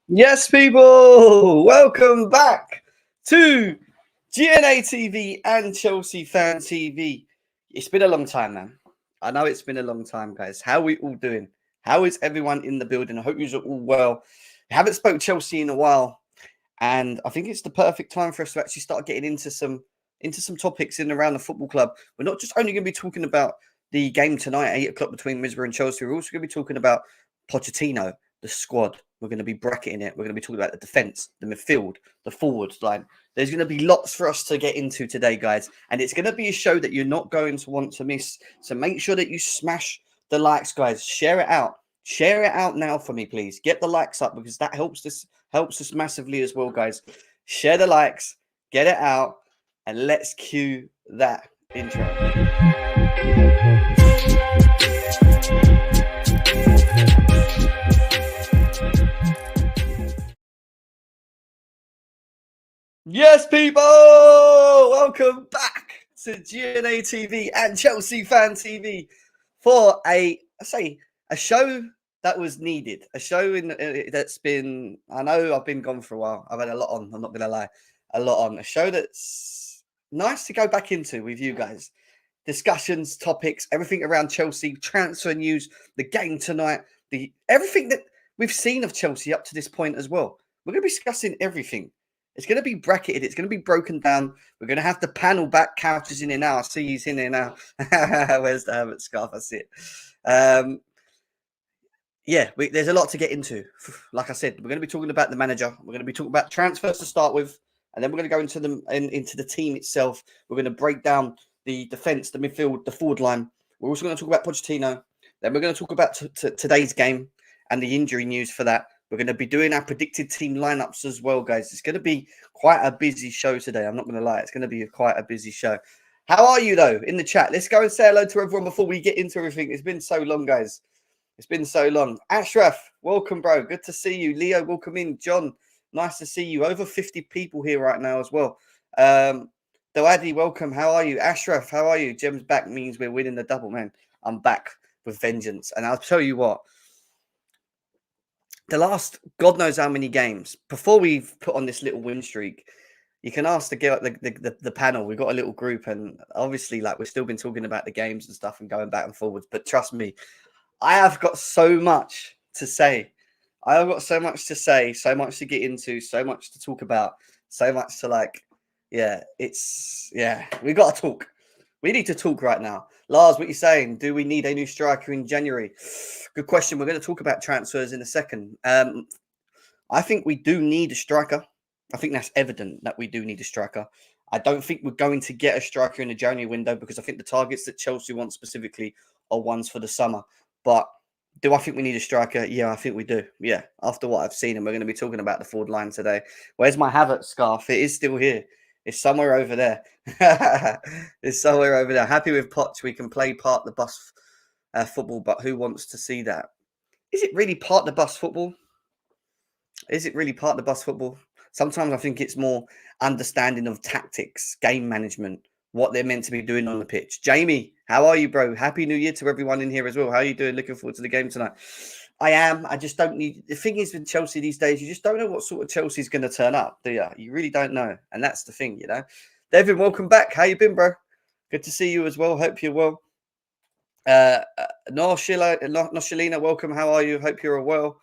Yes, people, welcome back to GNA TV and Chelsea Fan TV. It's been a long time, man. I know it's been a long time, guys. How are we all doing? How is everyone in the building? I hope you're all well. I haven't spoke Chelsea in a while, and I think it's the perfect time for us to actually start getting into some topics in and around the football club. We're not just only going to be talking about the game tonight at 8 o'clock between Middlesbrough and Chelsea. We're also going to be talking about Pochettino, the squad. We're going to be bracketing it. We're going to be talking about the defense, the midfield, the forward line. There's going to be lots for us to get into today, guys. And it's going to be a show that you're not going to want to miss. So make sure that you smash the likes, guys. Share it out. Share it out now for me, please. Get the likes up because that helps us massively as well, guys. Share the likes, get it out, and let's cue that intro. Yes, people! Welcome back to GNA TV and Chelsea Fan TV for a show that was needed. A show that's been, I know I've been gone for a while. I've had a lot on, I'm not going to lie. A lot on. A show that's nice to go back into with you guys. Discussions, topics, everything around Chelsea, transfer news, the game tonight, everything that we've seen of Chelsea up to this point as well. We're going to be discussing everything. It's going to be bracketed. It's going to be broken down. We're going to have the panel back. Couch is in here now. I see he's in here now. Where's the helmet scarf? I see it. There's a lot to get into. Like I said, we're going to be talking about the manager. We're going to be talking about transfers to start with. And then we're going to go into the team itself. We're going to break down the defense, the midfield, the forward line. We're also going to talk about Pochettino. Then we're going to talk about today's game and the injury news for that. We're going to be doing our predicted team lineups as well, guys. It's going to be quite a busy show today. I'm not going to lie. It's going to be quite a busy show. How are you, though, in the chat? Let's go and say hello to everyone before we get into everything. It's been so long, guys. It's been so long. Ashraf, welcome, bro. Good to see you. Leo, welcome in. John, nice to see you. Over 50 people here right now as well. Doadi, welcome. How are you? Ashraf, how are you? Jem's back means we're winning the double, man. I'm back with vengeance. And I'll tell you what. The last God knows how many games before we've put on this little win streak, you can ask the panel. We've got a little group, and obviously, like we've still been talking about the games and stuff and going back and forwards. But trust me, I have got so much to say. I have got so much to say, so much to get into, so much to talk about, so much to we got to talk. We need to talk right now. Lars, what are you saying? Do we need a new striker in January? Good question. We're going to talk about transfers in a second. I think we do need a striker. I think that's evident that we do need a striker. I don't think we're going to get a striker in the January window because I think the targets that Chelsea want specifically are ones for the summer. But do I think we need a striker? Yeah, I think we do. Yeah, after what I've seen, and we're going to be talking about the forward line today. Where's my Havertz scarf? It is still here. It's somewhere over there. It's somewhere over there. Happy with Poch. We can play part the bus football, but who wants to see that? Is it really part the bus football? Is it really part the bus football? Sometimes I think it's more understanding of tactics, game management, what they're meant to be doing on the pitch. Jamie, how are you, bro? Happy New Year to everyone in here as well. How are you doing? Looking forward to the game tonight. I am. I just don't need... The thing is with Chelsea these days, you just don't know what sort of Chelsea's going to turn up, do you? You really don't know. And that's the thing, you know. David, welcome back. How you been, bro? Good to see you as well. Hope you're well. Noshalina, welcome. How are you? Hope you're well.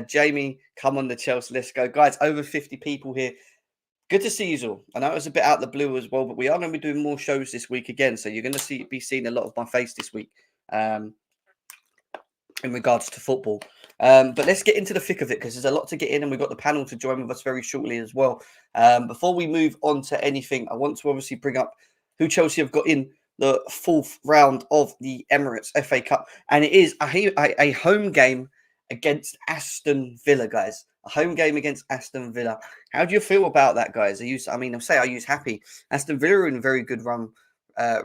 Jamie, come on the Chelsea. Let's go. Guys, over 50 people here. Good to see you all. I know it was a bit out of the blue as well, but we are going to be doing more shows this week again. So you're going to be seeing a lot of my face this week in regards to football. But let's get into the thick of it because there's a lot to get in, and we've got the panel to join with us very shortly as well. Before we move on to anything, I want to obviously bring up who Chelsea have got in the fourth round of the Emirates FA Cup. And it is a home game against Aston Villa, guys. A home game against Aston Villa. How do you feel about that, guys? I use happy. Aston Villa are in a very good run, a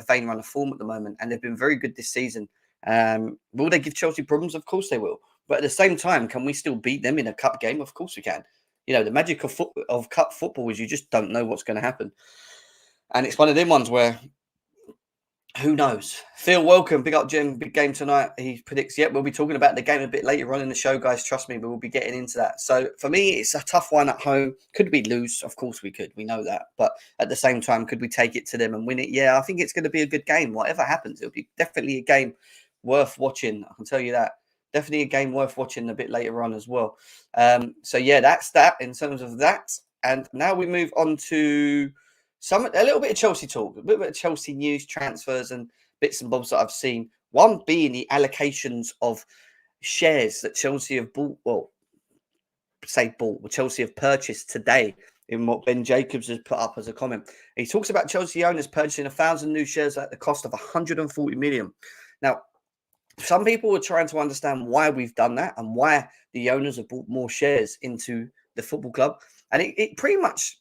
vain run of form at the moment, and they've been very good this season. Will they give Chelsea problems? Of course they will. But at the same time, can we still beat them in a cup game? Of course we can. You know, the magic of cup football is you just don't know what's going to happen. And it's one of them ones where Who knows? Phil, welcome. Big up, Jim. Big game tonight. He predicts, we'll be talking about the game a bit later on in the show, guys. Trust me, but we'll be getting into that. So for me, it's a tough one at home. Could we lose? Of course we could. We know that. But at the same time, could we take it to them and win it? Yeah, I think it's going to be a good game. Whatever happens, it'll be definitely a game worth watching. I can tell you that. Definitely a game worth watching a bit later on as well. So yeah, that's that in terms of that. And now we move on to a little bit of Chelsea talk, a bit of Chelsea news, transfers, and bits and bobs that I've seen. One being the allocations of shares that Chelsea have bought. Well, Chelsea have purchased today. In what Ben Jacobs has put up as a comment, he talks about Chelsea owners purchasing 1,000 new shares at the cost of 140 million. Now, some people are trying to understand why we've done that and why the owners have bought more shares into the football club, and it pretty much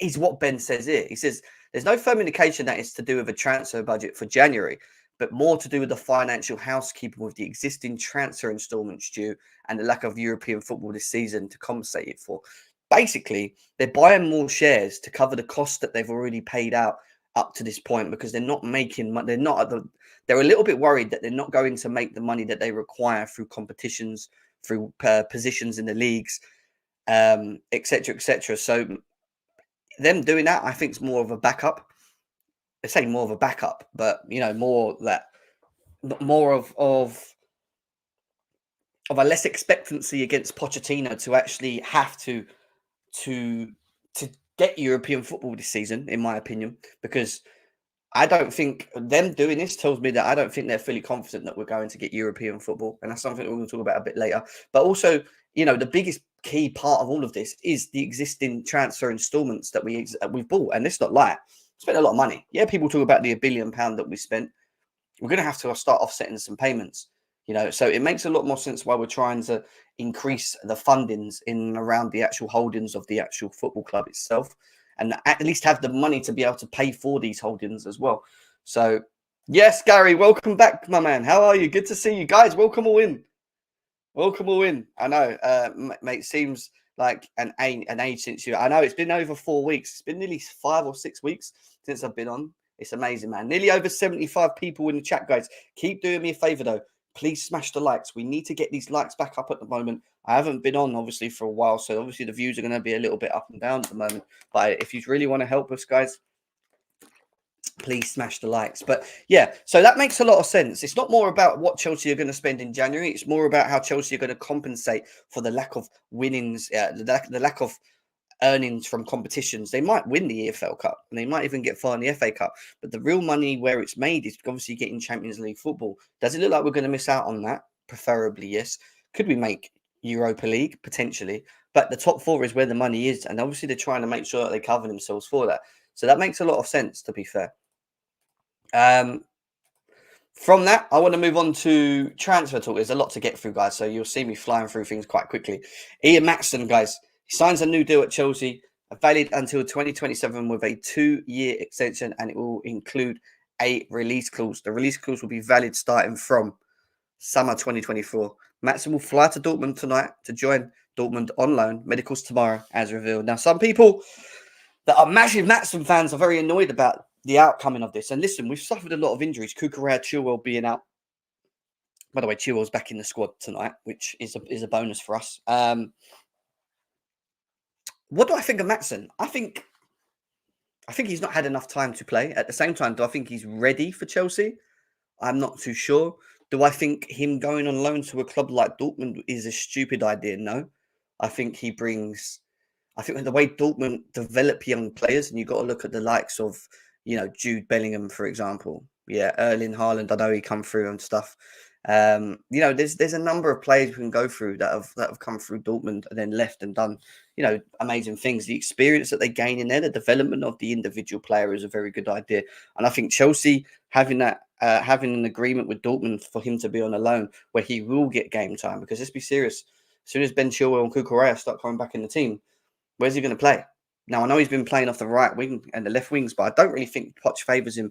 is what Ben says here. He says there's no firm indication that it's to do with a transfer budget for January, but more to do with the financial housekeeping with the existing transfer installments due and the lack of European football this season to compensate it for. Basically, they're buying more shares to cover the cost that they've already paid out up to this point because they're not making money. They're a little bit worried that they're not going to make the money that they require through competitions, through positions in the leagues, etc., etc. So them doing that, I think, is more of a backup. They say more of a backup, but more of a less expectancy against Pochettino to actually have to get European football this season, in my opinion, because I don't think them doing this tells me that I don't think they're fully confident that we're going to get European football, and that's something we're going to talk about a bit later. But also, the biggest key part of all of this is the existing transfer installments that we've bought, and let's not lie, spent a lot of money. Yeah, people talk about the £1 billion that we spent. We're going to have to start offsetting some payments, so it makes a lot more sense why we're trying to increase the fundings in and around the actual holdings of the actual football club itself, and at least have the money to be able to pay for these holdings as well. So, yes, Gary, welcome back, my man. How are you? Good to see you guys. Welcome all in. Welcome all in. I know, mate, seems like an age since you. I know it's been over 4 weeks. It's been nearly 5 or 6 weeks since I've been on. It's amazing, man. Nearly over 75 people in the chat, guys. Keep doing me a favor, though. Please smash the likes. We need to get these likes back up at the moment. I haven't been on, obviously, for a while. So, obviously, the views are going to be a little bit up and down at the moment. But if you really want to help us, guys, please smash the likes. But yeah, so that makes a lot of sense. It's not more about what Chelsea are going to spend in January. It's more about how Chelsea are going to compensate for the lack of winnings, the lack of earnings from competitions. They might win the EFL Cup and they might even get far in the FA Cup, but the real money where it's made is obviously getting Champions League football. Does it look like we're going to miss out on that? Preferably, yes. Could we make Europa League? Potentially, but the top four is where the money is, and obviously they're trying to make sure that they cover themselves for that. So that makes a lot of sense, to be fair. From that, I want to move on to transfer talk. There's a lot to get through, guys, so you'll see me flying through things quite quickly. Ian Maatsen, guys, he signs a new deal at Chelsea, valid until 2027 with a 2-year extension, and it will include a release clause. The release clause will be valid starting from summer 2024. Maatsen will fly to Dortmund tonight to join Dortmund on loan. Medicals tomorrow, as revealed. Now, some people that are massive Maatsen fans are very annoyed about the outcoming of this. And listen, we've suffered a lot of injuries. Kukurea, Chilwell being out. By the way, Chilwell's back in the squad tonight, which is a bonus for us. What do I think of Maatsen? I think he's not had enough time to play. At the same time, do I think he's ready for Chelsea? I'm not too sure. Do I think him going on loan to a club like Dortmund is a stupid idea? No. I think the way Dortmund develop young players, and you've got to look at the likes of, Jude Bellingham, for example. Yeah, Erling Haaland, I know he come through and stuff. There's a number of players we can go through that have come through Dortmund and then left and done, amazing things. The experience that they gain in there, the development of the individual player is a very good idea. And I think Chelsea having an agreement with Dortmund for him to be on a loan where he will get game time, because let's be serious, as soon as Ben Chilwell and Kukurea start coming back in the team, where's he going to play? Now, I know he's been playing off the right wing and the left wings, but I don't really think Poch favours him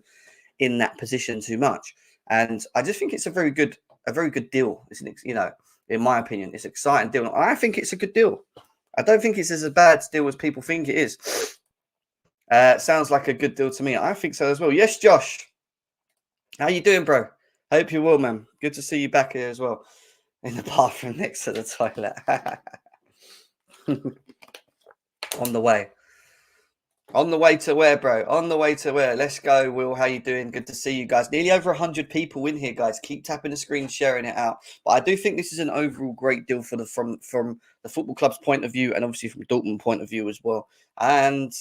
in that position too much. And I just think it's a very good deal. In my opinion, it's an exciting deal. I think it's a good deal. I don't think it's as a bad deal as people think it is. Sounds like a good deal to me. I think so as well. Yes, Josh. How you doing, bro? Hope you're well, man. Good to see you back here as well. In the bathroom next to the toilet. On the way. On the way to where, bro? On the way to where? Let's go, Will. How you doing? Good to see you guys. Nearly over 100 people in here, guys. Keep tapping the screen, sharing it out. But I do think this is an overall great deal for from the football club's point of view, and obviously from Dortmund point of view as well. And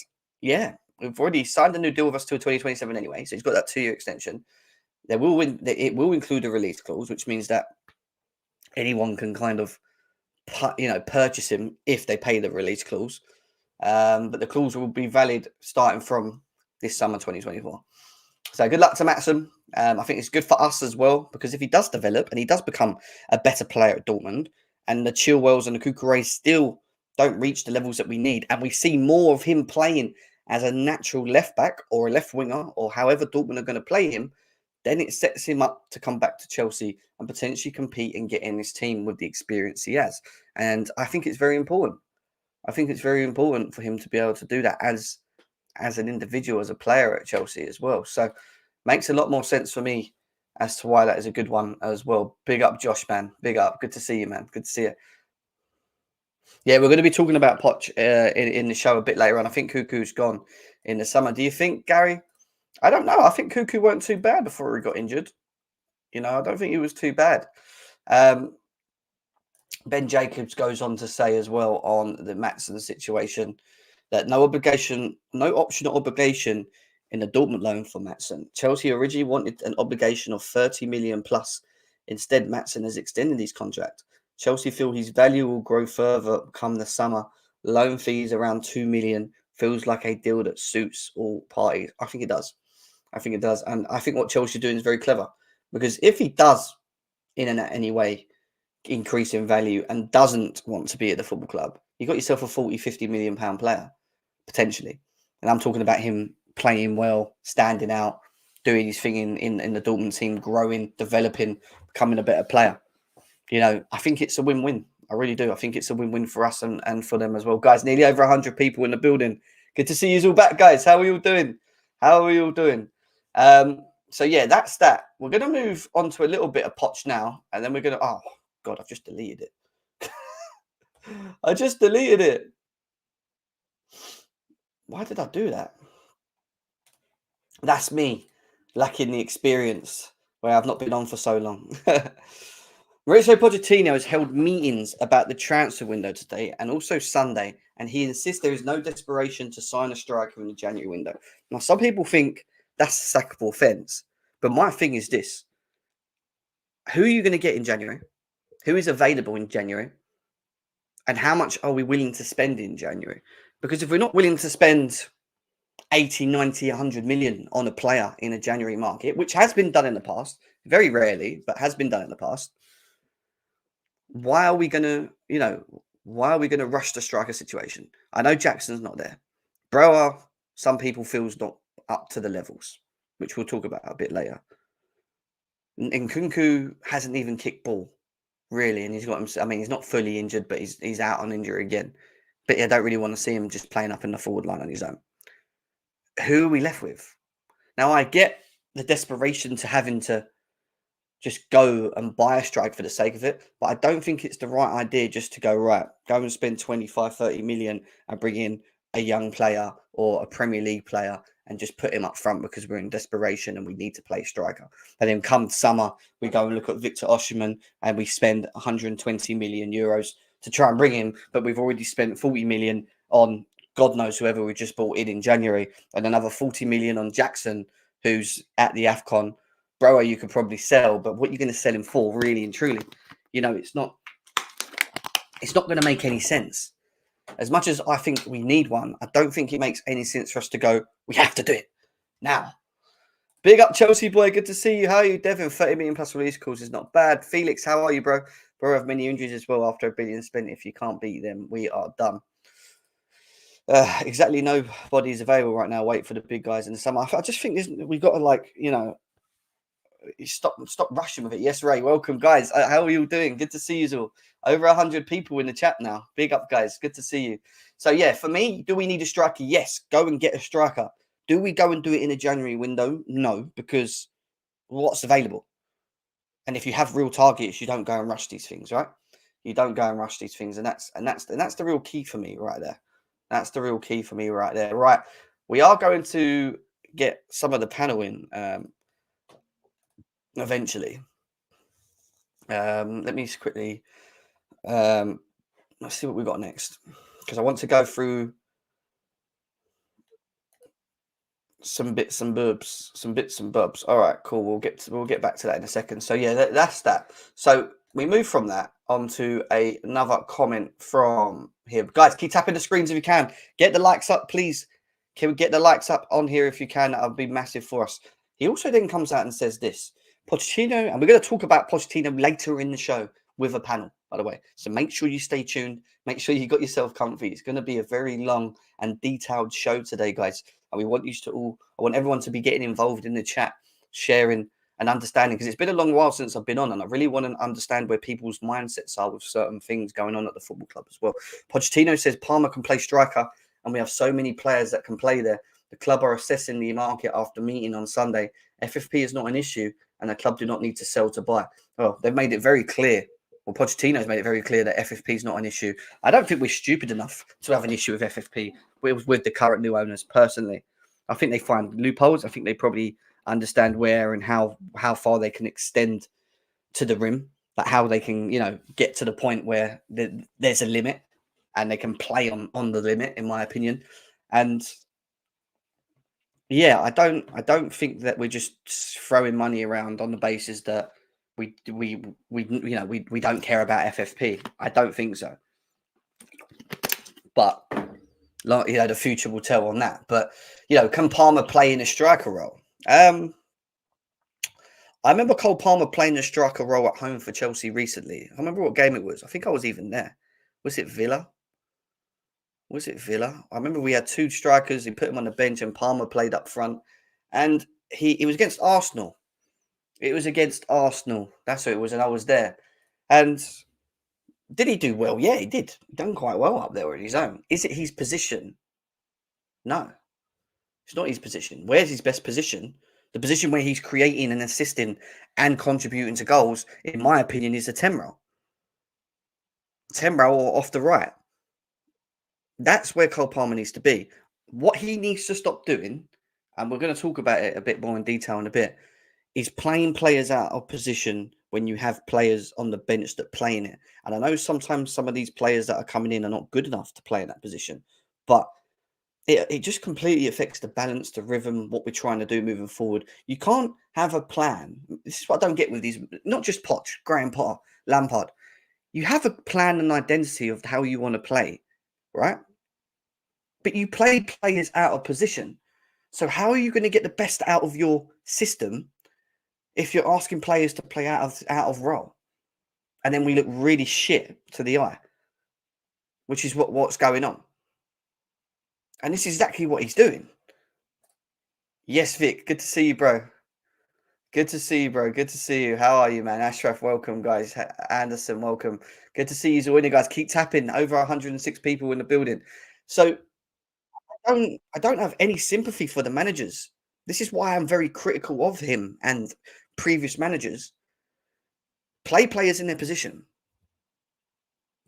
yeah, we've already signed a new deal with us till 2027 anyway. So he's got that 2-year extension. It will include a release clause, which means that anyone can kind of purchase him if they pay the release clause. But the clause will be valid starting from this summer 2024. So good luck to Maatsen. I think it's good for us as well, because if he does develop and he does become a better player at Dortmund, and the Chilwells and the Cucureys still don't reach the levels that we need, and we see more of him playing as a natural left back or a left winger, or however Dortmund are going to play him, then it sets him up to come back to Chelsea and potentially compete and get in this team with the experience he has. And I think it's very important. I think it's very important for him to be able to do that as an individual, as a player at Chelsea as well. So makes a lot more sense for me as to why that is a good one as well. Big up, Josh, man. Big up. Good to see you, man. Good to see you. Yeah, we're going to be talking about Poch in the show a bit later on. I think Cuckoo's gone in the summer. Do you think, Gary? I don't know. I think Cuckoo weren't too bad before he got injured. I don't think he was too bad. Ben Jacobs goes on to say as well on the Maatsen situation that no option or obligation in the Dortmund loan for Maatsen. Chelsea originally wanted an obligation of 30 million plus. Instead, Maatsen has extended his contract. Chelsea feel his value will grow further come the summer. Loan fees around 2 million feels like a deal that suits all parties. I think it does. And I think what Chelsea are doing is very clever, because if he does in any way increase in value and doesn't want to be at the football club, you got yourself a 40-50 million pound player potentially. And I'm talking about him playing well, standing out, doing his thing in the Dortmund team, growing, developing, becoming a better player. I think it's a win-win. I really do. I think it's a win-win for us and for them as well. Guys, nearly over 100 people in the building. Good to see you all back, guys. How are you all doing? So yeah, that's that. We're going to move on to a little bit of Poch now, and then we're going to... Oh, God, I've just deleted it. I just deleted it. Why did I do that? That's me lacking the experience where I've not been on for so long. Mauricio Pochettino has held meetings about the transfer window today and also Sunday, and he insists there is no desperation to sign a striker in the January window. Now, some people think that's a sackable offence, but my thing is this. Who are you going to get in January? Who is available in January? And how much are we willing to spend in January? Because if we're not willing to spend 80, 90, 100 million on a player in a January market, which has been done in the past, very rarely, but has been done in the past, why are we going to rush the striker situation? I know Jackson's not there. Brower, some people feel is not up to the levels, which we'll talk about a bit later. And Nkunku hasn't even kicked ball, really, and he's not fully injured, but he's out on injury again. But I don't really want to see him just playing up in the forward line on his own. Who are we left with? Now, I get the desperation to having to just go and buy a strike for the sake of it, but I don't think it's the right idea just to go and spend 25, 30 million and bring in a young player or a Premier League player and just put him up front because we're in desperation and we need to play striker. And then come summer, we go and look at Victor Osimhen and we spend 120 million euros to try and bring him, but we've already spent 40 million on God knows whoever we just bought in January, and another 40 million on Jackson, who's at the AFCON. Brower, you could probably sell, but what you're going to sell him for, really and truly, it's not going to make any sense. As much as I think we need one, I don't think it makes any sense for us to go, we have to do it now. Big up Chelsea boy, good to see you. How are you, Devin? 30 million plus release calls is not bad. Felix, how are you, bro? Bro have many injuries as well after $1 billion spent. If you can't beat them, we are done. Exactly, nobody's available right now. Wait for the big guys in the summer. I just think we've got to stop rushing with it. Yes, Ray, welcome, guys. How are you all doing? Good to see you all. Over 100 people in the chat now. Big up, guys. Good to see you. So, yeah, for me, do we need a striker? Yes, go and get a striker. Do we go and do it in a January window? No, because what's available. And if you have real targets, you don't go and rush these things, right? You don't go and rush these things, and that's the real key for me right there. That's the real key for me right there. Right, we are going to get some of the panel in eventually. Let me just quickly let's see what we got next, because I want to go through some bits and bobs. All right, cool. We'll get back to that in a second. So yeah, that's that. So we move from that onto another comment from here. Guys, keep tapping the screens if you can. Get the likes up, please. Can we get the likes up on here if you can? That would be massive for us. He also then comes out and says this: Pochettino, and we're going to talk about Pochettino later in the show with a panel, by the way. So make sure you stay tuned. Make sure you got yourself comfy. It's going to be a very long and detailed show today, guys. And we want you to all, I want everyone to be getting involved in the chat, sharing and understanding, because it's been a long while since I've been on, and I really want to understand where people's mindsets are with certain things going on at the football club as well. Pochettino says Palmer can play striker, and we have so many players that can play there. The club are assessing the market after meeting on Sunday. FFP is not an issue, and the club do not need to sell to buy. Well, they've made it very clear. Well, Pochettino's made it very clear that FFP is not an issue. I don't think we're stupid enough to have an issue with FFP with the current new owners, personally. I think they find loopholes. I think they probably understand where and how far they can extend to the rim, like how they can, get to the point where there's a limit and they can play on the limit, in my opinion. And yeah, I don't think that we're just throwing money around on the basis that we don't care about FFP. I don't think so. But the future will tell on that. But can Palmer play in a striker role? I remember Cole Palmer playing a striker role at home for Chelsea recently. I remember what game it was. I think I was even there. Was it Villa? I remember we had two strikers. He put him on the bench, and Palmer played up front. And he was against Arsenal. It was against Arsenal. That's what it was, and I was there. And did he do well? Yeah, he did. Done quite well up there on his own. Is it his position? No, it's not his position. Where's his best position? The position where he's creating and assisting and contributing to goals, in my opinion, is a 10 role. 10 role or off the right. That's where Cole Palmer needs to be. What he needs to stop doing, and we're going to talk about it a bit more in detail in a bit, is playing players out of position when you have players on the bench that play in it. And I know sometimes some of these players that are coming in are not good enough to play in that position, but it just completely affects the balance, the rhythm, what we're trying to do moving forward. You can't have a plan. This is what I don't get with these, not just Poch, Graham Potter, Lampard. You have a plan and identity of how you want to play, right? But you play players out of position. So how are you going to get the best out of your system if you're asking players to play out of role? And then we look really shit to the eye, which is what's going on. And this is exactly what he's doing. Yes, Vic, good to see you, bro. Good to see you, bro. Good to see you. How are you, man? Ashraf, welcome, guys. Anderson, welcome. Good to see you, Zoina, guys. Keep tapping. Over 106 people in the building. So I don't have any sympathy for the managers. This is why I'm very critical of him and previous managers. Play players in their position.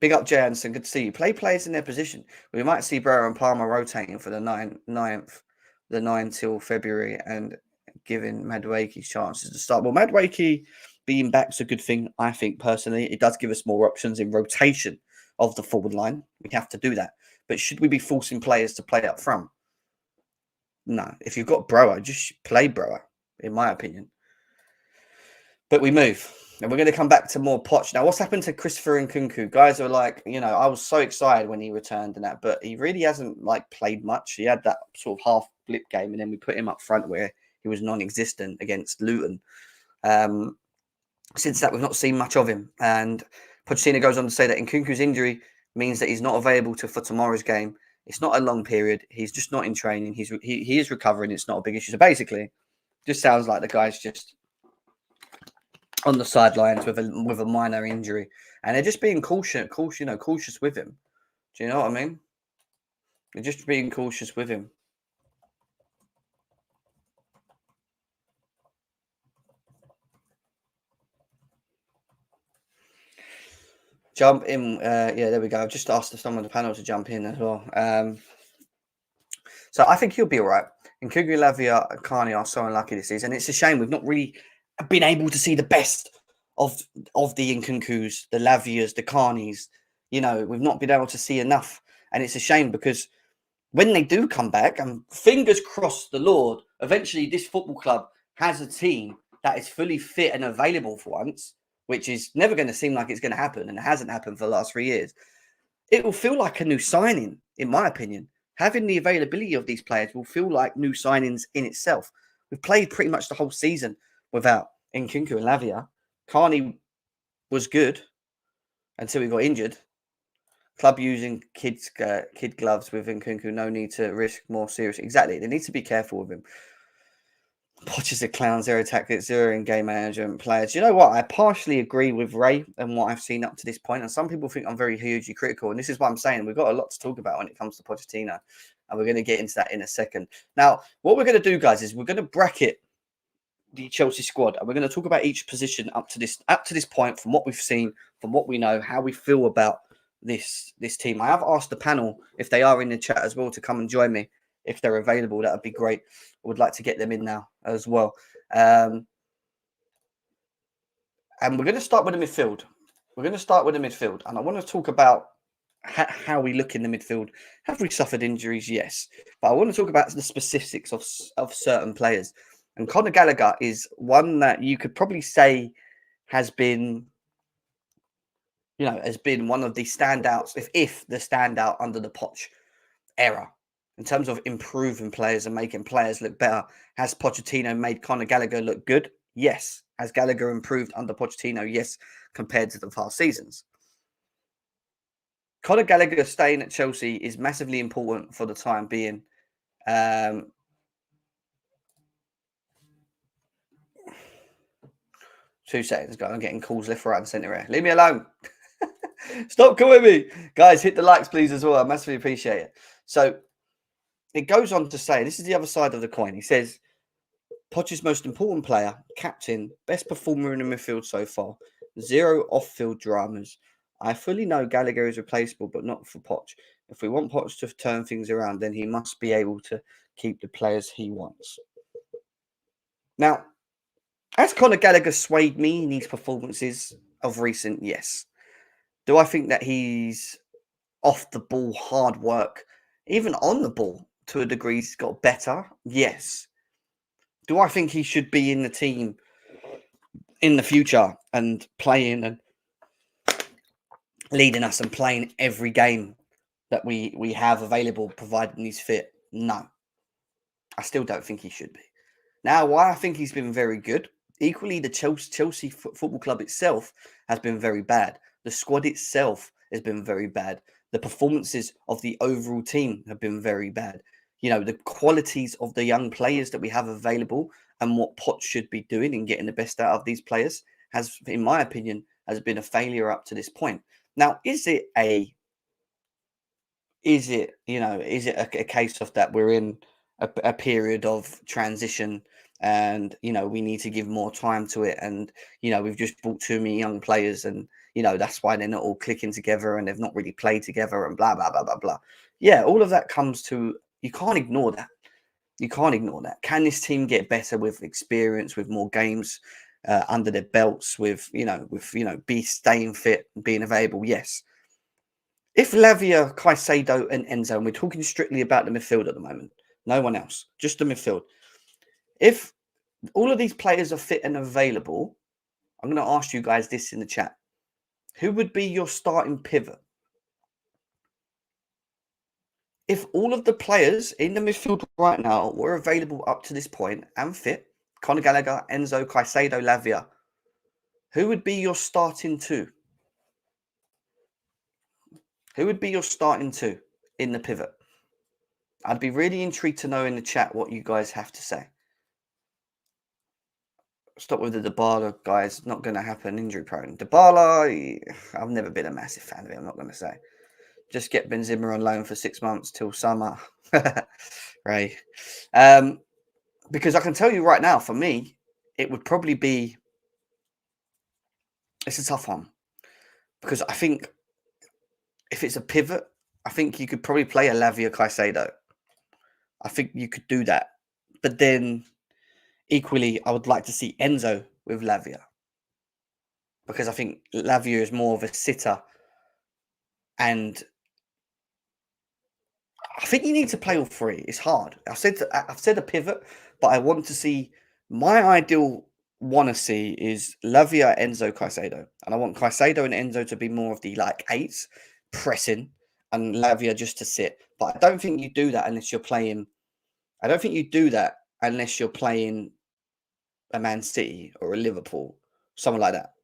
Big up, Jay Anderson. Good to see you. Play players in their position. We might see Brewer and Palmer rotating for the 9 till February, and giving Madueke chances to start. Well, Madueke being back's a good thing, I think, personally. It does give us more options in rotation of the forward line. We have to do that. But should we be forcing players to play up front? No. If you've got Brewer, just play Brewer, in my opinion. But we move. And we're going to come back to more Poch. Now, what's happened to Christopher Nkunku? Guys are like, I was so excited when he returned and that, but he really hasn't played much. He had that sort of half blip game, and then we put him up front where he was non-existent against Luton. Since that, we've not seen much of him. And Pochettino goes on to say that Nkunku's injury means that he's not available for tomorrow's game. It's not a long period. He's just not in training. He is recovering. It's not a big issue. So basically, just sounds like the guy's just on the sidelines with a minor injury, and they're just being cautious with him. Do you know what I mean? They're just being cautious with him. Jump in. Yeah, there we go. I've just asked someone on the panel to jump in as well. So I think he'll be all right. And Kugu, Lavia, and Carney are so unlucky this season. It's a shame we've not really been able to see the best of the Nkunkus, the Lavias, the Carneys. You know, we've not been able to see enough. And it's a shame because when they do come back, and fingers crossed the Lord, eventually this football club has a team that is fully fit and available for once, which is never going to seem like it's going to happen, and it hasn't happened for the last 3 years. It will feel like a new signing, in my opinion. Having the availability of these players will feel like new signings in itself. We've played pretty much the whole season without Nkunku and Lavia. Carney was good until he got injured. Club using kid gloves with Nkunku. No need to risk more serious. Exactly. They need to be careful with him. Poch is a clown, zero tactics, zero in-game management players. You know what? I partially agree with Ray and what I've seen up to this point. And some people think I'm very hugely critical. And this is what I'm saying. We've got a lot to talk about when it comes to Pochettino. And we're going to get into that in a second. Now, what we're going to do, guys, is we're going to bracket the Chelsea squad. And we're going to talk about each position up to this point, from what we've seen, from what we know, how we feel about this team. I have asked the panel if they are in the chat as well to come and join me. If they're available, that would be great. I would like to get them in now as well. And we're going to start with the midfield. And I want to talk about how we look in the midfield. Have we suffered injuries? Yes. But I want to talk about the specifics of certain players. And Conor Gallagher is one that you could probably say has been one of the standouts, if the standout under the Poch era. In terms of improving players and making players look better, has Pochettino made Conor Gallagher look good? Yes. Has Gallagher improved under Pochettino? Yes, compared to the past seasons. Conor Gallagher staying at Chelsea is massively important for the time being. 2 seconds ago, I'm getting calls left, right, and centre here. Leave me alone. Stop calling me. Guys, hit the likes, please, as well. I massively appreciate it. So it goes on to say, this is the other side of the coin. He says, Poch's most important player, captain, best performer in the midfield so far, 0 off-field dramas. I fully know Gallagher is replaceable, but not for Poch. If we want Poch to turn things around, then he must be able to keep the players he wants. Now, has Conor Gallagher swayed me in his performances of recent? Yes. Do I think that he's off the ball, hard work, even on the ball to a degree, he's got better? Yes. Do I think he should be in the team in the future and playing and leading us and playing every game that we have available, provided he's fit? No. I still don't think he should be. Now, why I think he's been very good, equally the Chelsea Football Club itself has been very bad. The squad itself has been very bad. The performances of the overall team have been very bad. You know, the qualities of the young players that we have available and what Poch should be doing in getting the best out of these players has, in my opinion, has been a failure up to this point. Now, is it a case of that we're in a period of transition and, we need to give more time to it, and, we've just brought too many young players and, that's why they're not all clicking together and they've not really played together and blah, blah, blah, blah, blah. Yeah, all of that comes to, you can't ignore that. You can't ignore that. Can this team get better with experience, with more games under their belts, with be staying fit, being available? Yes. If Lavia, Caicedo, and Enzo, and we're talking strictly about the midfield at the moment, no one else, just the midfield. If all of these players are fit and available, I'm going to ask you guys this in the chat. Who would be your starting pivot? If all of the players in the midfield right now were available up to this point and fit, Conor Gallagher, Enzo, Caicedo, Lavia, who would be your starting two? Who would be your starting two in the pivot? I'd be really intrigued to know in the chat what you guys have to say. Stop with the Dybala, guys. Not going to happen. Injury prone. Dybala, I've never been a massive fan of him. I'm not going to say. Just get Benzema on loan for 6 months till summer. Right. Because I can tell you right now, for me, it would probably be... It's a tough one. because I think if it's a pivot, I think you could probably play a Lavia Caicedo. I think you could do that. But then equally, I would like to see Enzo with Lavia, because I think Lavia is more of a sitter, and I think you need to play all three. It's hard. I've said a pivot, but I want to see, my ideal want to see is Lavia, Enzo, Caicedo, and I want Caicedo and Enzo to be more of the like eights pressing, and Lavia just to sit. But I don't think you do that unless you're playing. I don't think you do that unless you're playing a Man City or a Liverpool, someone like that,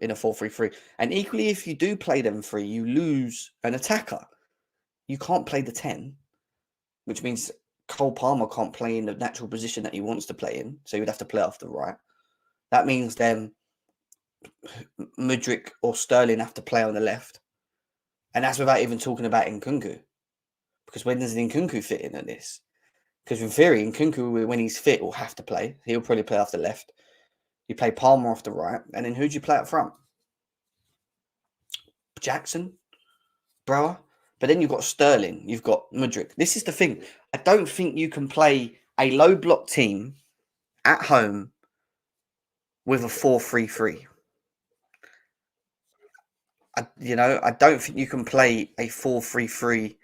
in a 4-3-3. And equally, if you do play them three, you lose an attacker. You can't play the 10, which means Cole Palmer can't play in the natural position that he wants to play in, so he would have to play off the right. That means then Mudryk or Sterling have to play on the left. And that's without even talking about Nkunku. Because when does Nkunku fit in at this? Because in theory, Nkunku, when he's fit, will have to play. He'll probably play off the left. You play Palmer off the right. And then who do you play up front? Jackson? Brower? But then you've got Sterling. You've got Mudryk. This is the thing. I don't think you can play a low block team at home with a 4-3-3. I don't think you can play a 4-3-3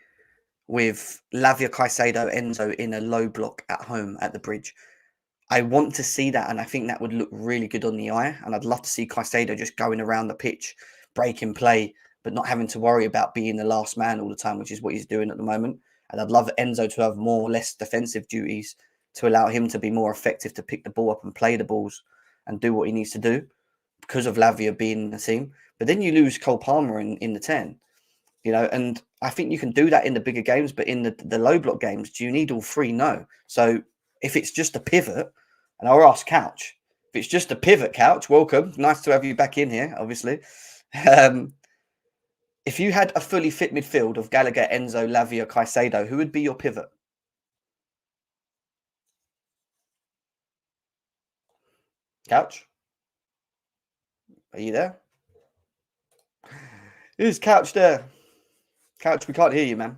with Lavia, Caicedo, Enzo in a low block at home at the Bridge. I want to see that, and I think that would look really good on the eye. And I'd love to see Caicedo just going around the pitch, breaking play, but not having to worry about being the last man all the time, which is what he's doing at the moment. And I'd love Enzo to have more or less defensive duties to allow him to be more effective to pick the ball up and play the balls and do what he needs to do because of Lavia being in the team. But then you lose Cole Palmer in the 10. And I think you can do that in the bigger games, but in the low block games, do you need all three? No. So if it's just a pivot, and I'll ask Couch, if it's just a pivot, Couch, welcome. Nice to have you back in here, obviously. If you had a fully fit midfield of Gallagher, Enzo, Lavia, Caicedo, who would be your pivot? Couch? Are you there? Who's Couch there? Couch, we can't hear you, man.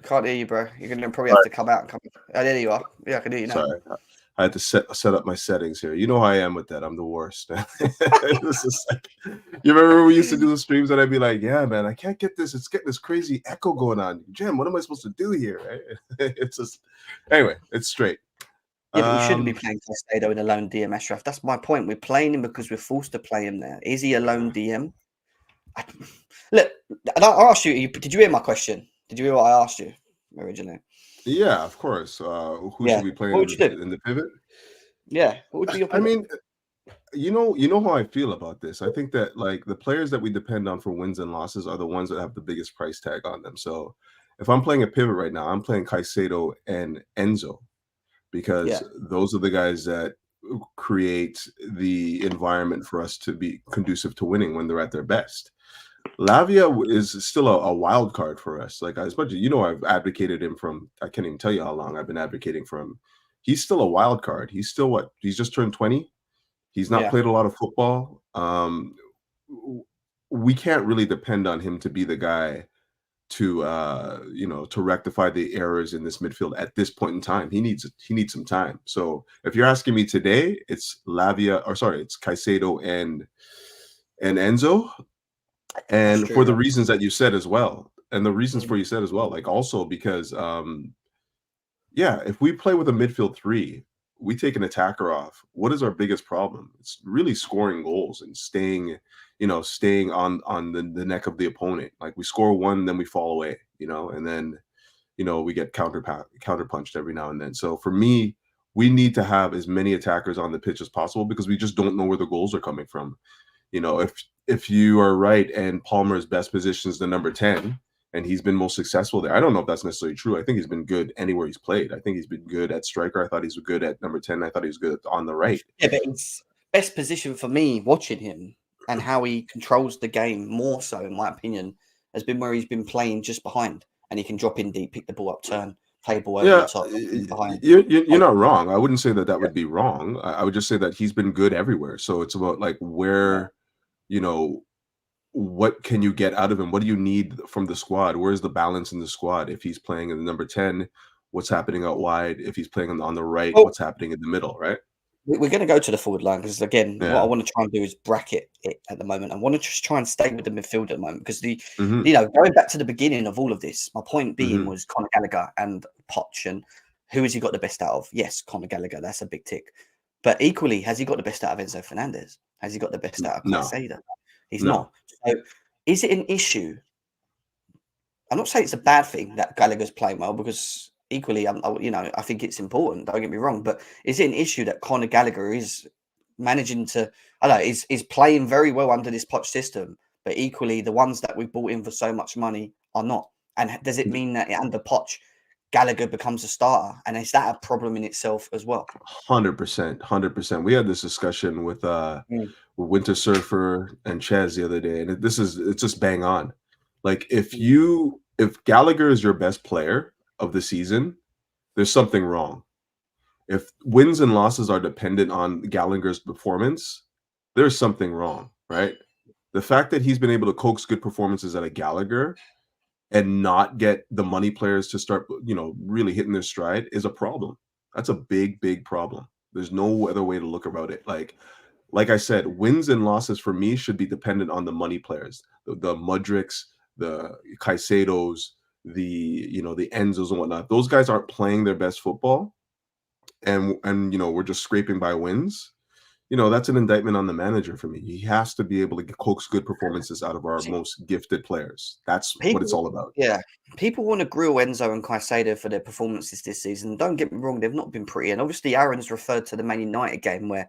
Can't hear you, bro. You're going to probably have to come out and come. Oh, there you are. Yeah, I can hear you now. Sorry. I had to set up my settings here. You know how I am with that. I'm the worst. This is like, you remember we used to do the streams and I'd be like, yeah, man, I can't get this. It's getting this crazy echo going on. Jim, what am I supposed to do here? Right? It's just, anyway, it's straight. Yeah, but we shouldn't be playing Caicedo in a lone DM, Ashraf. That's my point. We're playing him because we're forced to play him there. Is he a lone DM? Look, I'll ask you, did you hear my question? Did you hear what I asked you originally? Yeah, of course. Who should we play in the pivot? Yeah, what would be your pivot? I mean, you know how I feel about this. I think that like the players that we depend on for wins and losses are the ones that have the biggest price tag on them. So if I'm playing a pivot right now, I'm playing Caicedo and Enzo because those are the guys that create the environment for us to be conducive to winning when they're at their best. Lavia is still a wild card for us. Like as much as I've advocated him from, I can't even tell you how long I've been advocating for him. He's still a wild card. He's still he's just turned 20. He's not played a lot of football. We can't really depend on him to be the guy to to rectify the errors in this midfield at this point in time. He needs some time. So if you're asking me today, it's it's Caicedo and Enzo. And for the reasons that you said as well, and the reasons for you said as well, like also because, if we play with a midfield three, we take an attacker off. What is our biggest problem? It's really scoring goals and staying on the neck of the opponent. Like we score one, then we fall away, and then, we get counterpunched every now and then. So for me, we need to have as many attackers on the pitch as possible because we just don't know where the goals are coming from. If you are right and Palmer's best position is the number 10 and he's been most successful there, I don't know if that's necessarily true. I think he's been good anywhere he's played. I think he's been good at striker. I thought he was good at number 10. I thought he was good on the right. Yeah, but it's best position for me watching him and how he controls the game more so, in my opinion, has been where he's been playing just behind and he can drop in deep, pick the ball up, turn, table over the Yeah, top, behind. you're not wrong. I wouldn't say that that would be wrong. I would just say that he's been good everywhere. So it's about like Yeah. where, you know, what can you get out of him? What do you need from the squad? Where's the balance in the squad? If he's playing in the number 10, what's happening out wide? If he's playing on the right, Well, what's happening in the middle, right? we're going to go to the forward line because again, what I Yeah. want to try and do is bracket it at the moment. I want to just try and stay with the midfield at the moment because Hmm. going back to the beginning of all of this, my point being Hmm. was Conor Gallagher and Poch, and who has he got the best out of? Yes, Conor Gallagher, that's a big tick. But equally, has he got the best out of Enzo Fernandez? Has he got the best out of No, Caicedo? He's no. not. So, is it an issue? I'm not saying it's a bad thing that Gallagher's playing well because equally, I think it's important. Don't get me wrong, but is it an issue that Conor Gallagher is managing to? I don't know is playing very well under this Poch system, but equally the ones that we bought in for so much money are not. And does it mean that under Poch, Gallagher becomes a starter, and is that a problem in itself as well? 100%, 100%. We had this discussion Mm, with Winter Surfer and Chez the other day, and it's just bang on. Like mm. if Gallagher is your best player of the season, there's something wrong. If wins and losses are dependent on Gallagher's performance, there's something wrong, right? The fact that he's been able to coax good performances out of Gallagher and not get the money players to start, really hitting their stride is a problem. That's a big, big problem. There's no other way to look about it. Like I said, wins and losses for me should be dependent on the money players, the Mudricks, the Caicedos, the Enzos and whatnot. Those guys aren't playing their best football, and we're just scraping by wins. That's an indictment on the manager for me. He has to be able to coax good performances out of our most gifted players. That's what it's People, all about. yeah, people want to grill Enzo and Caicedo for their performances this season. Don't get me wrong; they've not been pretty. And obviously, Aaron's referred to the Man United game where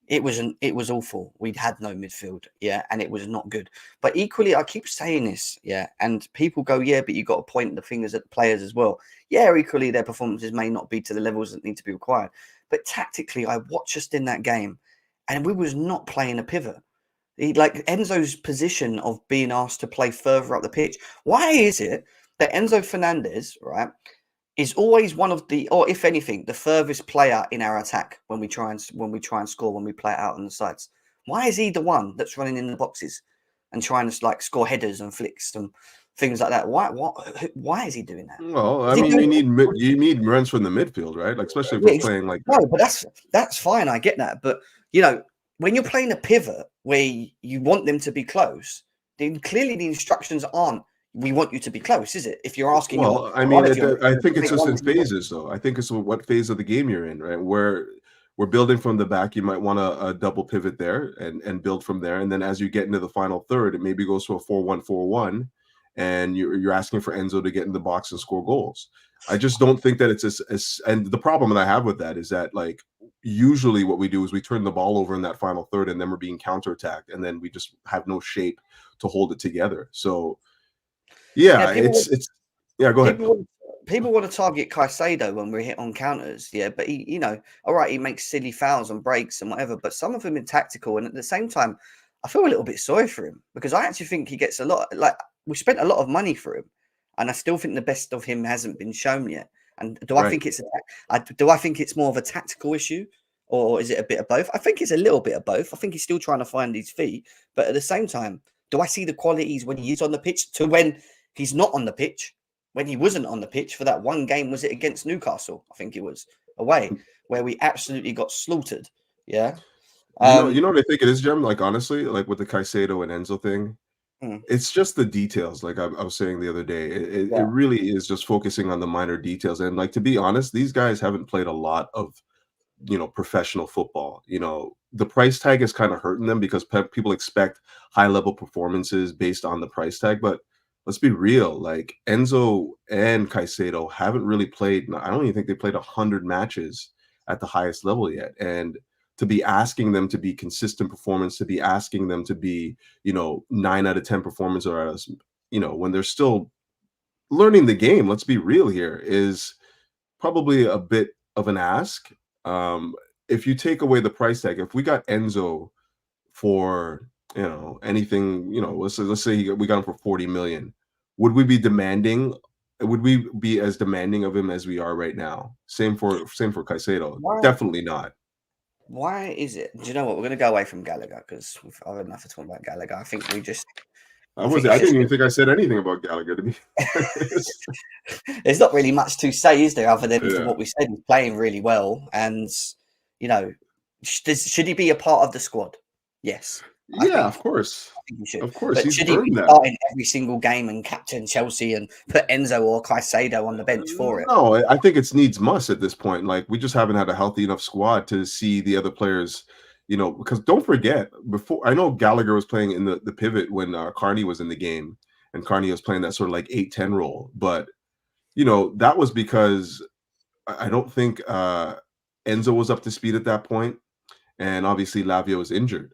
it was awful. We'd had no midfield, yeah, and it was not good. But equally, I keep saying this, yeah, and people go, yeah, but you got to point the fingers at the players as well. Yeah, equally, their performances may not be to the levels that need to be required. But tactically, I watched us in that game, and we was not playing a pivot. Like Enzo's position of being asked to play further up the pitch. Why is it that Enzo Fernandez, right, is always one of the, or if anything, the furthest player in our attack when we try and score when we play it out on the sides? Why is he the one that's running in the boxes and trying to like score headers and flicks and things like that? Why is he doing that? Well, I Is he mean, doing you need runs from the midfield, right? Like especially if we're Yeah, playing like no, but that's fine. I get that, but when you're playing a pivot where you want them to be close, then clearly the instructions aren't. We want you to be close, is it? If you're asking well, I mean, your I think it's make just one in phases, though. I think it's what phase of the game you're in, right? Where we're building from the back, you might want a double pivot there and build from there, and then as you get into the final third, it maybe goes to a 4-1-4-1, and you're asking for Enzo to get in the box and score goals. I just don't think that it's as and the problem that I have with that is that like usually what we do is we turn the ball over in that final third, and then we're being counterattacked, and then we just have no shape to hold it together. So Yeah, yeah, it's yeah. Go ahead. people want, people want to target Caicedo when we're hit on counters, yeah. But all right, he makes silly fouls and breaks and whatever. But some of them are tactical, and at the same time, I feel a little bit sorry for him because I actually think he gets a lot. Like we spent a lot of money for him, and I still think the best of him hasn't been shown yet. And do I Right. think do I think it's more of a tactical issue, or is it a bit of both? I think it's a little bit of both. I think he's still trying to find his feet, but at the same time, do I see the qualities when he is on the pitch to when he's not on the pitch? When he wasn't on the pitch for that one game, was it against Newcastle? I think it was away where we absolutely got slaughtered. Yeah. You know what I think it is, Jim? Like honestly, like with the Caicedo and Enzo thing, Mm, it's just the details. Like I was saying the other day, it yeah. really is just focusing on the minor details. And like to be honest, these guys haven't played a lot of professional football. The price tag is kind of hurting them because people expect high level performances based on the price tag. But let's be real, like Enzo and Caicedo haven't really played. I don't even think they played 100 matches at the highest level yet. And to be asking them to be consistent performance, to be asking them to be 9 out of 10 performance, or when they're still learning the game, let's be real here, is probably a bit of an ask. Um, if you take away the price tag, if we got Enzo for anything, let's say we got him for 40 million, would we be demanding would we be as demanding of him as we are right now? Same for Caicedo. Why? Definitely not. Why is it? Do you know what? We're going to go away from Gallagher because I've had enough of talking about Gallagher. I think we just. I think it's didn't just. even think I said anything about Gallagher, to be honest. There's not really much to say, is there, other than for Yeah. what we said? He's playing really well, and you know, should he be a part of the squad? Yes. Yeah, of course. I think he should. Of course, But he's should he be earned that. starting every single game and captain Chelsea and put Enzo or Caicedo on the bench for it? No, I think it's needs must at this point. Like, we just haven't had a healthy enough squad to see the other players, because don't forget, before, I know Gallagher was playing in the pivot when Carney was in the game, and Carney was playing that sort of like 8-10 role. But, that was because I don't think Enzo was up to speed at that point, and obviously Lavia was injured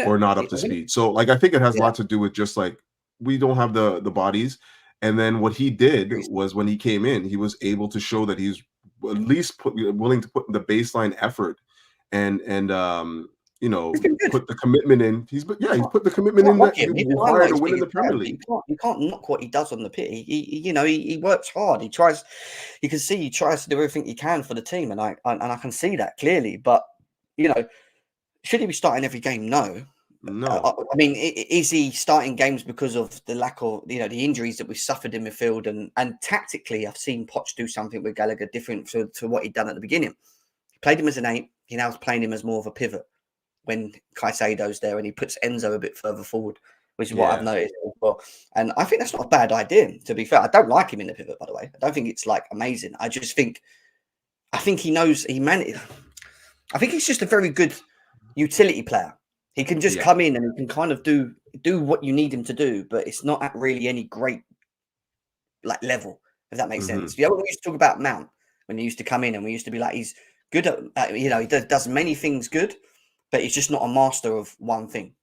or not up to speed. So, like, I think it has a lot to do with just like we don't have the bodies. And then what he did was when he came in, he was able to show that he's at least willing to put the baseline effort and put the commitment in. He's put the commitment in that required to win in the Premier League. You can't knock what he does on the pitch. He works hard. He tries. You can see he tries to do everything he can for the team, and I can see that clearly. But should he be starting every game? No. I mean, is he starting games because of the lack of, the injuries that we suffered in midfield? And tactically, I've seen Poch do something with Gallagher different to what he'd done at the beginning. He played him as an 8. He now is playing him as more of a pivot when Caicedo's there, and he puts Enzo a bit further forward, which is what I've noticed as well. And I think that's not a bad idea, to be fair. I don't like him in the pivot, by the way. I don't think it's like amazing. I think he knows I think he's just a very good utility player. He can just come in and he can kind of do what you need him to do, but it's not at really any great like level, if that makes sense. When we used to talk about Mount, when he used to come in and we used to be like, he's good at he does many things good, but he's just not a master of one thing.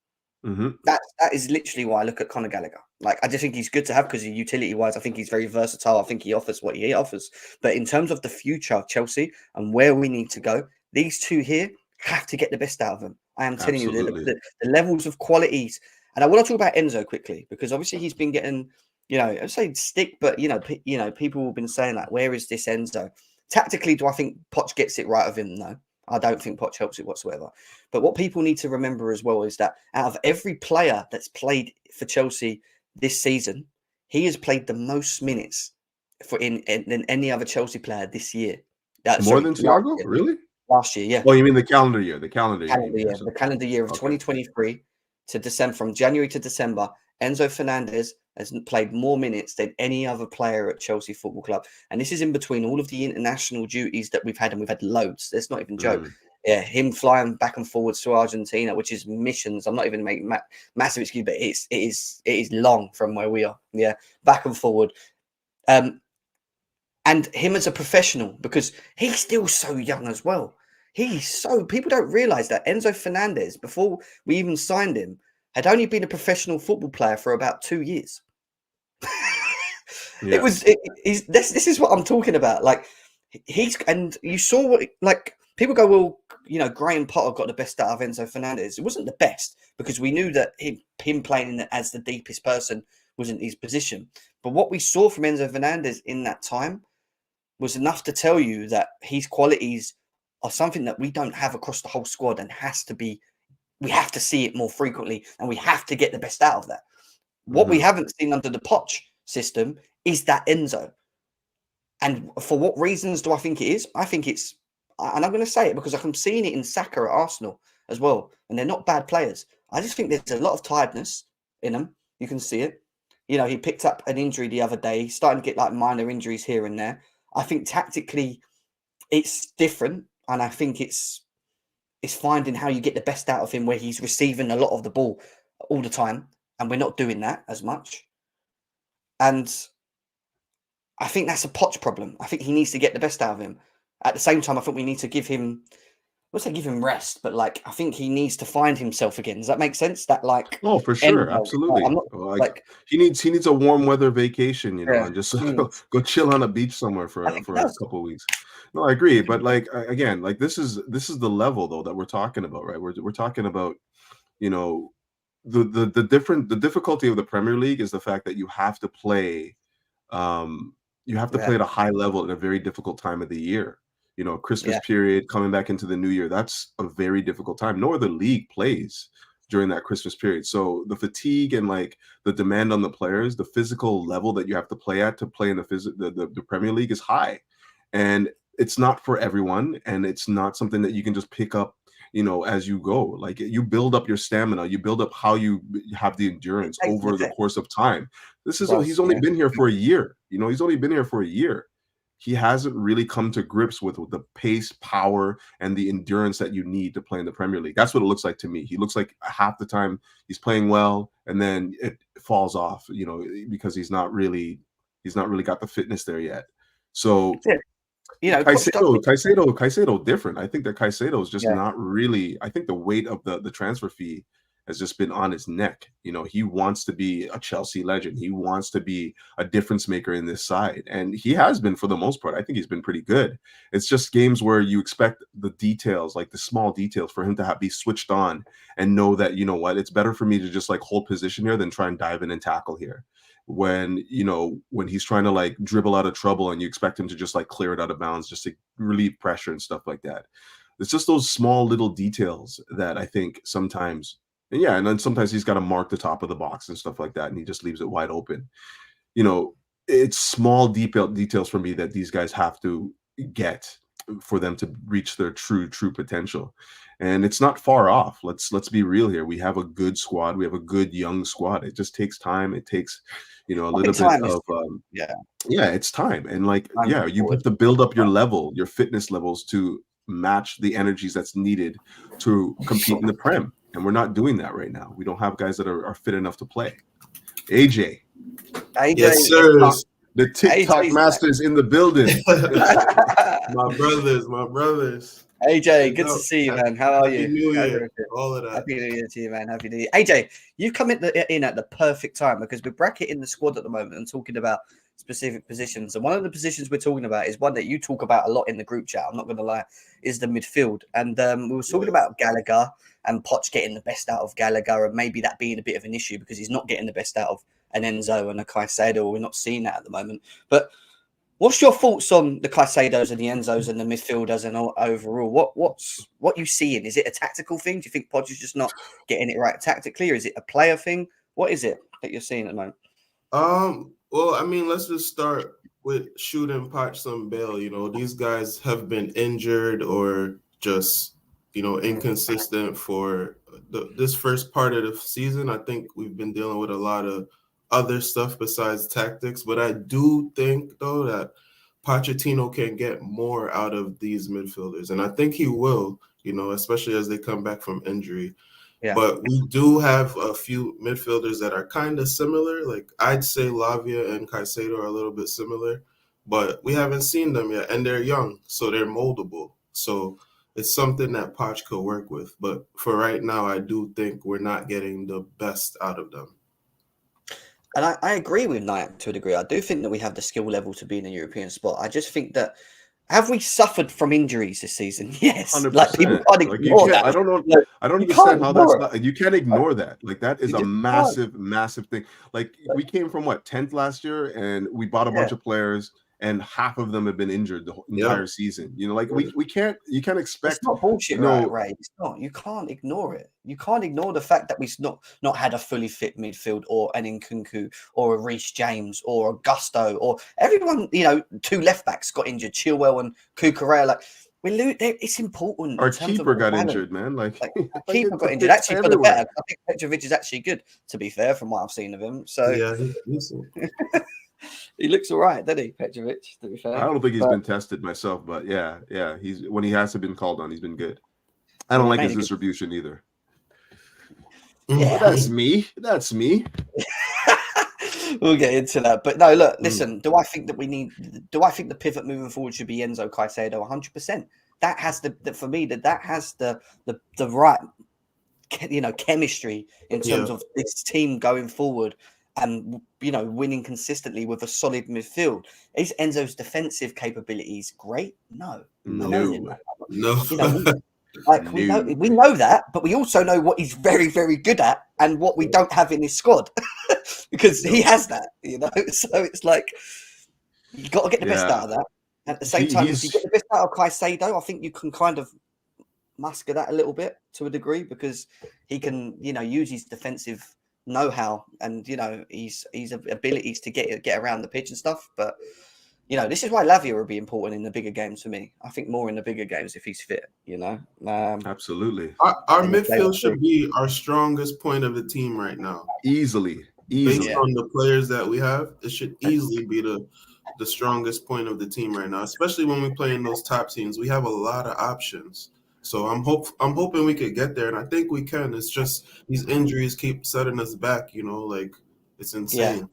That is literally why I look at Conor Gallagher. Like, I just think he's good to have because utility-wise, I think he's very versatile. I think he offers what he offers. But in terms of the future of Chelsea and where we need to go, these two here have to get the best out of them. I am telling you, the levels of qualities. And I want to talk about Enzo quickly because obviously he's been getting, I'd say stick, but people have been saying like, where is this Enzo? Tactically, do I think Poch gets it right of him? No, I don't think Poch helps it whatsoever. But what people need to remember as well is that out of every player that's played for Chelsea this season, he has played the most minutes than any other Chelsea player this year. More than Thiago, really? Last year, yeah. Oh, you mean the calendar year? The calendar year of 2023 to December, from January to December, Enzo Fernandez has played more minutes than any other player at Chelsea Football Club. And this is in between all of the international duties that we've had, and we've had loads. That's not even a joke. Yeah, him flying back and forwards to Argentina, which is missions. I'm not even making massive excuse, but it is long from where we are. Yeah, back and forward. And him as a professional, because he's still so young as well. People don't realize that Enzo Fernandez, before we even signed him, had only been a professional football player for about 2 years. This is what I'm talking about. Like, and you saw what, like, people go, well, Graham Potter got the best out of Enzo Fernandez. It wasn't the best because we knew that him playing as the deepest person wasn't his position. But what we saw from Enzo Fernandez in that time was enough to tell you that his qualities are something that we don't have across the whole squad, and we have to see it more frequently, and we have to get the best out of that. What we haven't seen under the Poch system is that Enzo. And for what reasons do I think it is? I think it's, and I'm going to say it because I'm seeing it in Saka at Arsenal as well, and they're not bad players. I just think there's a lot of tiredness in them. You can see it. He picked up an injury the other day. He's starting to get like minor injuries here and there. I think tactically it's different, and I think it's finding how you get the best out of him where he's receiving a lot of the ball all the time, and we're not doing that as much. And I think that's a Poch problem. I think he needs to get the best out of him. At the same time, I think we need to give him, I won't say give him rest, but like I think he needs to find himself again. Does that make sense? That like, oh, for sure, absolutely. He needs a warm weather vacation, and just go chill on a beach somewhere for a couple of weeks. No, I agree, but like again, like this is the level though that we're talking about, right? We're talking about, the difficulty of the Premier League is the fact that you have to play you have to Yeah. play at a high level at a very difficult time of the year. Christmas Yeah. period, coming back into the new year, that's a very difficult time. No other league plays during that Christmas period. So the fatigue and like the demand on the players, the physical level that you have to play at to play in the Premier League is high. And it's not for everyone, and it's not something that you can just pick up, as you go. Like, you build up your stamina, you build up how you have the endurance Takes an over the effect. course of time. Does, He's only been here for a year. He's only been here for a year. He hasn't really come to grips with the pace, power, and the endurance that you need to play in the Premier League. That's what it looks like to me. He looks like half the time he's playing well, and then it falls off, because he's not really got the fitness there yet. So Caicedo different. I think that Caicedo is just not really. I think the weight of the transfer fee has just been on his neck. He wants to be a Chelsea legend. He wants to be a difference maker in this side, and he has been for the most part. I think he's been pretty good. It's just games where you expect the details, like the small details, for him to be switched on and know that, it's better for me to just like hold position here than try and dive in and tackle here. When he's trying to like dribble out of trouble and you expect him to just like clear it out of bounds just to relieve pressure and stuff like that. It's just those small little details that I think sometimes, and then sometimes he's got to mark the top of the box and stuff like that, and he just leaves it wide open. It's small details for me that these guys have to get for them to reach their true potential. And it's not far off. Let's be real here. We have a good squad. We have a good young squad. It just takes time. It takes, a little bit of it's time. And like, you have to build up your level, your fitness levels to match the energies that's needed to compete in the Prem. And we're not doing that right now. We don't have guys that are fit enough to play. AJ. Yes, sir. The TikTok masters in the building. my brothers. AJ, good to see you, man. How are you? Happy New Year. All of that. Happy New Year to you, man. Happy New Year. AJ, you've come in at the perfect time, because we're bracketing the squad at the moment and talking about specific positions. And one of the positions we're talking about is one that you talk about a lot in the group chat, I'm not going to lie, is the midfield. And we were talking about Gallagher and Poch getting the best out of Gallagher, and maybe that being a bit of an issue because he's not getting the best out of an Enzo and a Caicedo. We're not seeing that at the moment. But what's your thoughts on the Caicedos and the Enzos and the midfielders and overall? What you seeing? Is it a tactical thing? Do you think Poch is just not getting it right tactically, or is it a player thing? What is it that you're seeing at the moment? Well, I mean, let's just start with shooting Poch some bail. These guys have been injured or just, inconsistent for this first part of the season. I think we've been dealing with a lot of other stuff besides tactics, but I do think, though, that Pochettino can get more out of these midfielders, and I think he will, especially as they come back from injury. Yeah. But we do have a few midfielders that are kind of similar. Like, I'd say Lavia and Caicedo are a little bit similar, but we haven't seen them yet, and they're young, so they're moldable. So it's something that Poch could work with. But for right now, I do think we're not getting the best out of them. And I agree with Knight to a degree. I do think that we have the skill level to be in a European spot. I just think that, have we suffered from injuries this season? Yes. 100%. Like, people can't ignore that. I don't know. Like, I don't understand how that's not, you can't ignore that. Like, that is a massive thing. Like, we came from 10th last year, and we bought a bunch of players, and half of them have been injured the entire season. We can't. You can't expect. It's not bullshit, right? It's not. You can't ignore it. You can't ignore the fact that we've not had a fully fit midfield, or an Nkunku, or a Reece James, or a Gusto, or everyone. Two left backs got injured, Chilwell and Cucurella. Like, it's important. Our keeper got injured, man. Like keeper got injured. Actually, for the better. I think Petrovic is actually good, to be fair, from what I've seen of him. So he's he looks all right, doesn't he, Petrovic, to be fair? I don't think he's been tested myself, but yeah. He's, when he has been called on, he's been good. I don't like his distribution either. Yeah, that's me. We'll get into that. But no, look, listen, do I think the pivot moving forward should be Enzo Caicedo? 100%. That has for me, that has the right, chemistry in terms of this team going forward. And, winning consistently with a solid midfield. Is Enzo's defensive capabilities great? No. We know that, but we also know what he's very, very good at and what we don't have in his squad, because he has that, So it's like, You got to get the best out of that. At the same time, if you get the best out of Caicedo, I think you can kind of masker that a little bit to a degree because he can, use his defensive know-how and his abilities to get around the pitch and stuff. But this is why Lavia will be important in the bigger games for me. I think more in the bigger games if he's fit. Absolutely. Our midfield should be our strongest point of the team right now. Easily. Based on the players that we have, it should easily be the strongest point of the team right now, especially when we play in those top teams. We have a lot of options. So I'm hoping we could get there, and I think we can. It's just these injuries keep setting us back, it's insane. Yeah.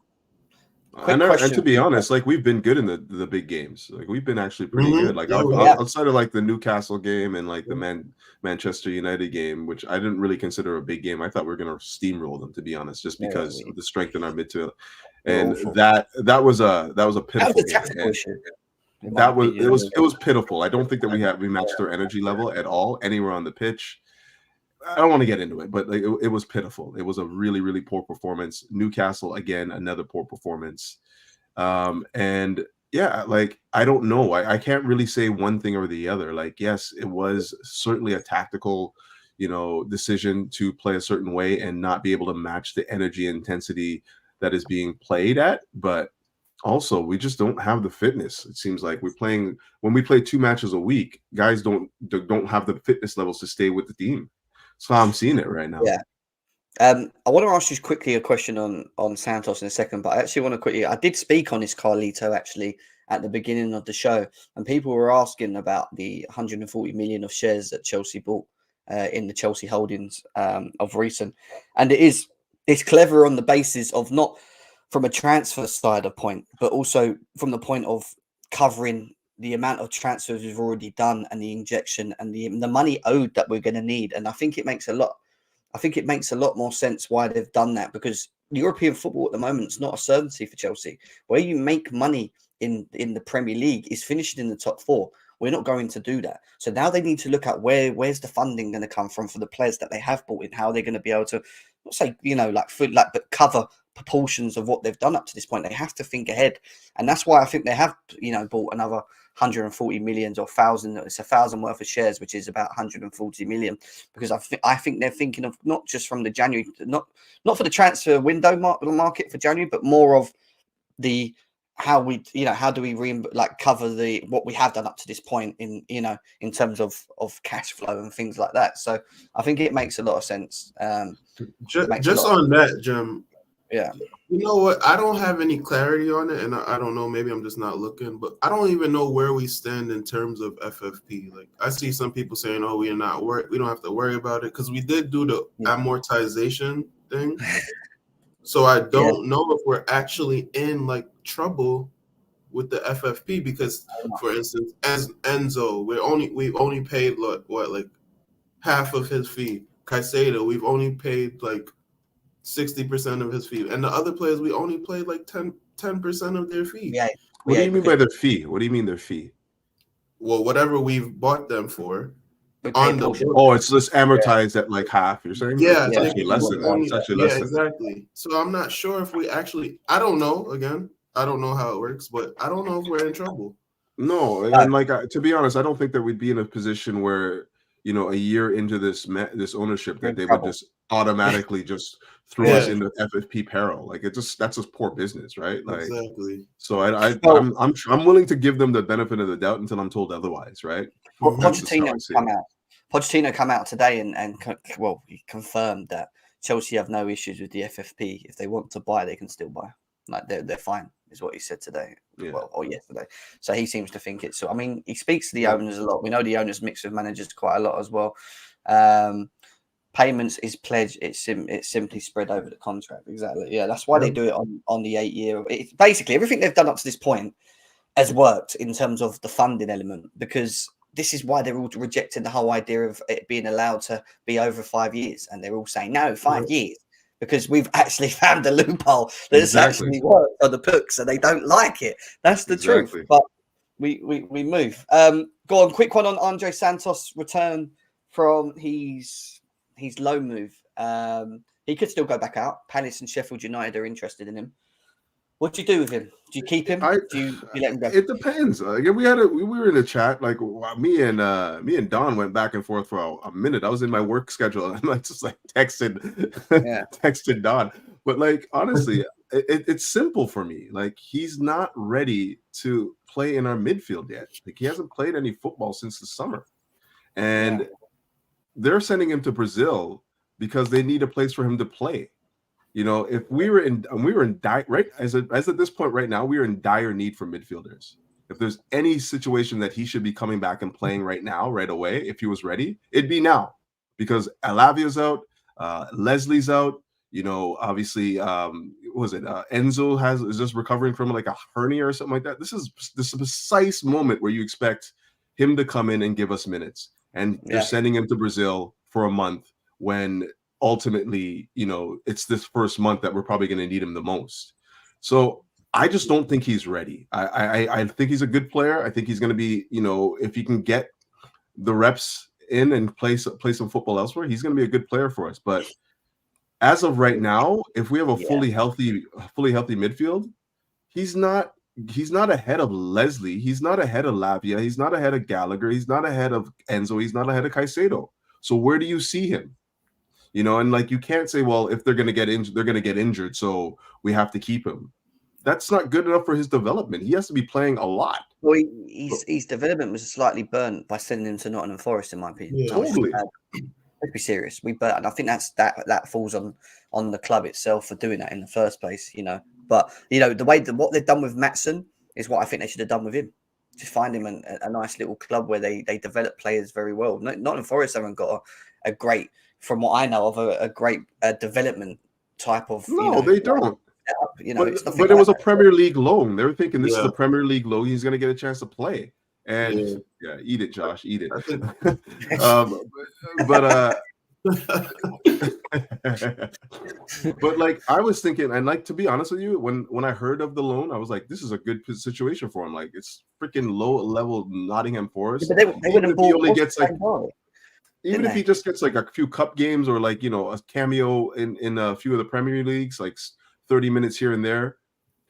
And to be honest, we've been good in the big games. We've been actually pretty good. Outside of the Newcastle game and the Manchester United game, which I didn't really consider a big game. I thought we were going to steamroll them, to be honest, just because of the strength in our midfield. And that was a pitiful game. It was pitiful. I don't think that we matched their energy level at all anywhere on the pitch. I don't want to get into it, but it was pitiful. It was a really, really poor performance. Newcastle, again, another poor performance. And yeah, I don't know. I can't really say one thing or the other. Yes, it was certainly a tactical, decision to play a certain way and not be able to match the energy and intensity that is being played at. But also, we just don't have the fitness. It seems like when we play 2 matches a week, guys don't have the fitness levels to stay with the team. So I'm seeing it right now. Yeah. I want to ask you quickly a question on Santos in a second, but I actually want to quickly. I did speak on this Carlito actually at the beginning of the show, and people were asking about the 140 million of shares that Chelsea bought in the Chelsea holdings of recent, and it's clever on the basis of not from a transfer side of point, but also from the point of covering the amount of transfers we've already done and the injection and the money owed that we're going to need. And I think it makes a lot more sense why they've done that, because European football at the moment is not a certainty for Chelsea. Where you make money in the Premier League is finishing in the top 4. We're not going to do that. So now they need to look at where's the funding going to come from for the players that they have bought in, how they're going to be able to, not say, but cover proportions of what they've done up to this point. They have to think ahead. And that's why I think they have, bought another 140 million or 1,000. It's 1,000 worth of shares, which is about 140 million. Because I think they're thinking of not just from the January, not for the transfer window market for January, but more of the how do we cover what we have done up to this point in terms of cash flow and things like that. So I think it makes a lot of sense. Just on that, Jim. Yeah. You know what? I don't have any clarity on it, and I don't know. Maybe I'm just not looking, but I don't even know where we stand in terms of FFP. I see some people saying, "Oh, we don't have to worry about it," because we did do the amortization thing. So I don't know if we're actually in trouble with the FFP because, for instance, as Enzo, we've only paid half of his fee. Caicedo, we've only paid 60% of his fee, and the other players we only played 10% of their fee. Yeah. What do you mean by their fee? What do you mean their fee? Well, whatever we've bought them for. It's just amortized at half. You're saying? Yeah, it's actually less than that. It's actually less than exactly. So I'm not sure if we actually. I don't know. Again, I don't know how it works, but I don't know if we're in trouble. No, and to be honest, I don't think that we'd be in a position where a year into this ownership that they would just automatically just throw us into FFP peril. That's just poor business, right? Exactly. So I'm willing to give them the benefit of the doubt until I'm told otherwise, right? Well, Pochettino come out today and he confirmed that Chelsea have no issues with the FFP. If they want to buy, they can still buy. They're fine, is what he said today. Yeah. Or yesterday. So he seems to think it's so. I mean, he speaks to the owners a lot. We know the owners mix with managers quite a lot as well. Payments is pledged. It's simply spread over the contract. Exactly. Yeah, that's why they do it on the 8-year. It's basically everything they've done up to this point has worked in terms of the funding element, because this is why they're all rejecting the whole idea of it being allowed to be over 5 years, and they're all saying no, 5 years. Because we've actually found a loophole that's actually worked on the books, and they don't like it. That's the truth. But we move. Go on, quick one on Andre Santos' return from his loan move. He could still go back out. Palace and Sheffield United are interested in him. What do you do with him? Do you keep him? Do you let him go? It depends. Again, we were in a chat. Like me and Don went back and forth for a minute. I was in my work schedule and I just like texted Don. But like honestly, it's simple for me. Like he's not ready to play in our midfield yet. Like he hasn't played any football since the summer, and they're sending him to Brazil because they need a place for him to play. You know, if we were in dire right as at this point right now, we are in dire need for midfielders. If there's any situation that he should be coming back and playing right now, right away, if he was ready, it'd be now, because Alavia's out, Leslie's out. You know, obviously, Enzo is just recovering from like a hernia or something like that. This is the precise moment where you expect him to come in and give us minutes, and they're sending him to Brazil for a month when ultimately, you know, it's this first month that we're probably going to need him the most. So I just don't think he's ready. I think he's a good player. I think he's going to be, you know, if he can get the reps in and play some football elsewhere, he's going to be a good player for us. But as of right now, if we have a fully healthy midfield, he's not ahead of Leslie. He's not ahead of Lavia. He's not ahead of Gallagher. He's not ahead of Enzo. He's not ahead of Caicedo. So where do you see him? You know, and like you can't say, well, if they're going to get injured, they're going to get injured, so we have to keep him. That's not good enough for his development. He has to be playing a lot. Well, his development was slightly burnt by sending him to Nottingham Forest, in my opinion. Yeah, totally. Let's be serious. We burnt, and I think that falls on the club itself for doing that in the first place. You know, but you know what they've done with Maatsen is what I think they should have done with him. Just find him a nice little club where they develop players very well. Nottingham Forest haven't got a great, from what I know of, a great development type of. No, they don't. You know, but it was a Premier League loan. They were thinking this is a Premier League loan. He's going to get a chance to play. And eat it, Josh, eat it. But like I was thinking, and like to be honest with you, when I heard of the loan, I was like, this is a good situation for him. Like it's freaking low level Nottingham Forest. Yeah, but they wouldn't if he only gets like. Even if he just gets like a few cup games or like, you know, a cameo in a few of the Premier Leagues, like 30 minutes here and there,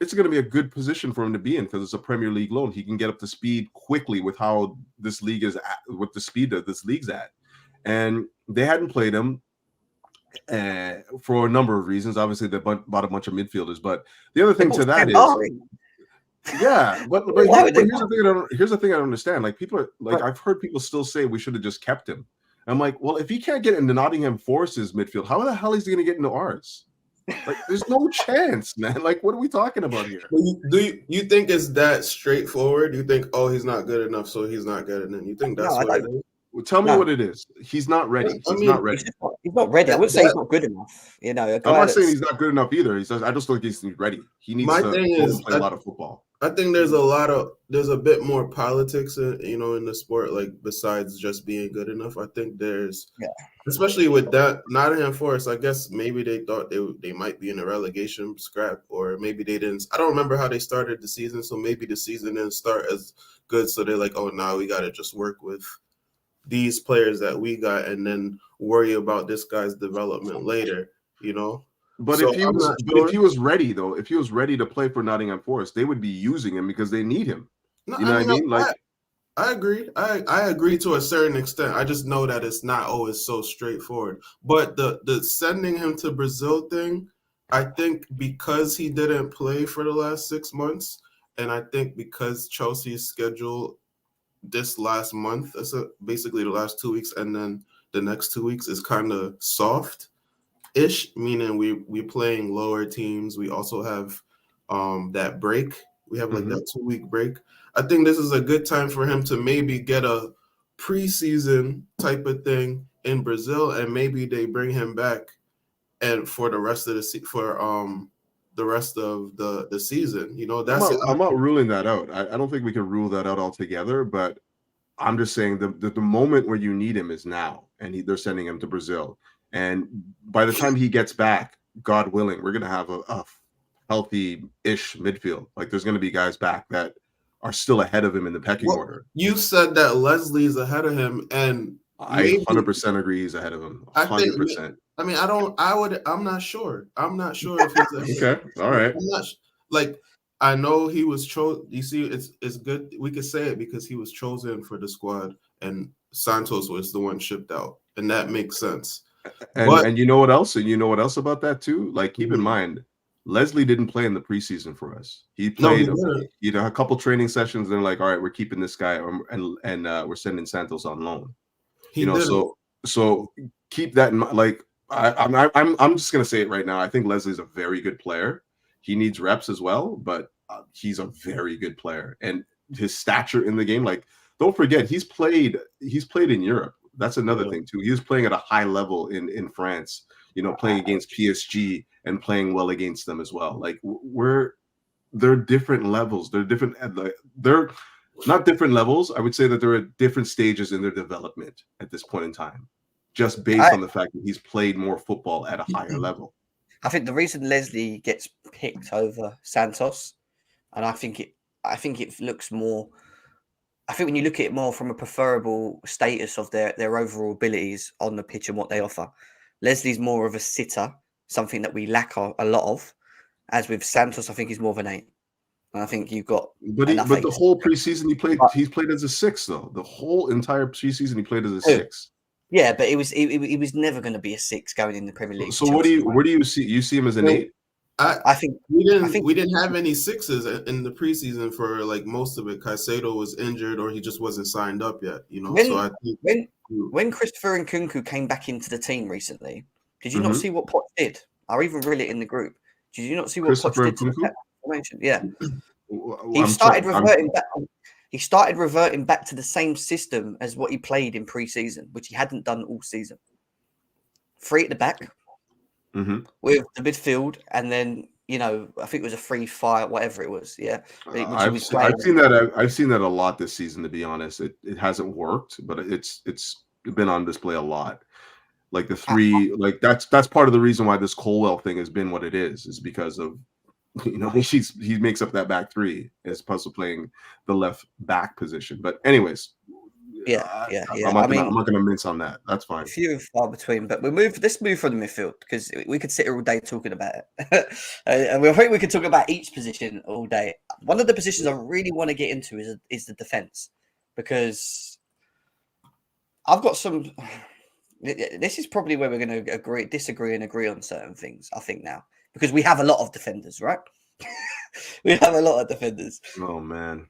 it's going to be a good position for him to be in because it's a Premier League loan. He can get up to speed quickly with how this league is at, with the speed that this league's at. And they hadn't played him for a number of reasons. Obviously, they bought a bunch of midfielders. But the other thing to that is, but here's the thing I don't understand. Like people are like, I've heard people still say we should have just kept him. I'm like, well, if he can't get into Nottingham Forest's midfield, how the hell is he going to get into ours? Like, there's no chance, man. Like, what are we talking about here? Do you think it's that straightforward? You think, oh, he's not good enough, so he's not getting in? You think that's what it is? Well, tell me what it is. He's not ready. He's not ready. He's not ready. I wouldn't say he's not good enough. You know, I'm not saying he's not good enough either. He says, I just don't think he's ready. He needs to play a lot of football. I think there's a bit more politics, in the sport, like besides just being good enough. I think there's, especially with that Nottingham Forest. I guess maybe they thought they might be in a relegation scrap, or maybe they didn't. I don't remember how they started the season, so maybe the season didn't start as good. So they're like, oh, now we got to just work with these players that we got, and then worry about this guy's development later. You know. But so if he was ready, though, if he was ready to play for Nottingham Forest, they would be using him because they need him. No, you know what I mean? Like, I agree. I agree to a certain extent. I just know that it's not always so straightforward. But the sending him to Brazil thing, I think because he didn't play for the last 6 months, and I think because Chelsea's schedule this last month, basically the last 2 weeks, and then the next 2 weeks is kind of soft. Ish, meaning we playing lower teams. We also have that break. We have like that 2 week break. I think this is a good time for him to maybe get a preseason type of thing in Brazil, and maybe they bring him back and for the rest of the season. You know, I'm not ruling that out. I don't think we can rule that out altogether, but I'm just saying the moment where you need him is now, and they're sending him to Brazil. And by the time he gets back, God willing, we're going to have a healthy-ish midfield. Like, there's going to be guys back that are still ahead of him in the pecking order. You said that Leslie's ahead of him, and I 100% agree he's ahead of him. 100%. I'm not sure. I'm not sure if he's ahead. Okay, all right. like I know he was chosen. You see, it's good. We could say it because he was chosen for the squad, and Santos was the one shipped out, and that makes sense. And you know what else? And you know what else about that too? Like, keep in Mhm. mind, Leslie didn't play in the preseason for us. He No, he played, didn't. a couple training sessions. They're like, all right, we're keeping this guy, and we're sending Santos on loan. He didn't. So keep that in mind. Like, I'm just gonna say it right now. I think Leslie's a very good player. He needs reps as well, but he's a very good player, and his stature in the game. Like, don't forget, he's played in Europe. That's another thing too. He was playing at a high level in France. Playing against PSG and playing well against them as well. Like, they're different levels. They're not different levels. I would say that they're at different stages in their development at this point in time, just based on the fact that he's played more football at a higher level. I think the reason Leslie gets picked over Santos, and I think it looks more. I think when you look at it more from a preferable status of their overall abilities on the pitch and what they offer, Leslie's more of a sitter, something that we lack a lot of. As with Santos, I think he's more of an 8. And I think you've got But the whole preseason he's played as a 6 though. The whole entire preseason he played as a 6. Yeah, but it was never going to be a 6 going in the Premier League. So where do you see? You see him as an 8? I think we didn't have any 6s in the preseason for like most of it. Caicedo was injured or he just wasn't signed up yet. So I think when Christopher Nkunku came back into the team recently, did you not see what Poch did? I even read it in the group. Did you not see what Poch did to the formation? Yeah, he started reverting back to the same system as what he played in pre-season, which he hadn't done all season. 3 at the back with the midfield, and then I think it was a 3-5, whatever it was. Yeah, I've seen that a lot this season. To be honest, it hasn't worked, but it's been on display a lot. Like the 3, like that's part of the reason why this Colwell thing has been what it is because of he makes up that back 3 as opposed to playing the left back position. But anyways, I'm not going to mince on that. That's fine. Few and far between, but let's move from the midfield because we could sit here all day talking about it, and I think we could talk about each position all day. One of the positions I really want to get into is the defense, because I've got some. This is probably where we're going to disagree and agree on certain things. I think now because we have a lot of defenders, right? We have a lot of defenders. Oh man.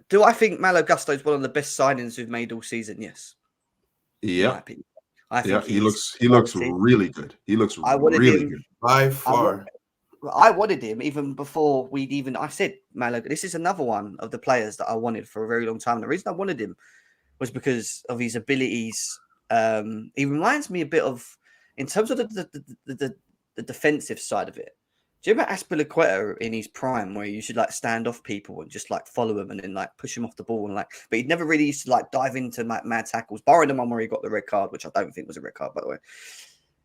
Do I think Malo Gusto is one of the best signings we've made all season? Yes. Yeah. I think he looks really good. He looks really good by far. I wanted him even before I said Malo. This is another one of the players that I wanted for a very long time. The reason I wanted him was because of his abilities. He reminds me a bit of, in terms of the defensive side of it. Do you remember Azpilicueta in his prime, where you should like stand off people and just like follow him and then like push him off the ball but he'd never really used to like dive into mad tackles, barring the one where he got the red card, which I don't think was a red card, by the way.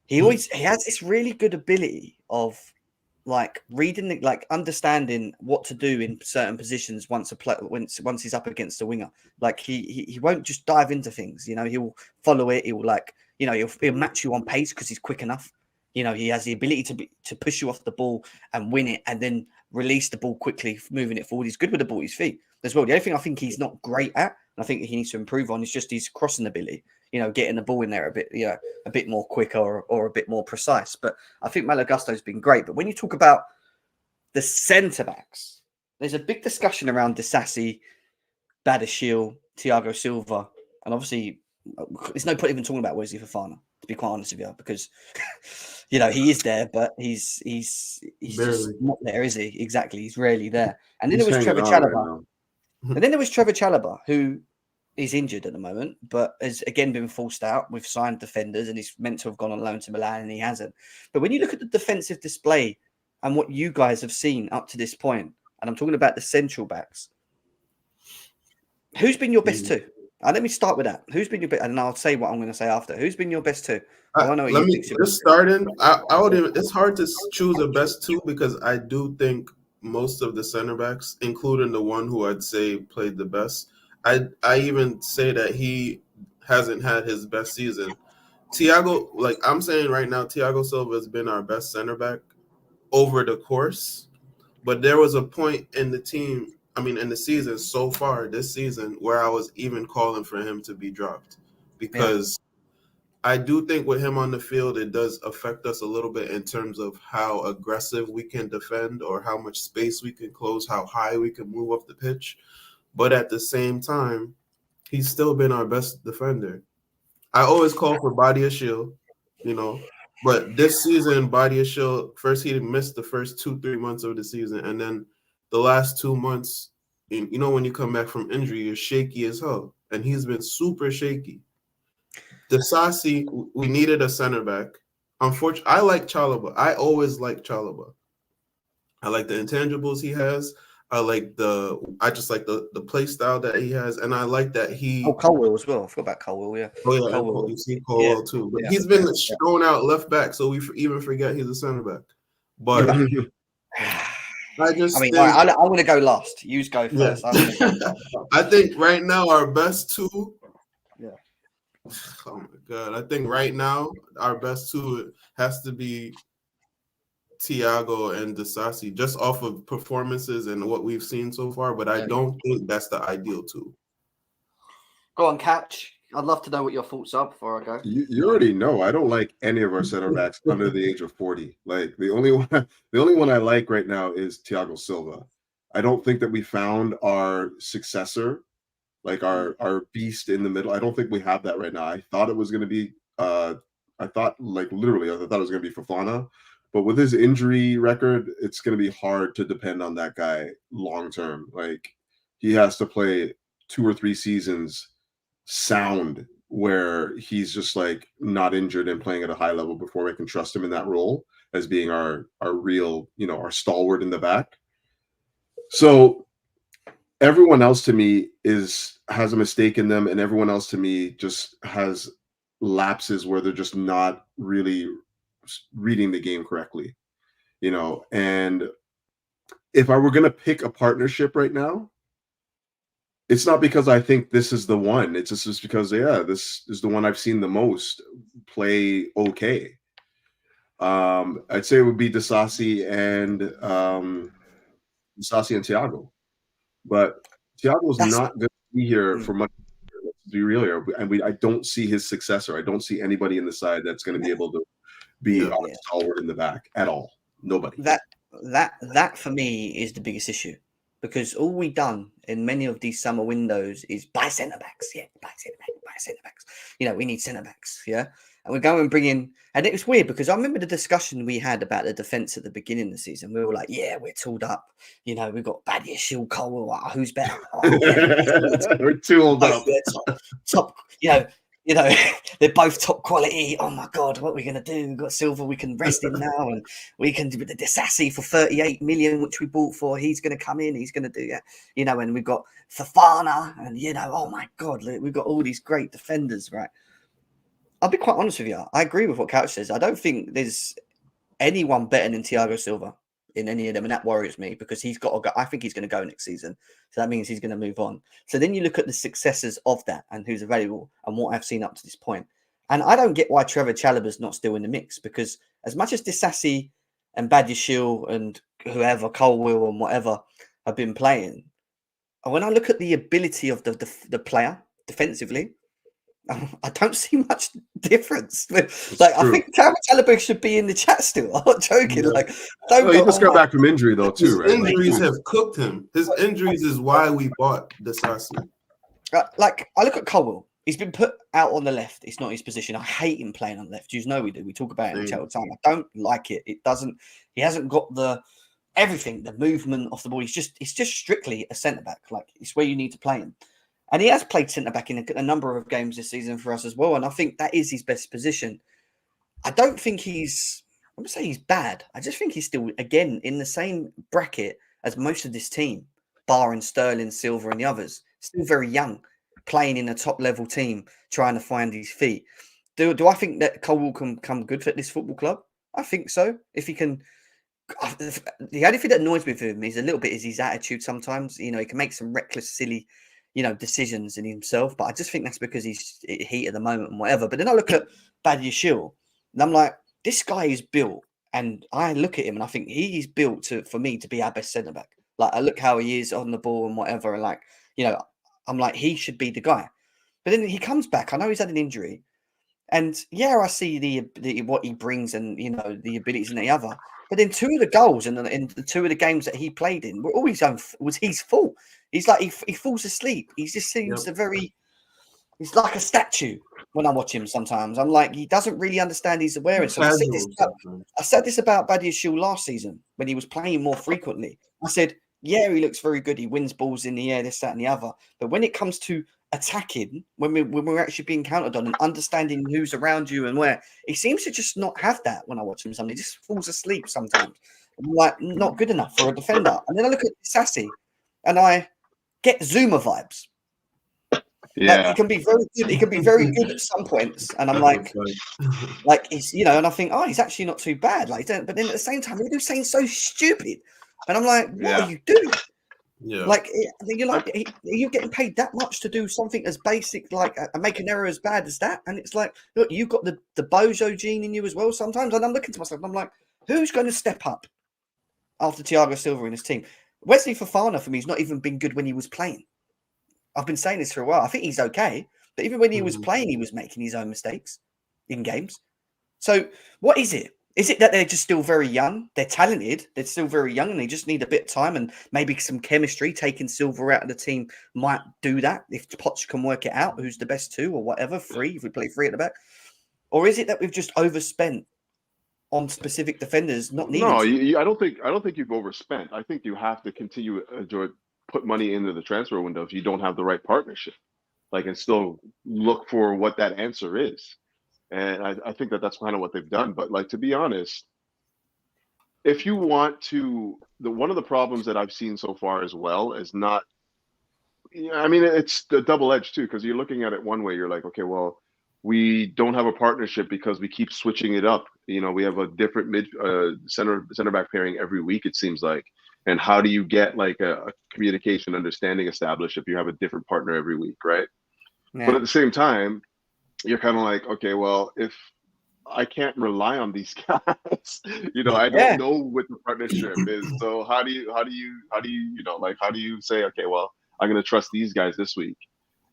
He has this really good ability of like reading, like understanding what to do in certain positions once he's up against a winger. Like he won't just dive into things, he'll follow it. He'll he'll match you on pace because he's quick enough. He has the ability to push you off the ball and win it and then release the ball quickly, moving it forward. He's good with the ball at his feet as well. The only thing I think he's not great at, and I think he needs to improve on, is just his crossing ability, getting the ball in there a bit more quicker or a bit more precise. But I think Malo Gusto's been great. But when you talk about the centre-backs, there's a big discussion around Disasi, Badiashile, Thiago Silva, and obviously there's no point even talking about Wesley Fofana, to be quite honest with you, because he is there, but he's just not there, is he? Exactly, he's rarely there. And then there was Trevor Chalobah, who is injured at the moment, but has again been forced out. We've signed defenders, and he's meant to have gone on loan to Milan, and he hasn't. But when you look at the defensive display and what you guys have seen up to this point, and I'm talking about the central backs, who's been your best 2? Let me start with that. Who's been your best? And I'll say what I'm going to say after. Who's been your best 2? Let me just start in. I would. It's hard to choose a best 2 because I do think most of the center backs, including the one who I'd say played the best, I even say that he hasn't had his best season. Thiago, like I'm saying right now, Thiago Silva has been our best center back over the course. But there was a point in the team, in the season so far this season, where I was even calling for him to be dropped, because I do think with him on the field, it does affect us a little bit in terms of how aggressive we can defend or how much space we can close, how high we can move up the pitch. But at the same time, he's still been our best defender. I always call for body of shield, but this season, body of shield, first he missed the first 2-3 months of the season. And then the last 2 months, when you come back from injury, you're shaky as hell. And he's been super shaky. Disasi, we needed a center back. Unfortunately, I like Chalobah. I always like Chalobah. I like the intangibles he has. I just like the play style that he has, and I like that he. Oh, Colwell as well. I forgot about Colwell. Yeah. Oh yeah, Colwell. You see Colwell too, but he's been thrown out left back, so we even forget he's a center back. But I think I'm going to go last. You go first. Yeah. I think right now our best two. Yeah. Oh my God! I think right now our best two has to be Thiago and Disasi, just off of performances and what we've seen so far. But I don't think that's the ideal two. Go on, Catch. I'd love to know what your thoughts are before I go. You already know I don't like any of our center backs under the age of 40. Like the only one I like right now is Thiago Silva. I don't think that we found our successor, like our beast in the middle. I don't think we have that right now. I thought it was going to be I thought it was going to be Fofana, but with his injury record, it's going to be hard to depend on that guy long term. Like he has to play 2 or 3 seasons sound where he's just like not injured and playing at a high level before we can trust him in that role as being our real, our stalwart in the back. So everyone else to me has a mistake in them, and everyone else to me just has lapses where they're just not really reading the game correctly, and if I were going to pick a partnership right now, it's not because I think this is the one. It's just because, this is the one I've seen the most play okay. I'd say it would be Disasi and Thiago. But Thiago's not going to be here for much. To be real here, and I don't see his successor. I don't see anybody in the side that's going to be able to be on stalwart in the back at all. Nobody. That for me is the biggest issue. Because all we've done in many of these summer windows is buy centre-backs. Yeah, buy centre-backs. We need centre-backs, yeah? And we go and bring in... And it was weird because I remember the discussion we had about the defence at the beginning of the season. We were like, yeah, we're tooled up. We've got Badia, Shield, Colwell. Who's better? We're tooled up. Top, they're both top quality. Oh my God, what are we going to do? We've got Silva, we can rest him now, and we can do the Disasi for 38 million, which we bought for. He's going to come in, he's going to do that, and we've got Fofana, and oh my God, we've got all these great defenders, right? I'll be quite honest with you. I agree with what Couch says. I don't think there's anyone better than Thiago Silva in any of them, and that worries me because he's got to go. I think he's going to go next season, so that means he's going to move on. So then you look at the successors of that and who's available and what I've seen up to this point, and I don't get why Trevor Chalobah's not still in the mix, because as much as Disasi and Badiashile and whoever, Colwell and whatever have been playing, when I look at the ability of the player defensively, I don't see much difference. I think Trevor Chalobah should be in the chat still. I'm not joking. Yeah. He just got back from injury though too, right? Injuries have cooked him. His injuries is why we bought Disasi. I look at Colwell. He's been put out on the left. It's not his position. I hate him playing on the left. You know we do. We talk about it in the chat all the time. I don't like it. It doesn't. He hasn't got everything, the movement of the ball. It's just strictly a centre back. It's where you need to play him. And he has played centre-back in a number of games this season for us as well. And I think that is his best position. I don't think I'm going to say he's bad. I just think he's still, again, in the same bracket as most of this team, barring Sterling, Silva and the others. Still very young, playing in a top-level team, trying to find his feet. Do I think that Colwell can come good for this football club? I think so. If he can... The only thing that annoys me with him is his attitude sometimes. He can make some reckless, silly... decisions in himself, but I just think that's because he's heat at the moment and whatever. But then I look at Badiashile and I'm like, this guy is built And I look at him and I think he's built for me to be our best centre back. Like, I look how he is on the ball and whatever, and like, you know, I'm like, he should be the guy. But then he comes back. I know he's had an injury, and yeah, I see the what he brings and, you know, the abilities and the other. But then 2 of the goals in the 2 of the games that he played in were always was his fault. He's like he falls asleep. He just seems to he's like a statue when I watch him sometimes. I'm like, he doesn't really understand his awareness. And I said this about Badiashile last season when he was playing more frequently. I said, yeah, he looks very good. He wins balls in the air, this, that, and the other. But when it comes to attacking, when we're actually being counted on and understanding who's around you and where, he seems to just not have that when I watch him. Sometimes he just falls asleep sometimes. I'm like, not good enough for a defender. And then I look at Sassy and I get Zuma vibes. Yeah, like, he can be very good. He can be very good at some points, and I'm like he's, you know, and I think, oh, he's actually not too bad. Like, but then at the same time, he's saying so stupid, and I'm like, what are you doing? Yeah, Like, you're like, are you getting paid that much to do something as basic, like make an error as bad as that? And it's like, look, you've got the Bojo gene in you as well sometimes. And I'm looking to myself, and I'm like, who's going to step up after Thiago Silva in his team? Wesley Fofana for me has not even been good when he was playing. I've been saying this for a while. I think he's okay, but even when he was playing, he was making his own mistakes in games. So what is it? Is it that they're just still very young? They're talented. They're still very young, and they just need a bit of time and maybe some chemistry. Taking Silva out of the team might do that if Poch can work it out. Who's the best 2 or whatever? 3 if we play 3 at the back, or is it that we've just overspent on specific defenders not needing? No, I don't think you've overspent. I think you have to continue to put money into the transfer window if you don't have the right partnership, like, and still look for what that answer is. And I think that's kind of what they've done. But, like, to be honest, if you want to, one of the problems that I've seen so far as well is not, I mean, it's the double-edged too, because you're looking at it one way, you're like, okay, well, we don't have a partnership because we keep switching it up. You know, we have a different center back pairing every week, it seems like. And how do you get like a communication understanding established if you have a different partner every week, right? Yeah. But at the same time, you're kind of like, okay, well, if I can't rely on these guys, you know, I don't know what the partnership is. So how do you you know, like, how do you say, okay, well, I'm going to trust these guys this week,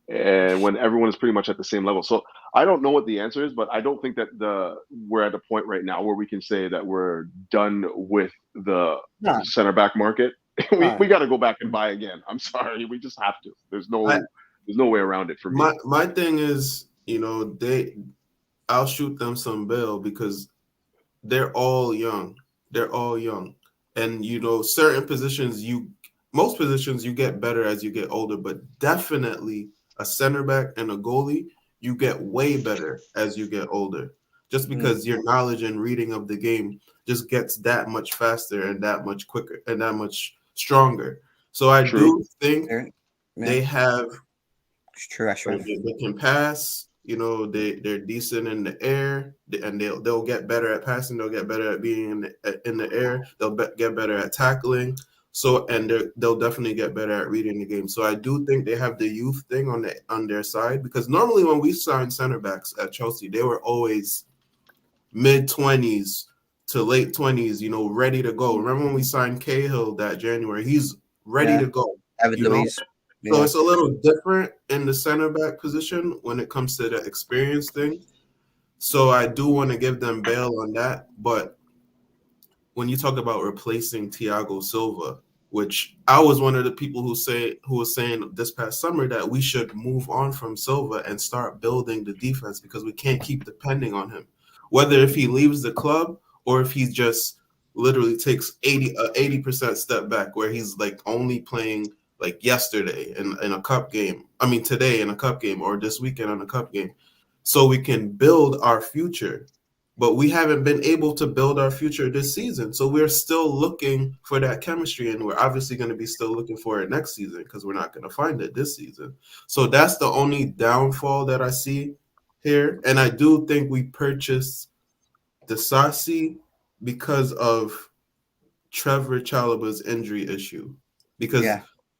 and when everyone is pretty much at the same level? So I don't know what the answer is, but I don't think that we're at a point right now where we can say that we're done with the center back market. We got to go back and buy again. I'm sorry, we just have to. There's no way around it for me. My thing is, you know, I'll shoot them some bail because they're all young. They're all young, and you know, certain positions most positions you get better as you get older, but definitely a center back and a goalie, you get way better as you get older, just because your knowledge and reading of the game just gets that much faster and that much quicker and that much stronger. So I do think they have. It's true, actually. They can pass. You know, they're decent in the air, and they'll get better at passing. They'll get better at being in the air. They'll get better at tackling. So, and they'll definitely get better at reading the game. So I do think they have the youth thing on their side, because normally when we signed center backs at Chelsea, they were always mid-20s to late 20s, you know, ready to go. Remember when we signed Cahill that January? He's ready to go. So it's a little different in the center back position when it comes to the experience thing. So I do want to give them bail on that. But when you talk about replacing Thiago Silva, which I was one of the people who was saying this past summer that we should move on from Silva and start building the defense, because we can't keep depending on him. Whether if he leaves the club or if he just literally takes 80% step back, where he's like only playing like yesterday in a cup game. I mean, today in a cup game, or this weekend on a cup game, so we can build our future. But we haven't been able to build our future this season. So we're still looking for that chemistry, and we're obviously going to be still looking for it next season, because we're not going to find it this season. So that's the only downfall that I see here. And I do think we purchased Disasi because of Trevor Chalobah's injury issue. Because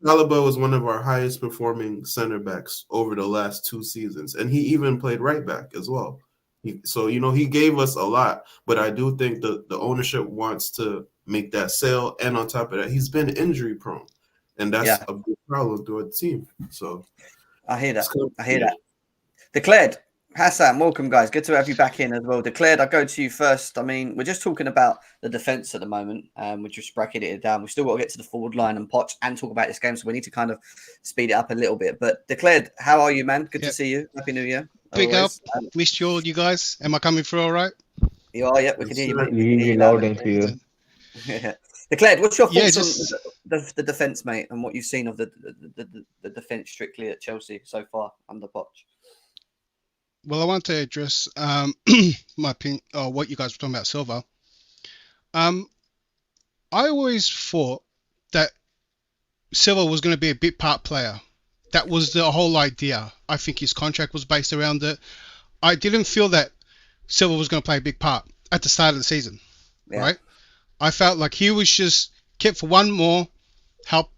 Chalobah was one of our highest performing center backs over the last 2 seasons. And he even played right back as well. So he gave us a lot, but I do think the ownership wants to make that sale, and on top of that, he's been injury prone, and that's a big problem throughout the team. So I hear that. Declared. Hassan, welcome, guys. Good to have you back in as well. Declared, I'll go to you first. I mean, we're just talking about the defence at the moment. We're just bracketing it down. We've still got to get to the forward line and Poch and talk about this game, so we need to kind of speed it up a little bit. But Declared, how are you, man? Good to see you. Happy New Year. Big up. Missed you all, you guys. Am I coming through all right? You are, yeah. We can hear you, mate. We hear you loud and clear. Declared, what's your thoughts on the defence, mate, and what you've seen of the defence strictly at Chelsea so far under Poch? Well, I want to address my opinion, or what you guys were talking about Silva. I always thought that Silva was going to be a bit part player. That was the whole idea. I think his contract was based around it. I didn't feel that Silva was going to play a big part at the start of the season, right? I felt like he was just kept for one more, help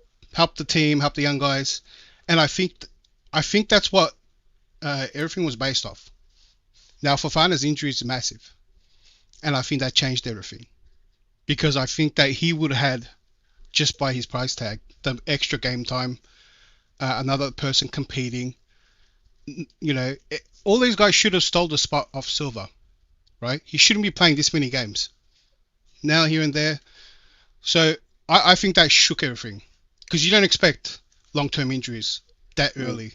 the team, help the young guys, and I think that's what everything was based off. Now, Fofana's injury is massive, and I think that changed everything, because I think that he would have had, just by his price tag, the extra game time, another person competing. All these guys should have stole the spot off Silva, right? He shouldn't be playing this many games. Now, here and there. So I think that shook everything, because you don't expect long-term injuries that early.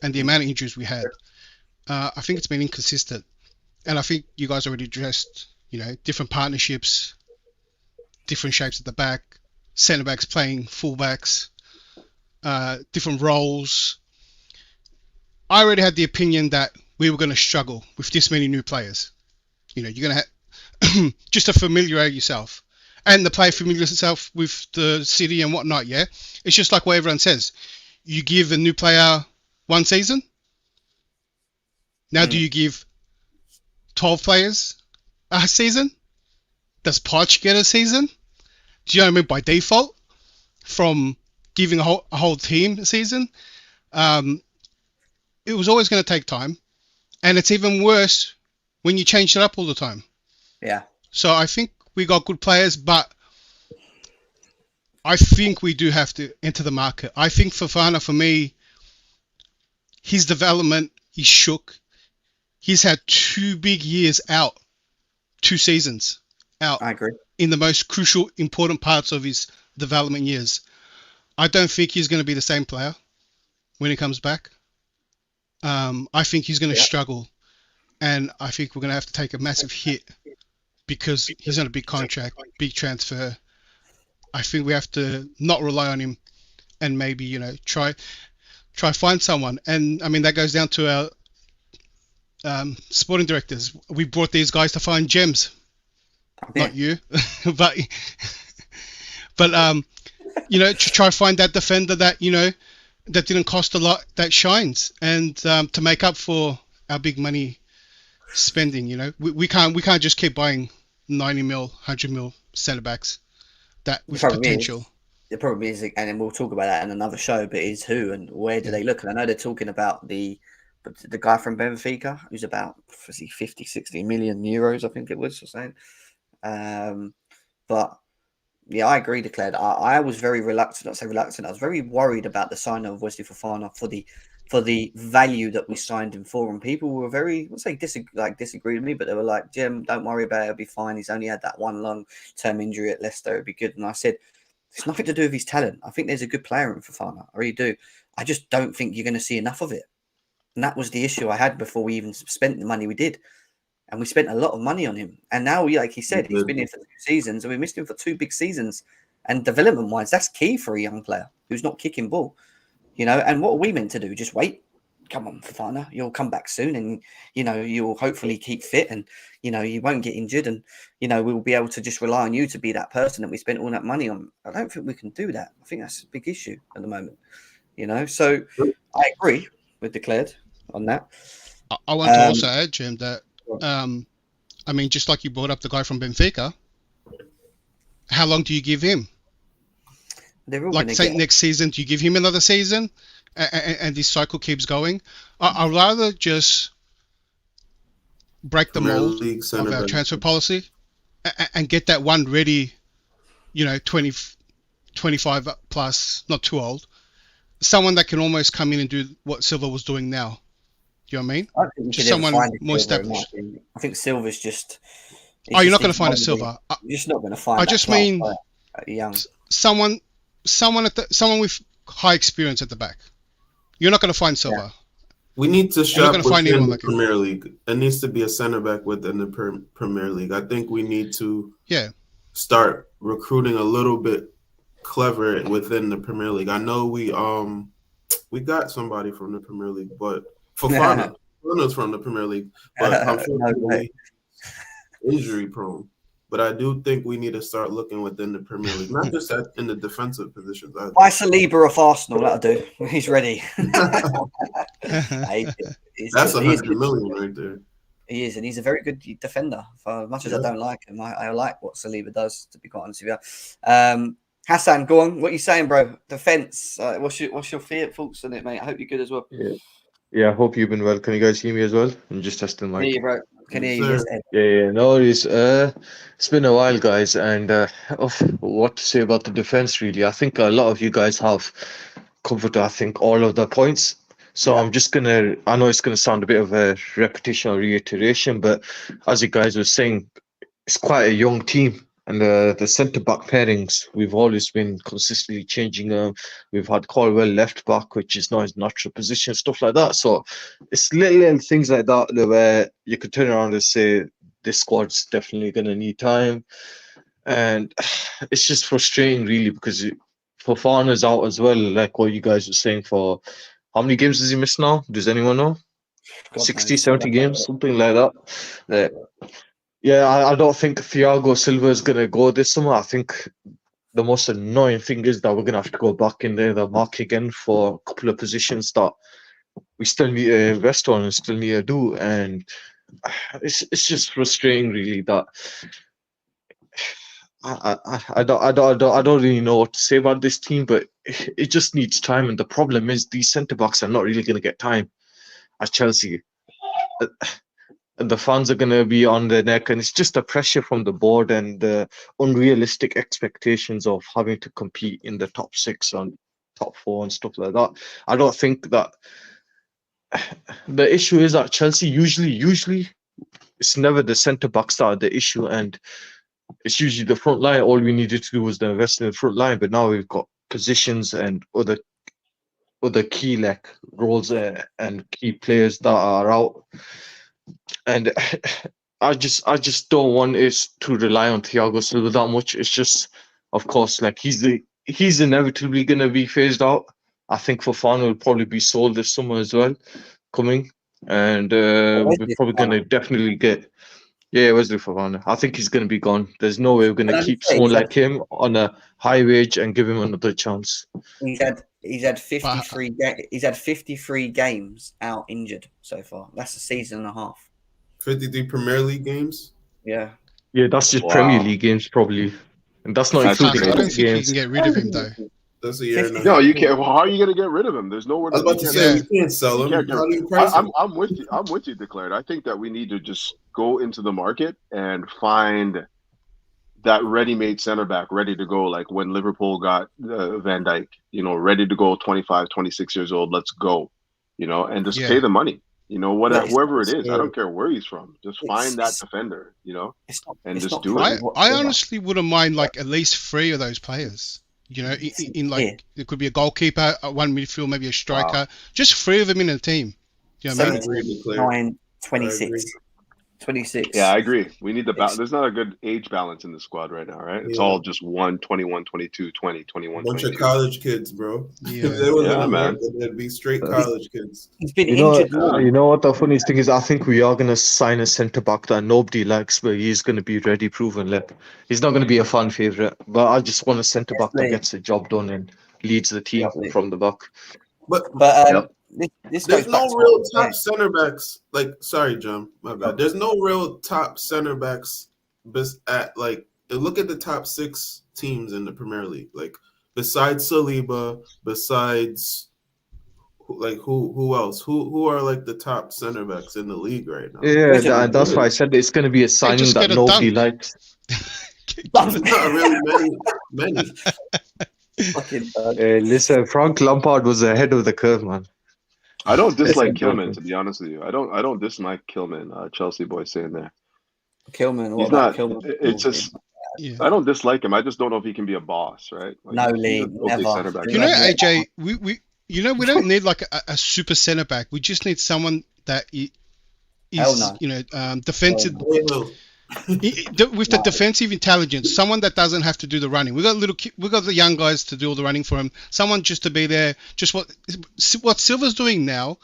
And the amount of injuries we had, I think it's been inconsistent. And I think you guys already addressed, different partnerships, different shapes at the back, centre-backs playing full-backs, different roles. I already had the opinion that we were going to struggle with this many new players. You're going to have just to familiarize yourself, and the player familiarize yourself with the city and whatnot. Yeah, it's just like what everyone says. You give a new player one season. Now, do you give 12 players a season? Does Poch get a season? Do you know what I mean? By default, from giving a whole team a season, it was always going to take time, and it's even worse when you change it up all the time. Yeah. So I think we got good players, but I think we do have to enter the market. I think Fofana, for me, his development is shook. He's had 2 big years out, 2 seasons out. I agree. In the most crucial, important parts of his development years. I don't think he's going to be the same player when he comes back. I think he's going to struggle, and I think we're going to have to take a massive hit because he's on a big contract, big transfer. I think we have to not rely on him and maybe, try find someone. And I mean, that goes down to our sporting directors. We brought these guys to find gems. Not you, but to try find that defender that, that didn't cost a lot, that shines, and to make up for our big money spending. We can't just keep buying 90 mil, 100 mil centre backs that with potential. The problem is, and then we'll talk about that in another show, but is who and where do they look? And I know they're talking about the guy from Benfica who's about 50, 60 million euros, I think it was, or saying. But yeah, I agree, Declared. I was very reluctant. Not say reluctant. I was very worried about the signing of Wesley Fofana for the value that we signed him for, and people were very, let's say, disagreed with me, but they were like, "Jim, don't worry about it. It'll be fine. He's only had that one long-term injury at Leicester. It'll be good." And I said, "It's nothing to do with his talent. I think there's a good player in Fofana. I really do. I just don't think you're going to see enough of it." And that was the issue I had before we even spent the money we did. And we spent a lot of money on him. And now, like he said, he's been here for 2 seasons, and we missed him for 2 big seasons. And development-wise, that's key for a young player who's not kicking ball. And what are we meant to do? Just wait? Come on, Fofana. You'll come back soon, and, you'll hopefully keep fit, and, you won't get injured, and, we'll be able to just rely on you to be that person that we spent all that money on. I don't think we can do that. I think that's a big issue at the moment. So I agree with Declared on that. I want to also add, Jim, that I mean, just like you brought up the guy from Benfica, how long do you give him? Like, say, next season, do you give him another season, and this cycle keeps going? I'd rather just break the Premier mold League of center our back. transfer policy and get that one ready, 20, 25 plus, not too old. Someone that can almost come in and do what Silva was doing now. Do you know what I mean? I don't think you Just could ever someone find a more Silva, in my established. opinion. I think Silva's just. Oh, you're not going to find a Silva. You're just not going to find. I that just class mean player at young. someone with high experience at the back. You're not going to find Silva. We need to not shop gonna find within anyone the like him. Premier League. It needs to be a center back within the Premier League. I think we need to start recruiting a little bit clever within the Premier League. I know we got somebody from the Premier League, but Fofana's from the Premier League, but unfortunately injury prone. But I do think we need to start looking within the Premier League, not just in the defensive positions. Buy Saliba off Arsenal, that'll do. He's ready. That's 100 million right there. He is, and he's a very good defender. For as much as I don't like him, I like what Saliba does, to be quite honest with you. Hassan, go on. What are you saying, bro? Defense. What's your thoughts on it, mate? I hope you're good as well. Yeah, I hope you've been well. Can you guys hear me as well? I'm just testing my. Can hear you, bro. Can hear you. Yes, Yes, Ed. Yeah, no worries. It's been a while, guys, and what to say about the defense, really. I think a lot of you guys have covered, I think, all of the points. So I'm just gonna, I know it's gonna sound a bit of a repetition or reiteration, but as you guys were saying, it's quite a young team. And the centre-back pairings, we've always been consistently changing them. We've had Colwell left back, which is not his natural position, stuff like that. So it's little things like that where you could turn around and say, this squad's definitely going to need time. And it's just frustrating, really, because Fofana's out as well, like what you guys were saying. For how many games does he miss now? Does anyone know? 60, 70 games, something like that. Yeah, I don't think Thiago Silva is going to go this summer. I think the most annoying thing is that we're going to have to go back in the market again for a couple of positions that we still need to invest on and still need to do. And it's just frustrating, really, that I don't really know what to say about this team, but it just needs time. And the problem is these centre-backs are not really going to get time at Chelsea. And the fans are going to be on their neck, and it's just the pressure from the board and the unrealistic expectations of having to compete in the top 6 and top 4 and stuff like that. I don't think that the issue is that Chelsea usually it's never the centre backs that are the issue, and it's usually the front line. All we needed to do was to invest in the front line, but now we've got positions and other key roles and key players that are out. And I just don't want us to rely on Thiago Silva that much. It's just, of course, like he's inevitably going to be phased out. I think Fofana will probably be sold this summer as well, coming, and we're probably going to definitely get Wesley Fofana. I think he's going to be gone. There's no way we're going to keep someone like him on a high wage and give him another chance. He's had 53 he's had 53 games out injured so far. That's a season and a half. 53 Premier League games? Yeah. Yeah, that's just Premier League games probably. And that's not including I don't think you can get rid of him though. That's a year and a half. No, you can't. Well, how are you going to get rid of him? There's nowhere. I was about to say you can't sell him. How do you price him? I'm with you. I'm with you, Declared. I think that we need to just go into the market and find that ready-made center back ready to go, like when Liverpool got Van Dijk, ready to go, 25, 26 years old, let's go, and just pay the money, whoever it is. I don't care where he's from. Just find that defender, and just do it. I honestly wouldn't mind like at least 3 of those players. In like there could be a goalkeeper, one midfield, maybe a striker, just 3 of them in a team. Do you know what I mean? 26. 26. Yeah, I agree. We need the balance. There's not a good age balance in the squad right now, right? It's all just 1, 21, 22, 20, 21, bunch 22. of college kids, bro. Yeah. If they were man. They'd be straight college kids. He's been injured. You know what the funniest thing is? I think we are going to sign a centre-back that nobody likes, but he's going to be ready, proven. Like, he's not going to be a fan favourite, but I just want a centre-back that gets the job done and leads the team from the back. But There's no real top center backs. Like, sorry, John, my bad. There's no real top center backs. Look at the top 6 teams in the Premier League. Like, besides Saliba, besides Who else? Who are like the top center backs in the league right now? Yeah, that's why I said it's going to be a signing just that get a nobody dunk. likes. There's not really many. Fucking Listen, Frank Lampard was ahead of the curve, man. I don't dislike Listen, Kilman, to be honest with you. I don't dislike Kilman. Chelsea boy saying there. Kilman. What He's about not. Kilman? It's just Yeah. I don't dislike him. I just don't know if he can be a boss, right? Like, No, he's Lee, a filthy never. center back. You know, Yeah. AJ, we we don't need like a super centre back. We just need someone that Hell is no. defensive. Well, With the defensive intelligence, someone that doesn't have to do the running. We got the young guys to do all the running for him. Someone just to be there. Just what Silva's doing now.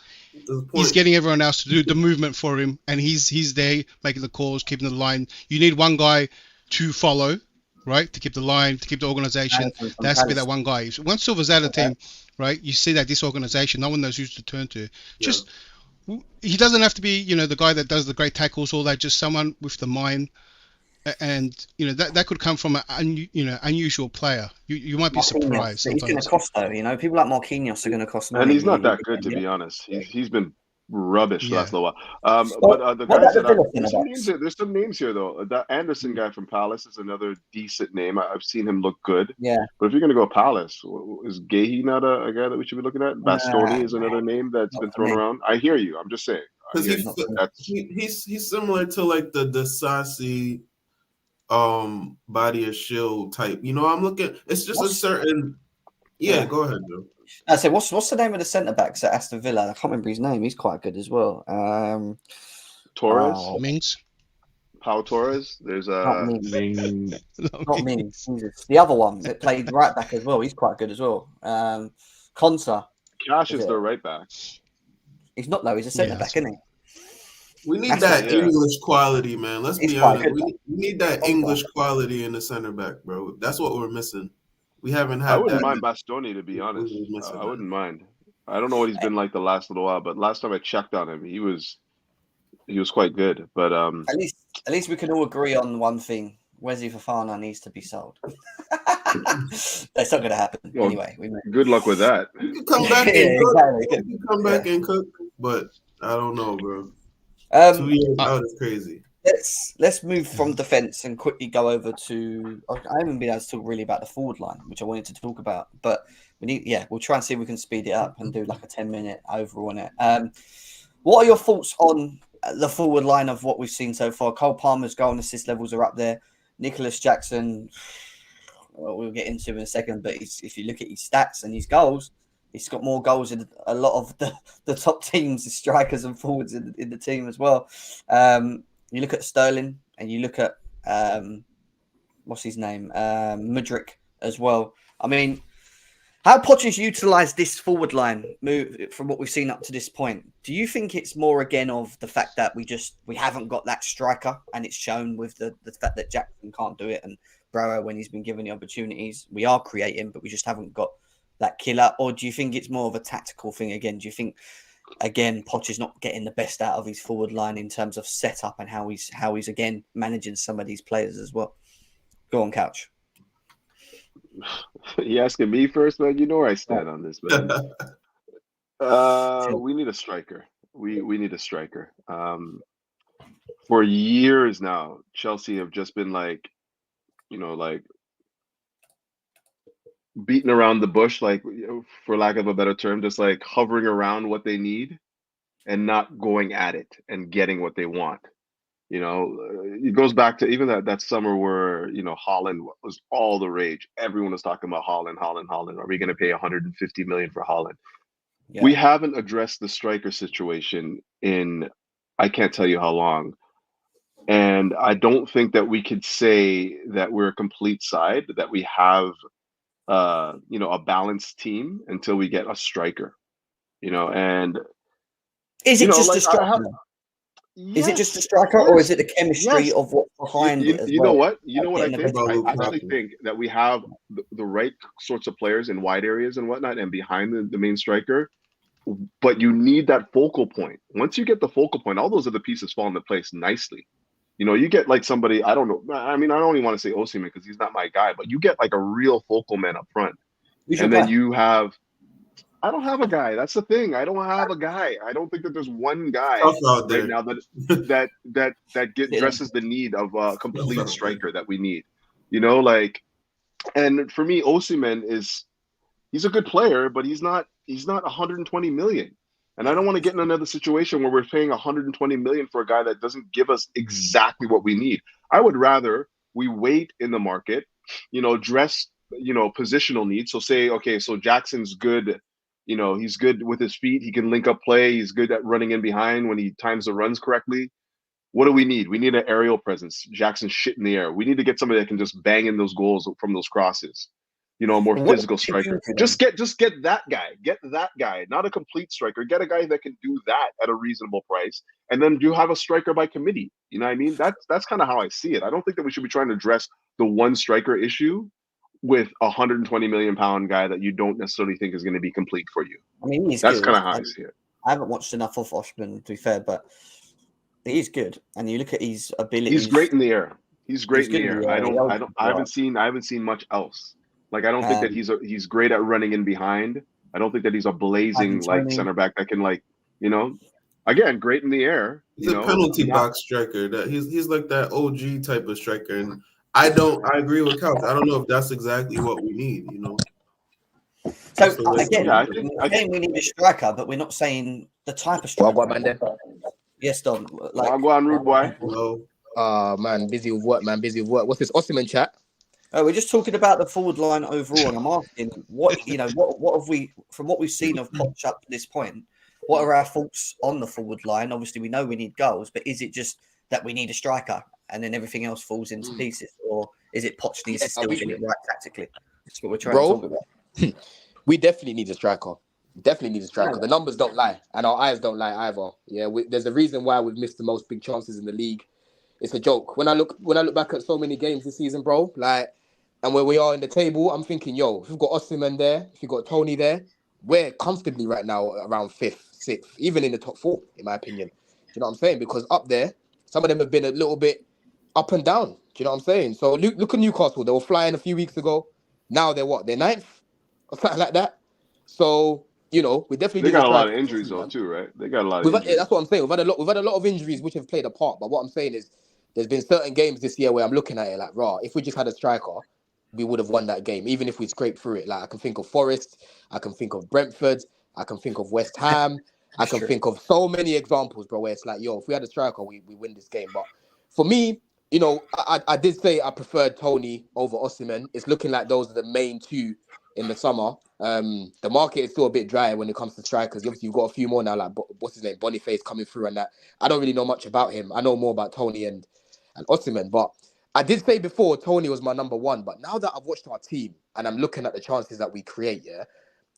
He's getting everyone else to do the movement for him, and he's there making the calls, keeping the line. You need one guy to follow, right, to keep the line, to keep the organization. There has to be that one guy. Once Silva's out of the team, right, you see that disorganization. No one knows who to turn to. Just he doesn't have to be, the guy that does the great tackles, all that. Just someone with the mind, and that could come from an unusual player. You might be surprised. He's going to cost though. People like Marquinhos are going to cost money. And he's not that good, to be honest. He's been rubbish the last little while. The what guys about that there's some names here though. That Anderson guy from Palace is another decent name. I've seen him look good. Yeah. But if you're going to go Palace, is Gahey not a guy that we should be looking at? Bastoni is another name that's been thrown around. I hear you. I'm just saying. He's similar to like the Disasi body of shield type. I'm looking. It's just a certain. Yeah, go ahead, Joe. I said, what's the name of the centre backs at Aston Villa? I can't remember his name. He's quite good as well. Torres, Mings, Pau Torres. There's not Mings. The other one that played right back as well. He's quite good as well. Konsa. Cash is their right back. He's not though. He's a centre back, isn't he? We need that English quality, man. Let's be honest. We need that English quality in the center back, bro. That's what we're missing. We haven't had. I wouldn't mind Bastoni, to be honest. I wouldn't mind. I don't know what he's been like the last little while, but last time I checked on him, he was quite good. But at least we can all agree on one thing: Wesley Fofana needs to be sold. That's not going to happen anyway. Good luck with that. You can come back and cook. You can come back and cook, but I don't know, bro. 2 years out is crazy. Let's move from defence and quickly go over to. I haven't been able to talk really about the forward line, which I wanted to talk about, but we'll try and see if we can speed it up and do like a 10-minute overall on it. What are your thoughts on the forward line of what we've seen so far? Cole Palmer's goal and assist levels are up there. Nicholas Jackson, we'll get into in a second, but if you look at his stats and his goals, he's got more goals in a lot of the top teams, the strikers and forwards in the team as well. You look at Sterling and you look at what's his name, Mudryk as well. I mean, how Poch has utilised this forward line move from what we've seen up to this point? Do you think it's more again of the fact that we haven't got that striker, and it's shown with the fact that Jackson can't do it and Brower when he's been given the opportunities? We are creating, but we just haven't got that killer. Or do you think it's more of a tactical thing again? Do you think again Poch is not getting the best out of his forward line in terms of setup and how he's again managing some of these players as well? Go on, Couch. You asking me first, man? You know where I stand on this, man. We need a striker. We need a striker. For years now, Chelsea have just been like beating around the bush, like, for lack of a better term, just like hovering around what they need and not going at it and getting what they want. It goes back to even that summer where, Haaland was all the rage. Everyone was talking about Haaland. Are we going to pay 150 million for Haaland? Yeah. We haven't addressed the striker situation in, I can't tell you how long. And I don't think that we could say that we're a complete side, that we have, a balanced team until we get a striker, and is it just a striker? Is it just a striker, or is it the chemistry of what's behind it? You know what I think? I actually think that we have the right sorts of players in wide areas and whatnot, and behind the main striker. But you need that focal point. Once you get the focal point, all those other pieces fall into place nicely. You get like somebody, I don't know. I mean, I don't even want to say Osimhen because he's not my guy, but you get like a real focal man up front. And then you have I don't have a guy. That's the thing. I don't have a guy. I don't think that there's one guy Tough out there. right now that dresses the need of a complete striker that we need. You know, like, and for me, Osimhen he's a good player, but he's not 120 million. And I don't want to get in another situation where we're paying 120 million for a guy that doesn't give us exactly what we need. I would rather we wait in the market, dress, positional needs. So say, okay, so Jackson's good. He's good with his feet. He can link up play. He's good at running in behind when he times the runs correctly. What do we need? We need an aerial presence. Jackson's shit in the air. We need to get somebody that can just bang in those goals from those crosses. A more physical striker. Just get that guy. Get that guy. Not a complete striker. Get a guy that can do that at a reasonable price. And then you have a striker by committee. You know what I mean? That's kind of how I see it. I don't think that we should be trying to address the one striker issue with a 120 million pound guy that you don't necessarily think is going to be complete for you. I mean, that's kind of how I see it. I haven't watched enough of Osimhen, to be fair, but he's good. And you look at his ability. He's great in the air. He's great in the air. I haven't seen much else. Like, I don't think that he's great at running in behind. I don't think that he's a blazing center back that can again, great in the air. He's a penalty box striker. That he's like that OG type of striker. And I agree with Couch. I don't know if that's exactly what we need, So again, I think we need a striker, but we're not saying the type of striker. Yes, Dom. I'll go on, rude boy. Man, busy with work, What's this Osimhen chat? We're just talking about the forward line overall, and I'm asking what have we, from what we've seen of Poch up to this point, what are our thoughts on the forward line? Obviously, we know we need goals, but is it just that we need a striker and then everything else falls into pieces, or is it Poch needs to still get it right tactically? That's what we're trying to talk about. We definitely need a striker. The numbers don't lie, and our eyes don't lie either. Yeah, there's a reason why we've missed the most big chances in the league. It's a joke. When I look back at so many games this season, bro, and where we are in the table, I'm thinking, if you've got Osimhen there, if you've got Tony there, we're comfortably right now around 5th, 6th, even in the top 4, in my opinion. Do you know what I'm saying? Because up there, some of them have been a little bit up and down. Do you know what I'm saying? So look at Newcastle. They were flying a few weeks ago. Now they're what? They're 9th? Or something like that. So, we definitely they got a lot of injuries though too, right? They got a lot of injuries. That's what I'm saying. We've had a lot of injuries which have played a part. But what I'm saying is there's been certain games this year where I'm looking at it like, if we just had a striker, we would have won that game, even if we scraped through it. Like, I can think of Forest, I can think of Brentford, I can think of West Ham, I can think of so many examples, bro, where it's like, if we had a striker, we win this game. But for me, I did say I preferred Tony over Osimhen. It's looking like those are the main two in the summer. The market is still a bit dry when it comes to strikers. Obviously, you've got a few more now, like what's his name, Boniface coming through and that. I don't really know much about him. I know more about Tony and Osimhen, but I did say before Tony was my number 1. But now that I've watched our team and I'm looking at the chances that we create,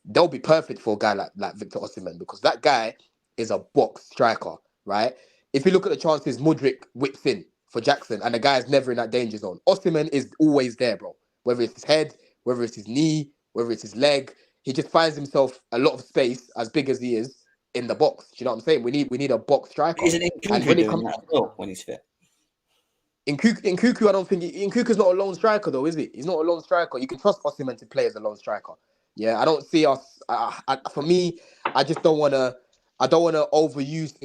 they'll be perfect for a guy like Victor Osimhen, because that guy is a box striker, right? If you look at the chances, Mudryk whips in for Jackson, and the guy is never in that danger zone. Osimhen is always there, bro. Whether it's his head, whether it's his knee, whether it's his leg, he just finds himself a lot of space, as big as he is, in the box. Do you know what I'm saying? We need a box striker. Isn't it when he's fit? In Nkunku, I don't think Nkunku's not a lone striker though, is he? He's not a lone striker. You can trust Osimhen to play as a lone striker. Yeah, I don't see us. For me, I just don't want to. I don't want to overuse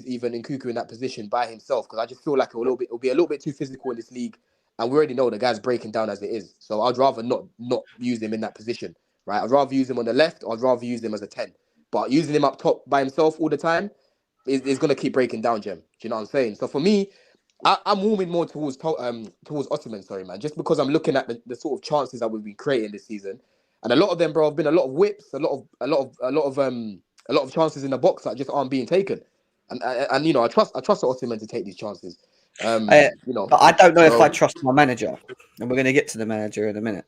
even Nkunku in that position by himself, because I just feel like it'll be a little bit too physical in this league, and we already know the guy's breaking down as it is. So I'd rather not use him in that position, right? I'd rather use him on the left, or I'd rather use him as a 10. But using him up top by himself all the time is going to keep breaking down, Jem. Do you know what I'm saying? So for me, I'm warming more towards Osimhen, sorry, man, just because I'm looking at the sort of chances that we've been creating this season, and a lot of them, bro, have been a lot of whips, a lot of chances in the box that just aren't being taken, and I trust Osimhen to take these chances. But I don't know if I trust my manager, and we're going to get to the manager in a minute.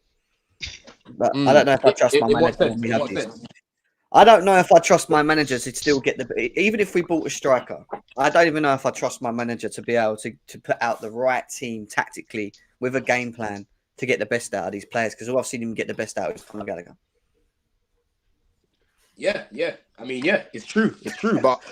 But I don't know if I trust my manager. I don't know if I trust my manager to still get even if we bought a striker, I don't even know if I trust my manager to be able to put out the right team tactically with a game plan to get the best out of these players, because all I've seen him get the best out is Conor Gallagher. Yeah. I mean, it's true. But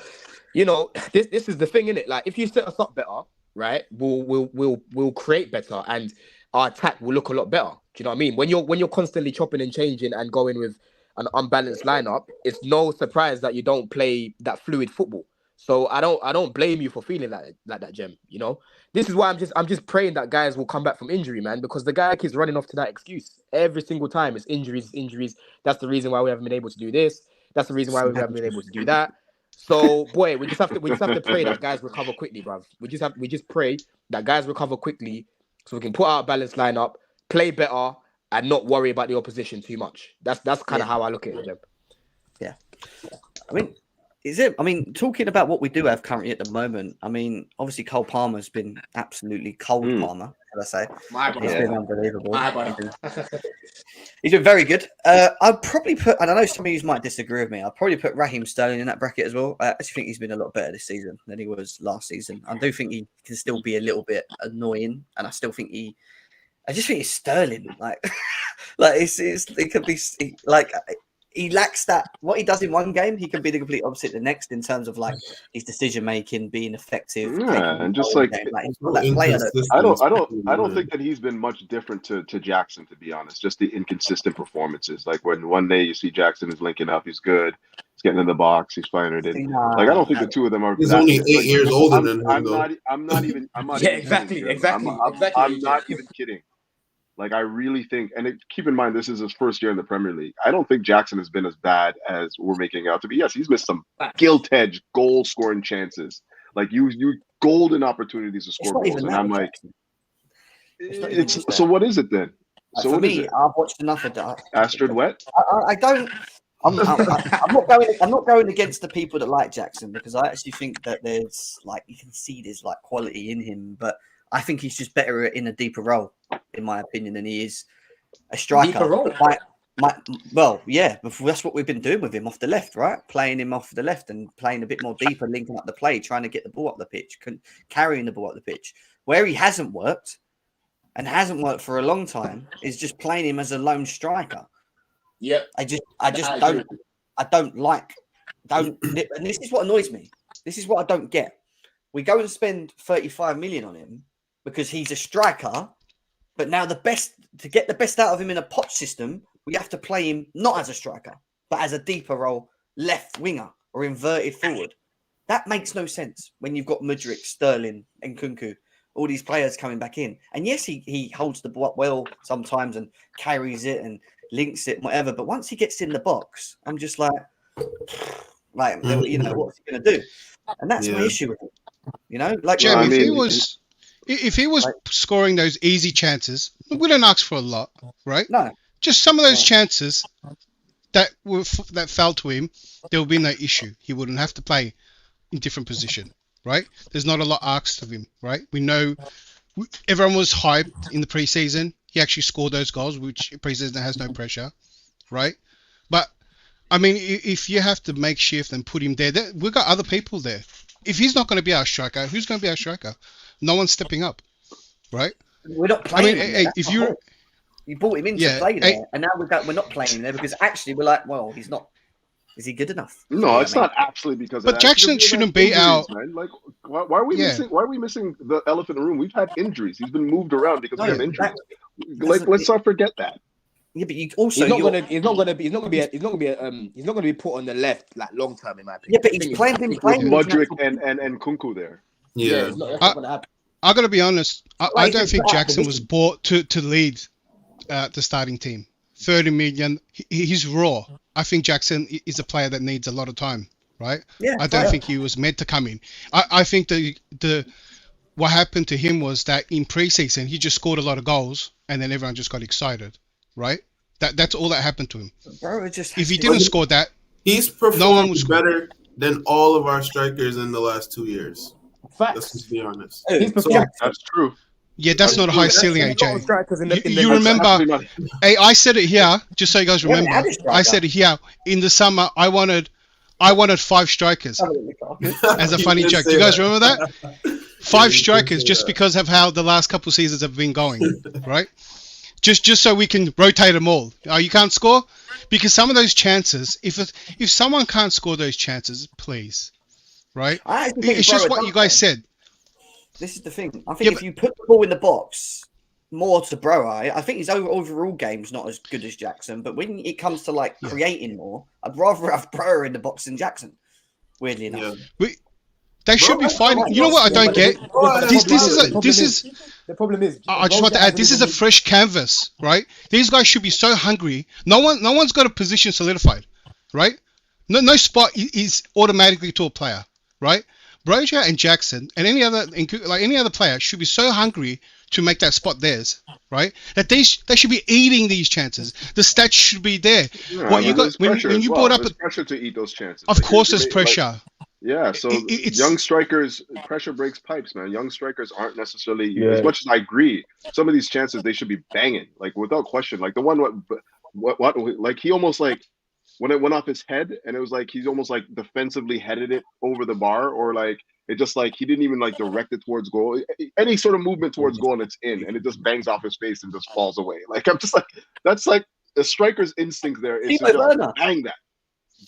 this is the thing, innit? Like, if you set us up better, right, we'll create better, and our attack will look a lot better. Do you know what I mean? When you're constantly chopping and changing and going with an unbalanced lineup, it's no surprise that you don't play that fluid football. So I don't blame you for feeling like that, Jem. You know, this is why I'm just praying that guys will come back from injury, man, because the guy keeps running off to that excuse every single time. It's injuries. That's the reason why we haven't been able to do this. That's the reason why we haven't been able to do that. So, boy, we just have to pray that guys recover quickly, bruv. We just pray that guys recover quickly so we can put out a balanced lineup, play better, and not worry about the opposition too much. That's kind of how I look at it, Jem. Yeah. I mean, talking about what we do have currently at the moment, I mean, obviously Cole Palmer's been absolutely cold Palmer, should I say. He's been unbelievable. He's been very good. I'd probably put, and I know some of you might disagree with me, I'd probably put Raheem Sterling in that bracket as well. I actually think he's been a lot better this season than he was last season. I do think he can still be a little bit annoying, and I just think it's Sterling. Like it could be like. He lacks that. What he does in one game, he can be the complete opposite the next in terms of like his decision making, being effective. Yeah, and just like I don't think that he's been much different to Jackson, to be honest. Just the inconsistent performances. Like when one day you see Jackson is linking up, he's good. He's getting in the box. He's firing it in. Like I don't think the two of them are. He's only 8 years older than him. I'm not even. Yeah, exactly. I'm not even kidding. Like, I really think, and keep in mind, this is his first year in the Premier League. I don't think Jackson has been as bad as we're making out to be. Yes, he's missed some gilt-edged goal-scoring chances. Like, you golden opportunities to score goals. And I'm like, so what is it then? So for me, I've watched enough of that. Astrid Wet? I'm not going against the people that like Jackson, because I actually think that there's, like, you can see there's, like, quality in him, but I think he's just better in a deeper role, in my opinion, than he is a striker. Deeper role? Well, yeah, that's what we've been doing with him off the left, right? Playing him off the left and playing a bit more deeper, linking up the play, trying to get the ball up the pitch, carrying the ball up the pitch. Where he hasn't worked, and hasn't worked for a long time, is just playing him as a lone striker. Yep. I don't like, and this is what annoys me. This is what I don't get. We go and spend 35 million on him because he's a striker, but now to get the best out of him in a Poch system, we have to play him not as a striker, but as a deeper role, left winger or inverted forward. That makes no sense when you've got Mudryk, Sterling, and Nkunku, all these players coming back in. And yes, he holds the ball up well sometimes and carries it and links it, whatever. But once he gets in the box, I'm just like, what's he going to do? And that's my issue with him. You know, like Jim, if he was scoring those easy chances, we don't ask for a lot, right? No, just some of those chances that fell to him, there would be no issue. He wouldn't have to play in different position, right? There's not a lot asked of him, right? We know everyone was hyped in the preseason. He actually scored those goals, which preseason has no pressure, right? But I mean, if you have to make shift and put him there, we've got other people there. If he's not going to be our striker, who's going to be our striker? No one's stepping up, right? We're not playing. I mean, if you brought him in to play there, and now we're not playing him there because actually we're like, well, he's not. Is he good enough? No, it's not actually because. But Jackson shouldn't be out. Man. Like, why are we missing? Why are we missing the elephant in the room? We've had injuries. He's been moved around because we have injuries. Let's not forget that. Yeah, but you also he's not gonna be put on the left like long term in my opinion. Yeah, but he's playing Mudryk and Kunku there. Yeah, it's not gonna happen. I gotta be honest. I don't think Jackson was bought to lead the starting team. 30 million. He's raw. I think Jackson is a player that needs a lot of time, right? Yeah, I don't think he was meant to come in. I think the what happened to him was that in preseason he just scored a lot of goals and then everyone just got excited, right? That's all that happened to him. Bro, if he didn't score that, he's performed better than all of our strikers in the last 2 years. Facts. Let's just be honest. That's true. Yeah, that's not a high ceiling, AJ. You remember? Hey, I said it here, just so you guys remember. I said it here in the summer. I wanted 5 strikers as a funny joke. Do you guys remember that? 5 strikers, just because of how the last couple of seasons have been going, right? Just so we can rotate them all. Oh, you can't score? Because some of those chances, if someone can't score those chances, please, right? It's just what you guys said. This is the thing. I think if you put the ball in the box, more to Bro. I think his overall game's not as good as Jackson, but when it comes to like creating more, I'd rather have Bro in the box than Jackson. Weirdly enough, they should be fighting. You know what I don't get? This is. The problem is, I just want to add, this is a fresh canvas, right? These guys should be so hungry. No one's got a position solidified, right? No spot is automatically to a player, right? Broja and Jackson and any other player should be so hungry to make that spot theirs, right? That they should be eating these chances. The stats should be there. Yeah, What you got when you brought up, there's pressure to eat those chances. Of course, there's pressure. Yeah, so young strikers, pressure breaks pipes, man. Young strikers aren't necessarily, as much as I agree, some of these chances they should be banging, like without question. Like the one, what like he almost like when it went off his head, and it was like he's almost like defensively headed it over the bar, or like it just like he didn't even like direct it towards goal. Any sort of movement towards goal, and it's in, and it just bangs off his face and just falls away. Like I'm just like that's like a striker's instinct there is to just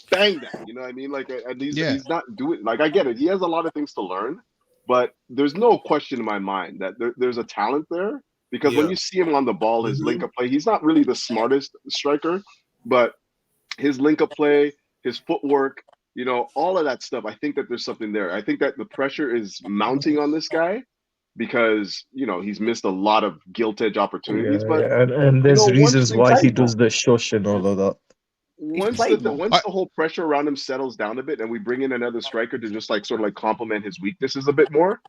bang that, you know what I mean? Like, and he's not doing, like, I get it. He has a lot of things to learn, but there's no question in my mind that there's a talent there, because when you see him on the ball, his link-up play, he's not really the smartest striker, but his link-up play, his footwork, you know, all of that stuff, I think that there's something there. I think that the pressure is mounting on this guy because, you know, he's missed a lot of gilt-edge opportunities, but and there's reasons why he does the shush and all of that. Once the whole pressure around him settles down a bit and we bring in another striker to just like sort of like complement his weaknesses a bit more,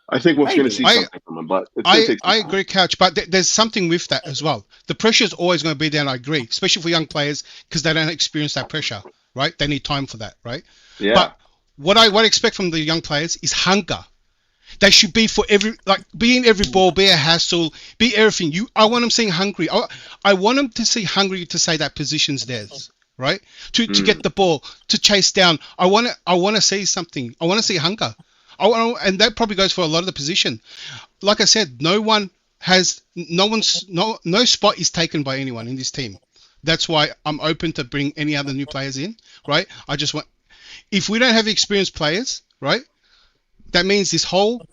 I think we're going to see something from him. But I agree, Couch, but there's something with that as well. The pressure is always going to be there, and I agree, especially for young players because they don't experience that pressure, right? They need time for that, right? Yeah. But what I expect from the young players is hunger. They should be for be in every ball, be a hassle, be everything. I want them seeing hungry. I want them to see hungry to say that position's theirs, right? To get the ball, to chase down. I want to see something. I want to see hunger. And that probably goes for a lot of the position. Like I said, no spot is taken by anyone in this team. That's why I'm open to bring any other new players in, right? If we don't have experienced players, right? That means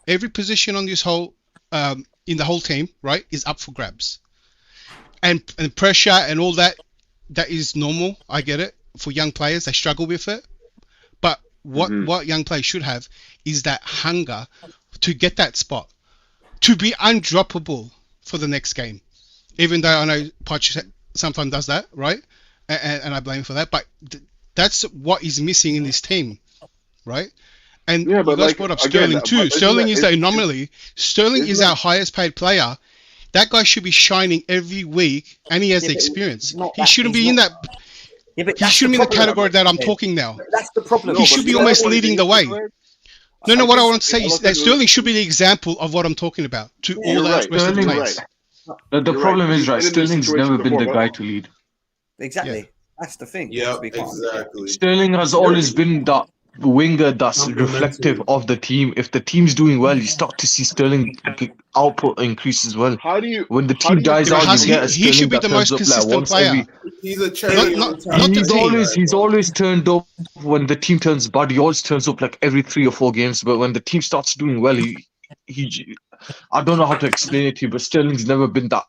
every position on this whole, in the whole team, right, is up for grabs. And pressure and all that is normal. I get it. For young players, they struggle with it. But what young players should have is that hunger to get that spot, to be undroppable for the next game. Even though I know Poch sometimes does that, right? And I blame him for that. But that's what is missing in this team, right? And you guys brought up Sterling too. Sterling is the anomaly. Sterling is our highest paid player. That guy should be shining every week, and he has the experience. He shouldn't be in that. He shouldn't be in the category that I'm talking now. That's the problem. He should be almost leading the way. No, what I want to say is that Sterling should be the example of what I'm talking about to all the rest of the players. The problem is, right, Sterling's never been the guy to lead. Exactly. That's the thing. Yeah, exactly. Sterling has always been that winger that's reflective of the team. If the team's doing well, you start to see Sterling output increase as well. When the team dies out, you get a Sterling he should be the most consistent player. He's a cherry. He's always turned up when the team turns bad. He always turns up like every 3 or 4 games. But when the team starts doing well, he I don't know how to explain it to you, but Sterling's never been that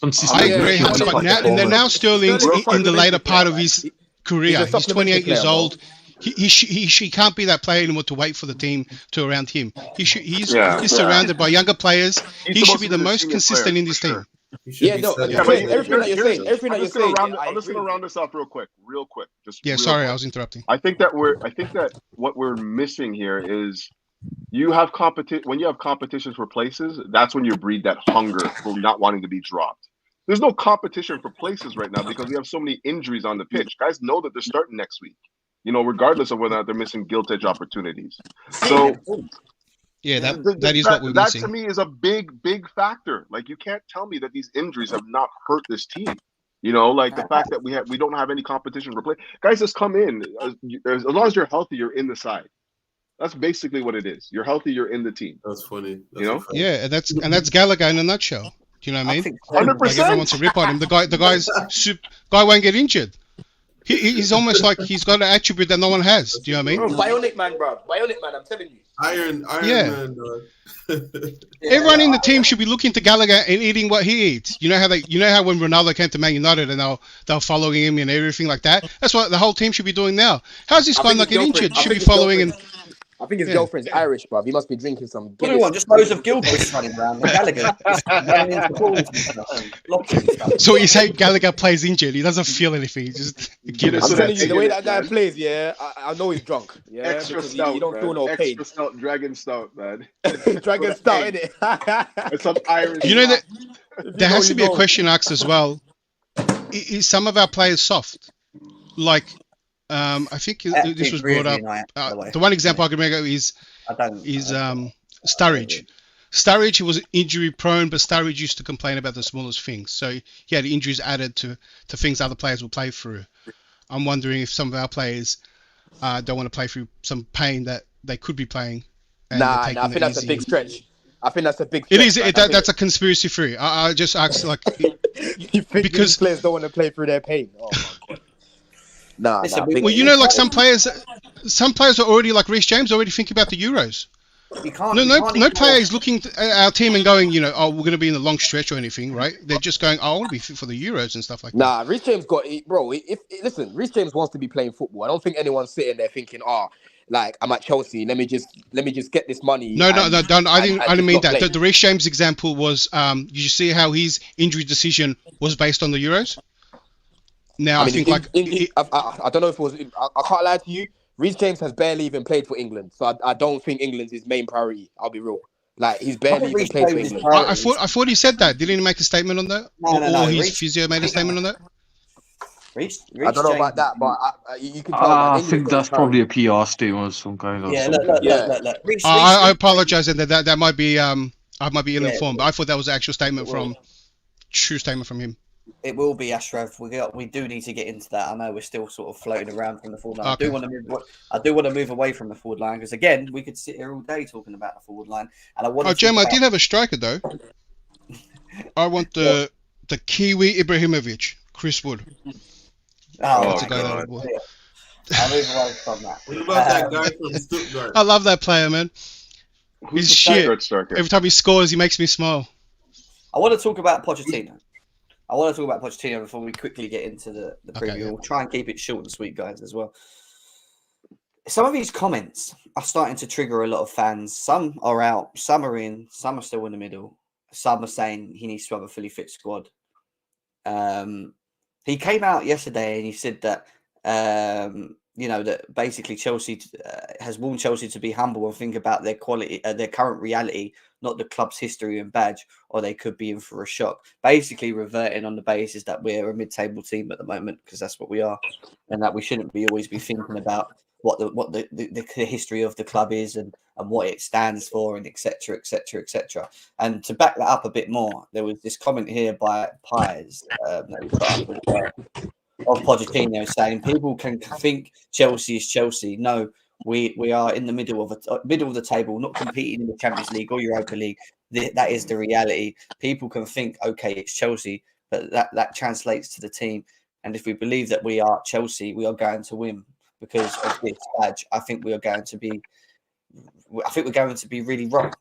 consistent. I agree. But now Sterling's in the later part of his career. He's 28 years old. He can't be that player anymore to wait for the team to around him. He's surrounded by younger players. He should be the most consistent in this team. Everything that you're saying. I'm just gonna round this off real quick. Sorry, I was interrupting. I think that what we're missing here is you have when you have competitions for places, that's when you breed that hunger for not wanting to be dropped. There's no competition for places right now because we have so many injuries on the pitch. Guys know that they're starting next week, you know, regardless of whether or not they're missing gilt-edge opportunities. So yeah, that is what we're missing. That to me is a big factor. Like, you can't tell me that these injuries have not hurt this team. You know, like the fact that we don't have any competition for play. Guys just come in. As long as you're healthy, you're in the side. That's basically what it is. You're healthy, you're in the team. That's funny. You know? Funny. Yeah, that's Gallagher in a nutshell. Do you know what I mean? 100%. Like, everyone wants to rip on him. The guy won't get injured. He's almost like he's got an attribute that no one has. Do you know what I mean? Bro, Bionic man, bro. Bionic man, I'm telling you. Iron Yeah. Man, dog. Everyone in the team should be looking to Gallagher and eating what he eats. You know how when Ronaldo came to Man United and they're following him and everything like that. That's what the whole team should be doing now. How's this guy not get injured? Should be following and. I think his girlfriend's Irish, bruv. He must be drinking some What do you Guinness. want? Just loads of Gilchrist running around. And Gallagher just running into the balls and stuff. Blocking and stuff. So you say Gallagher plays injured. He doesn't feel anything. He just Guinness. I'm telling you, the way Guinness, that guy man. plays, yeah, I know he's drunk. Yeah, Extra because stout, you don't man. feel no pain. Extra stout, dragon stout, man. Dragon stout, innit? It's some Irish. You know that there has to be a know. question asked as well. Is some of our players soft? Like, I think this was brought up. The one example I can remember is Sturridge. Sturridge was injury prone, but Sturridge used to complain about the smallest things. So he had injuries added to things other players will play through. I'm wondering if some of our players don't want to play through some pain that they could be playing. Nah, I think that's a big stretch. I think that's a big stretch. It is. That's a conspiracy theory. I just asked, like, you think because players don't want to play through their pain. Oh my god. Nah. Well, you know, like some players are already, like Reece James, already thinking about the Euros. No player is looking at our team and going, you know, oh, we're going to be in the long stretch or anything, right? They're just going, oh, I want to be fit for the Euros and stuff like that. Nah, Reece James listen, Reece James wants to be playing football. I don't think anyone's sitting there thinking, like I'm at Chelsea. Let me just get this money. No, don't. I didn't mean that. The Reece James example was, you see how his injury decision was based on the Euros. Now I think I don't know if it was. I can't lie to you. Reece James has barely even played for England, so I don't think England's his main priority. I'll be real. Like he's barely even played for England. I thought he said that. Didn't he make a statement on that? No. His physio made a statement on that. I don't know about that, but you can tell. I think that's probably a PR statement of some kind. Yeah, look. I apologize, and that might be I might be ill-informed, but I thought that was an actual statement true statement from him. It will be Ashraf. We do need to get into that. I know we're still sort of floating around from the forward line. Okay. I do want to move away from the forward line because again, we could sit here all day talking about the forward line. And I want. Jem, I did have a striker though. I want the Kiwi Ibrahimovic, Chris Wood. Oh, to go God. I'll move away from that. What about that guy from Stuttgart? I love that player, man. He's shit. Striker? Every time he scores, he makes me smile. I want to talk about Pochettino. Before we quickly get into the preview. Okay, yeah. We'll try and keep it short and sweet, guys, as well. Some of these comments are starting to trigger a lot of fans. Some are out, some are in, some are still in the middle. Some are saying he needs to have a fully fit squad. He came out yesterday and he said that, that basically Chelsea has warned Chelsea to be humble and think about their quality, their current reality, not the club's history and badge, or they could be in for a shock. Basically reverting on the basis that we're a mid-table team at the moment, because that's what we are, and that we shouldn't always be thinking about what the history of the club is and what it stands for, and etc. And to back that up a bit more, there was this comment here by Pies that we put up of Pochettino saying people can think Chelsea is Chelsea. No, we are in the middle of the table, not competing in the Champions League or Europa League. That is the reality. People can think, okay, it's Chelsea, but that translates to the team. And if we believe that we are Chelsea, we are going to win because of this badge. I think we're going to be really wrong.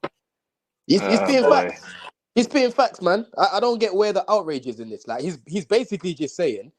He's being facts. He's being facts, man. I don't get where the outrage is in this. Like he's basically just saying,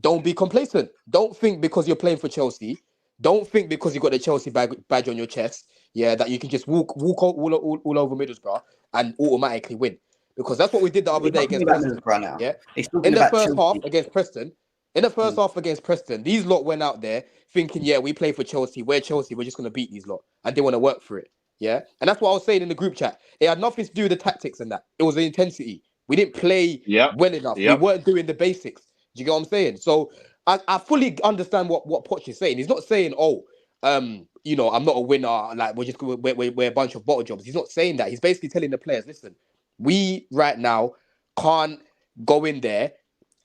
don't be complacent. Don't think because you're playing for Chelsea. Don't think because you got the Chelsea badge on your chest, that you can just walk all over Middlesbrough and automatically win. Because that's what we did the other day against Preston. Yeah, in the first half against Preston. In the first half against Preston, these lot went out there thinking, we play for Chelsea. We're Chelsea. We're just going to beat these lot. And they want to work for it. Yeah. And that's what I was saying in the group chat. It had nothing to do with the tactics and that. It was the intensity. We didn't play well enough. We weren't doing the basics. Do you get what I'm saying? So I fully understand what Poch is saying. He's not saying, I'm not a winner. Like we're a bunch of bottle jobs. He's not saying that. He's basically telling the players, listen, we right now can't go in there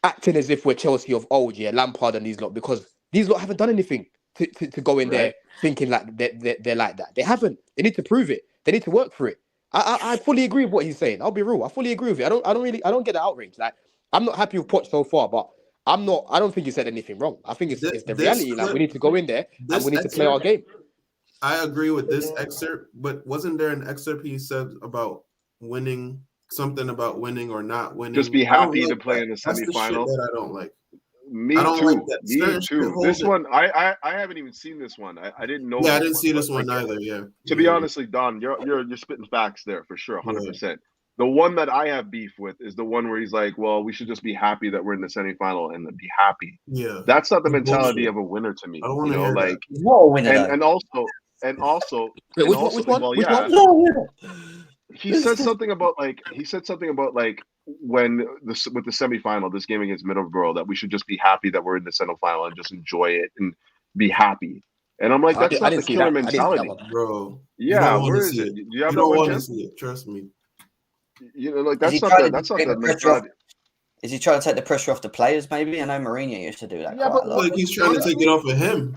acting as if we're Chelsea of old, Lampard and these lot, because these lot haven't done anything to go in there thinking like they're like that. They haven't. They need to prove it. They need to work for it. I fully agree with what he's saying. I'll be real. I fully agree with it. I don't get the outrage. Like I'm not happy with Poch so far, but I don't think you said anything wrong. I think it's the This reality. Like, we need to go in there and this we need to play our game. I agree with this excerpt, but wasn't there an excerpt he said about winning, something about winning or not winning? Just be I don't happy like to play that. in the That's the shit semifinal. that I don't like. Me I don't too. like that. Me Certain too. shit holds This it. one, I haven't even seen this one. I didn't know. Yeah, I this didn't see this but, one like, either. Yeah. To be honestly, Don, you're spitting facts there for sure, 100%. The one that I have beef with is the one where he's like, "Well, we should just be happy that we're in the semifinal and be happy." Yeah. That's not the It's mentality bullshit. of a winner to me. I don't You want to know, hear like, that. He's not a winner, though. and also, Wait, and which also, one? well, Which yeah, one? No winner. he said something about like when with the semifinal, this game against Middlesbrough, that we should just be happy that we're in the semifinal and just enjoy it and be happy. And I'm like, I that's not the didn't see killer that. I didn't see that mentality. one. Bro. Yeah, You don't where want to is see it? it. Do you have You that don't one, want to Jen? see it. Trust me. You know, like Is he that's trying not to the take the pressure off? mentality. Is he trying to take the pressure off the players? Maybe I know Mourinho used to do that Yeah, quite but a lot, Like he's trying to take it off of him.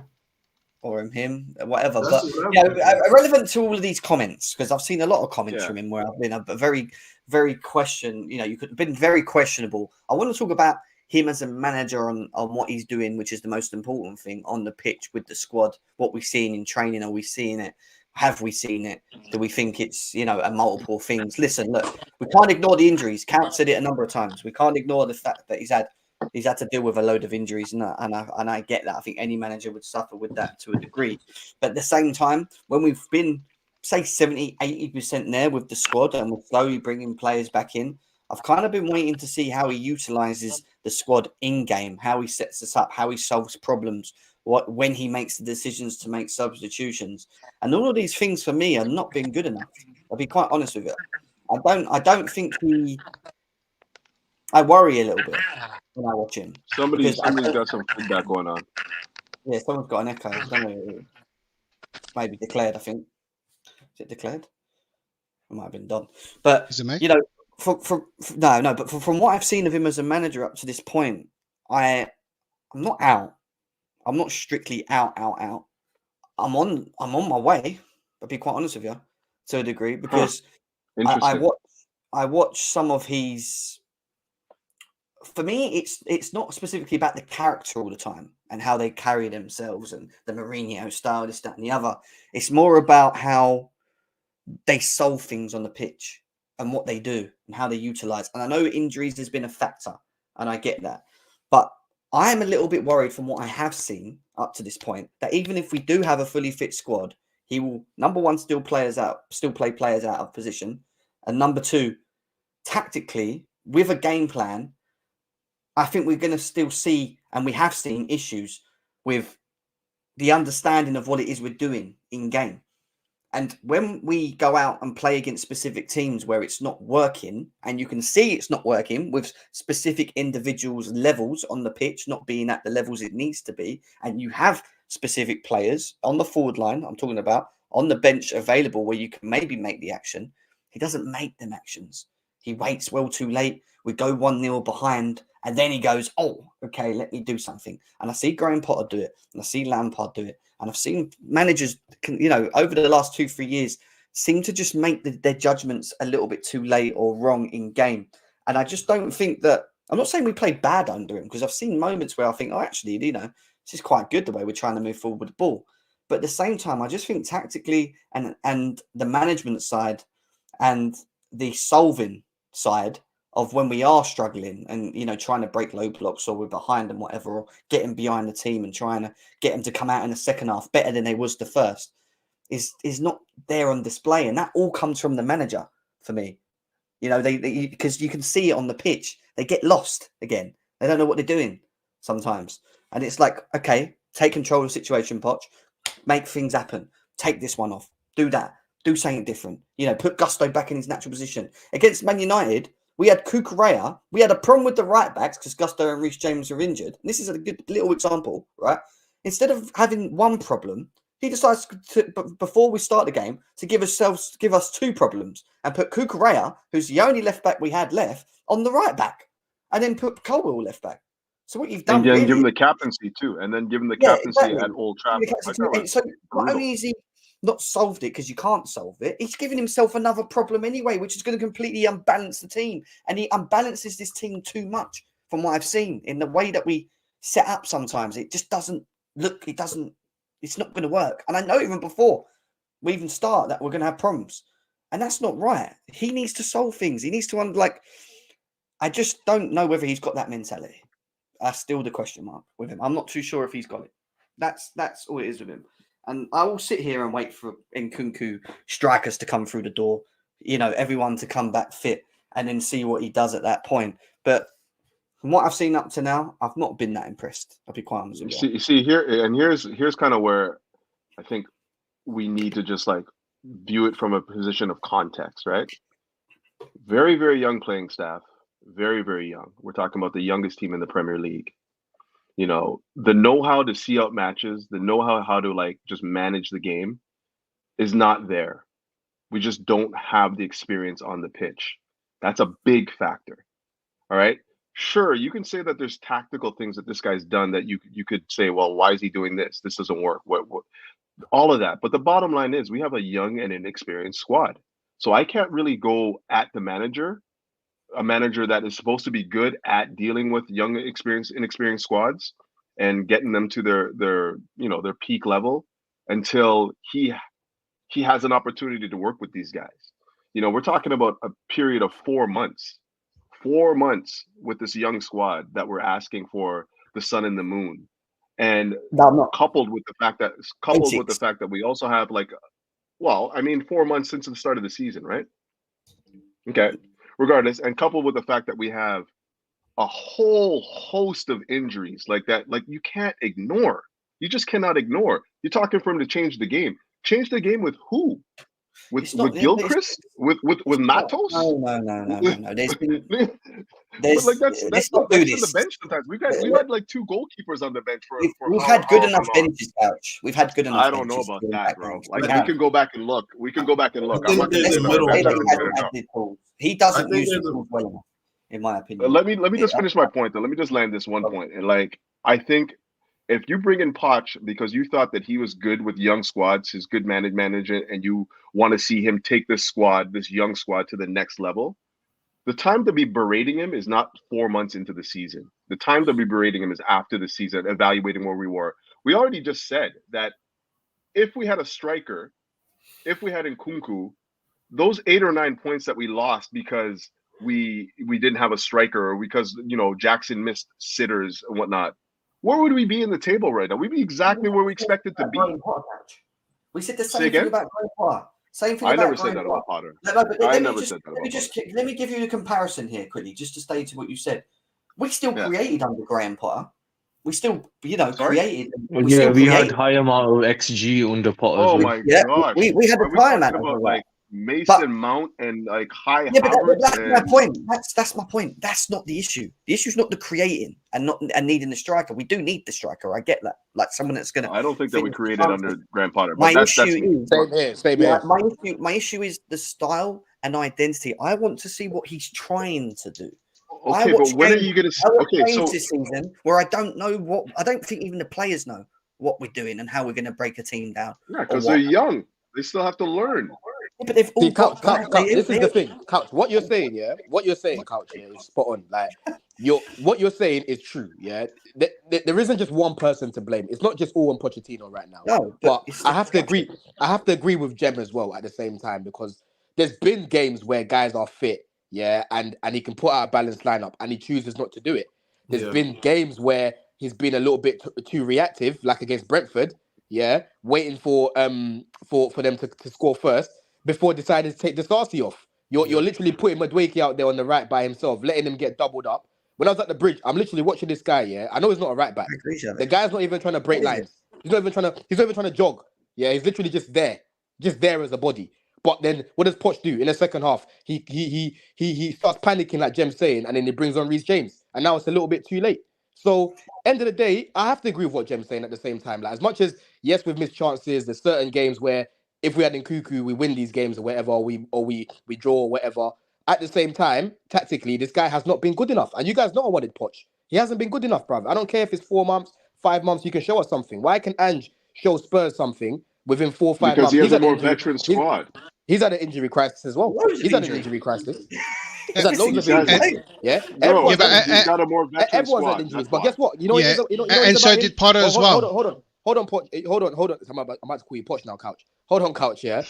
or him, whatever. That's But what I'm yeah, thinking. irrelevant to all of these comments, because I've seen a lot of comments Yeah. from him where I've been a very, very you could have been very questionable. I want to talk about him as a manager on what he's doing, which is the most important thing on the pitch with the squad. What we've seen in training, are we seeing it? Have we seen it? Do we think it's a multiple things? Listen, look, we can't ignore the injuries. Count said it a number of times. We can't ignore the fact that he's had to deal with a load of injuries, and I get that. I think any manager would suffer with that to a degree. But at the same time, when we've been, say, 70, 80% there with the squad and we're slowly bringing players back in, I've kind of been waiting to see how he utilizes the squad in-game, how he sets us up, how he solves problems, when he makes the decisions to make substitutions. And all of these things for me are not been good enough. I'll be quite honest with you. I don't think I worry a little bit when I watch him. Somebody's got some feedback going on. Yeah, someone's got an echo. I don't know. Maybe declared, I think. Is it declared? It might have been done. But, Is it me? but from what I've seen of him as a manager up to this point, I'm not out. I'm not strictly out. I'm on my way. I'll be quite honest with you, to a degree, because I watch some of his. For me, it's not specifically about the character all the time and how they carry themselves and the Mourinho style, this, that, and the other. It's more about how they solve things on the pitch and what they do and how they utilize. And I know injuries has been a factor, and I get that, but I am a little bit worried from what I have seen up to this point that even if we do have a fully fit squad, he will, number one, still play players out of position, and number two, tactically with a game plan, I think we're going to still see, and we have seen, issues with the understanding of what it is we're doing in game. And when we go out and play against specific teams where it's not working, and you can see it's not working with specific individuals' levels on the pitch not being at the levels it needs to be, and you have specific players on the forward line, I'm talking about, on the bench available where you can maybe make the action, he doesn't make them actions. He waits well too late. We go 1-0 behind, and then he goes, oh, okay, let me do something. And I see Graham Potter do it, and I see Lampard do it, and I've seen managers, over the last 2-3 years, seem to just make their judgments a little bit too late or wrong in game. And I just don't think that, I'm not saying we played bad under him, because I've seen moments where I think, oh, actually, this is quite good the way we're trying to move forward with the ball. But at the same time, I just think tactically and the management side and the solving side of when we are struggling and, trying to break low blocks or we're behind and whatever, or getting behind the team and trying to get them to come out in the second half better than they was the first is not there on display. And that all comes from the manager for me. Because you can see it on the pitch. They get lost again. They don't know what they're doing sometimes. And it's like, okay, take control of the situation, Poch. Make things happen. Take this one off. Do that. Do something different. Put Gusto back in his natural position. Against Man United, we had Cucurella. We had a problem with the right backs because Gusto and Reece James were injured. And this is a good little example, right? Instead of having one problem, he decides before we start the game to give us two problems and put Cucurella, who's the only left back we had left, on the right back, and then put Colwell left back. So what you've done, and give him the captaincy too, and then give him the captaincy exactly. at Old Trafford. So not only is he not solved it because you can't solve it, he's giving himself another problem anyway, which is going to completely unbalance the team. And he unbalances this team too much from what I've seen in the way that we set up. Sometimes it just doesn't look. It's not going to work. And I know even before we even start that we're going to have problems, and that's not right. He needs to solve things. He needs to I just don't know whether he's got that mentality. That's still the question mark with him. I'm not too sure if he's got it. That's all it is with him. And I will sit here and wait for Nkunku strikers to come through the door, everyone to come back fit and then see what he does at that point. But from what I've seen up to now, I've not been that impressed. I'll be quite honest with you. See here, and here's kind of where I think we need to just view it from a position of context, right? Very, very young playing staff, very, very young. We're talking about the youngest team in the Premier League. The know-how to see out matches, the know-how how to just manage the game is not there. We just don't have the experience on the pitch. That's a big factor. All right. Sure, you can say that there's tactical things that this guy's done that you could say, well, why is he doing this? This doesn't work. What all of that. But the bottom line is we have a young and inexperienced squad. So I can't really go at the manager, a manager that is supposed to be good at dealing with young, inexperienced squads and getting them to their peak level until he has an opportunity to work with these guys. We're talking about a period of 4 months. 4 months with this young squad that we're asking for the sun and the moon, and coupled with the fact that we also have 4 months since the start of the season, right? Okay, regardless, and coupled with the fact that we have a whole host of injuries that, you can't ignore. You just cannot ignore. You're talking for him to change the game. Change the game with who? With Gilchrist? With Matos? No. There's been that's not do on this. the bench sometimes. We've had 2 goalkeepers on the bench for we've had good enough benches, Couch. We've had good enough. I don't know about that, bro. We can go back and look. I'm not going to he doesn't use the tools well enough, in my opinion. Let me just finish my point, though. Let me just land this one point. And I think if you bring in Poch because you thought that he was good with young squads, his good management, and you want to see him take this young squad to the next level, the time to be berating him is not 4 months into the season. The time to be berating him is after the season, evaluating where we were. We already just said that if we had a striker, if we had Nkunku, those 8 or 9 points that we lost because we didn't have a striker or because Jackson missed sitters and whatnot, where would we be in the table right now? We'd be exactly where we expected to be. We said the same thing about Graham Potter. Same thing. I never said that about Potter. Let me give you the comparison here quickly, just to stay to what you said. We still created under Graham Potter. We still, created. We had high amount of XG under Potter. Oh my god! We had a high amount of Mason Mount and high. Yeah, but that's my point. That's my point. That's not the issue. The issue is not the creating and needing the striker. We do need the striker. I get that. Someone that's going to. I don't think that we created under Graham Potter. But my issue is the style and identity. I want to see what he's trying to do. Okay, but when are you going to see? Okay, so this season where I don't know what. I don't think even the players know what we're doing and how we're going to break a team down. Yeah, because they're young. They still have to learn. Yeah, but they've all Couch, this is the thing. Couch, what you're saying, Couch, is spot on. What you're saying is true, yeah? There isn't just one person to blame. It's not just all on Pochettino right now. No, but I have to agree with Jem as well at the same time, because there's been games where guys are fit, yeah, and he can put out a balanced lineup and he chooses not to do it. There's been games where he's been a little bit too reactive, like against Brentford, yeah, waiting for them to score first before deciding to take the Sarsi off. You're literally putting Madueke out there on the right by himself, letting him get doubled up. When I was at the bridge, I'm literally watching this guy, yeah. I know he's not a right back. The guy's not even trying to break lines. He's not even trying to jog. Yeah, he's literally just there as a body. But then what does Poch do in the second half? He starts panicking, like Jem's saying, and then he brings on Reece James. And now it's a little bit too late. So end of the day, I have to agree with what Jem's saying at the same time. As much as, yes, we've missed chances, there's certain games where if we had Nkunku, we win these games or whatever, or we draw or whatever. At the same time, tactically, this guy has not been good enough. And you guys know I wanted Poch. He hasn't been good enough, bruv. I don't care if it's 4 months, 5 months, you can show us something. Why can Ange show Spurs something within 4 or 5 months? Because he has a more veteran squad. He's had an injury crisis as well. He's had an injury crisis. There's had loads of Exactly. injuries. Yeah, Bro, everyone's but, had he's got a more veteran everyone's had squad. injuries. That's But why. guess what? You know, Yeah, you know, and so did Potter as well. Hold on, hold on. I'm about to call you Poch now, Couch. Hold on, Couch. Yeah,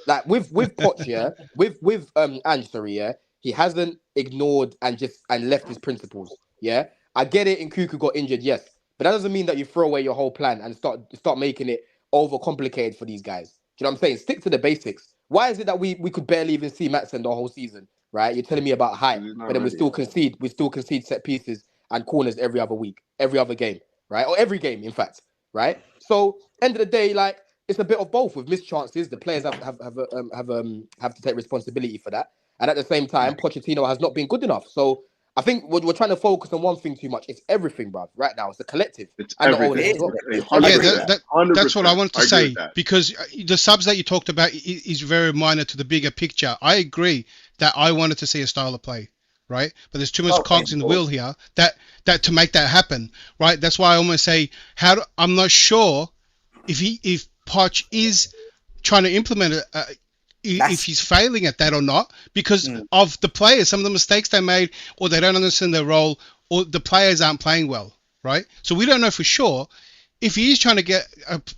like with Poch, yeah, with Ange, sorry, yeah, he hasn't ignored and left his principles. Yeah, I get it. And Cuckoo got injured, yes, but that doesn't mean that you throw away your whole plan and start making it overcomplicated for these guys. Do you know what I'm saying? Stick to the basics. Why is it that we could barely even see Maatsen the whole season? Right? You're telling me about height, He's not but then we ready. still concede set pieces and corners every other week, every other game, right? Or every game, in fact, right? So end of the day, like it's a bit of both with missed chances. The players have to take responsibility for that, and at the same time, Pochettino has not been good enough. So I think we're trying to focus on one thing too much. It's everything, bruv. Right now, it's the collective It's and the everything. owners as well. It's Yeah, 100%. that's what I wanted to I agree say, with that. because the subs that you talked about is very minor to the bigger picture. I agree that I wanted to see a style of play, right? But there's too much cogs in the wheel here that to make that happen, right? That's why I almost say I'm not sure if Poch is trying to implement it. If he's failing at that or not, because of the players, some of the mistakes they made, or they don't understand their role, or the players aren't playing well, right? So we don't know for sure if he is trying to get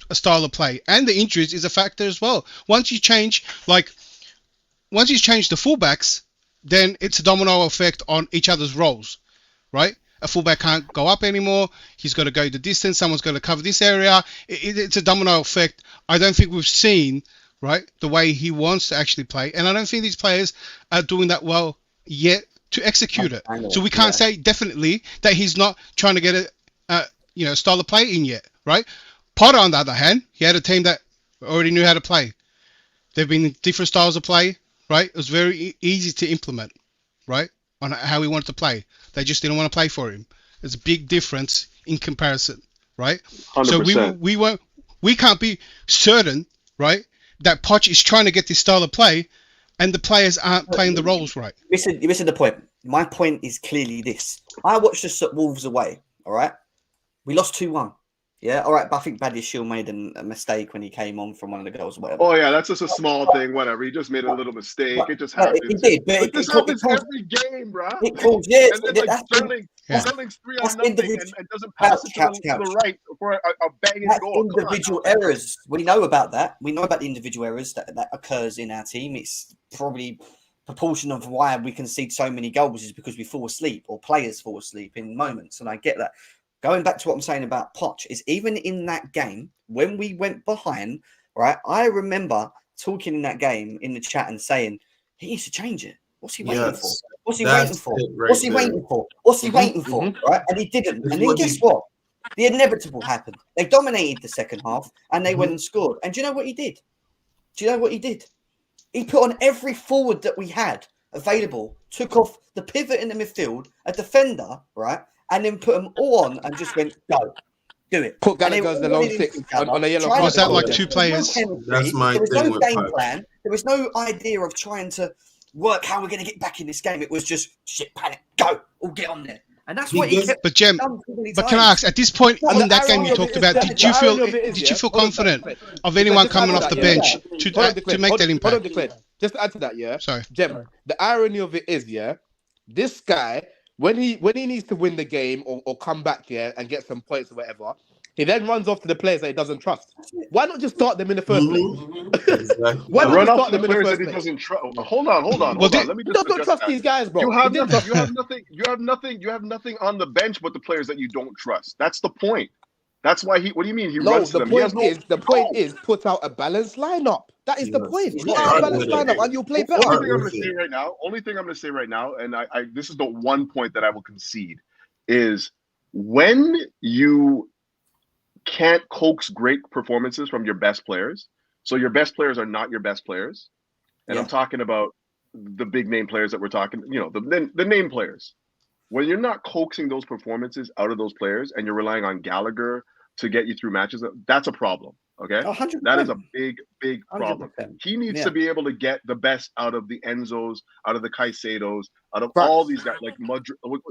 a style of play, and the injuries is a factor as well. Once you change the fullbacks, then it's a domino effect on each other's roles, right? A fullback can't go up anymore. He's got to go the distance. Someone's got to cover this area. It's a domino effect. I don't think we've seen, right, the way he wants to actually play. And I don't think these players are doing that well yet to execute it. So we can't say definitely that he's not trying to get a style of play in yet, right? Potter, on the other hand, he had a team that already knew how to play. They've been in different styles of play, right? It was very easy to implement, right, on how he wanted to play. They just didn't want to play for him. There's a big difference in comparison, right? 100%. So we can't be certain, right, that Poch is trying to get this style of play and the players aren't playing the roles right. You missed the point. My point is clearly this. I watched us at Wolves away, all right? We lost 2-1. Yeah, all right, but I think Badiashile made a mistake when he came on from one of the goals or whatever. Oh yeah, that's just a small thing. Whatever. He just made a little mistake. It just happens. It did, but this happens every game, bro. It And then Sterling's 3-0 and doesn't pass it to the right for a banging goal. Individual errors. We know about that. We know about the individual errors that occurs in our team. It's probably proportion of why we concede so many goals is because we fall asleep or players fall asleep in moments, and I get that. Going back to what I'm saying about Poch is even in that game, when we went behind, right, I remember talking in that game in the chat and saying, he needs to change it. What's he waiting for? What's he waiting for? What's he waiting for? What's he waiting for? Right? And he didn't. And then guess what? The inevitable happened. They dominated the second half and they went and scored. And do you know what he did? He put on every forward that we had available, took off the pivot in the midfield, a defender, right? And then put them all on and just went, go, do it. Put Gallagher's the lone six on a yellow card. Was that like two players? That's my There was thing no with game Poch. plan. There was no idea of trying to work how we're going to get back in this game. It was just, shit, panic, go, all get on there. And that's what he kept. But Jem, but can I ask, at this point in that game you talked about, did you feel confident of anyone coming off the bench to make that impact? Just to add to that, yeah. Sorry, Jem, the irony of it is, yeah, this guy, when he needs to win the game or come back here and get some points or whatever, he then runs off to the players that he doesn't trust. Why not just start them in the first place? Exactly. Why not Run just off start the them in the players first that he place? doesn't trust. Hold on. Let me just Don't trust these guys, bro. You have nothing. You have nothing on the bench but the players that you don't trust. That's the point. That's why he. What do you mean he runs to them? The point is put out a balanced lineup. That is the point. Put out a balanced lineup and you'll play better. Only thing I'm going to say right now, and I this is the one point that I will concede, is when you can't coax great performances from your best players. So your best players are not your best players, and I'm talking about the big name players that we're talking. The name players. When you're not coaxing those performances out of those players, and you're relying on Gallagher to get you through matches, that's a problem. Okay, 100%. That is a big problem. 100%. He needs to be able to get the best out of the Enzos, out of the Caicedos, out of all these guys. Like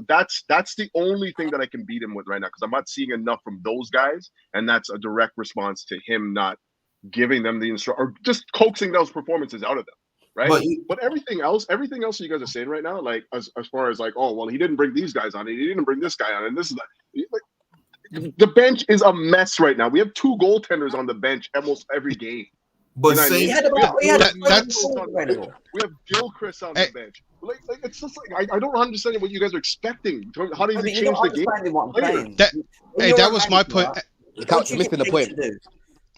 that's the only thing that I can beat him with right now, because I'm not seeing enough from those guys, and that's a direct response to him not giving them the or just coaxing those performances out of them. right? But But everything else you guys are saying right now, like as far as like, oh well, he didn't bring these guys on, he didn't bring this guy on, and this is like the bench is a mess right now. We have 2 goaltenders on the bench almost every game. but You know what I say mean? He had about he had That- that's- We have Gilchrist on the bench. Like it's just like I don't understand what you guys are expecting. How do you I mean, change you're not the game? understanding what I'm player. saying. That- When Hey, you're that a was my manager, point. Couch, what do you're you missing get the point. paid to do?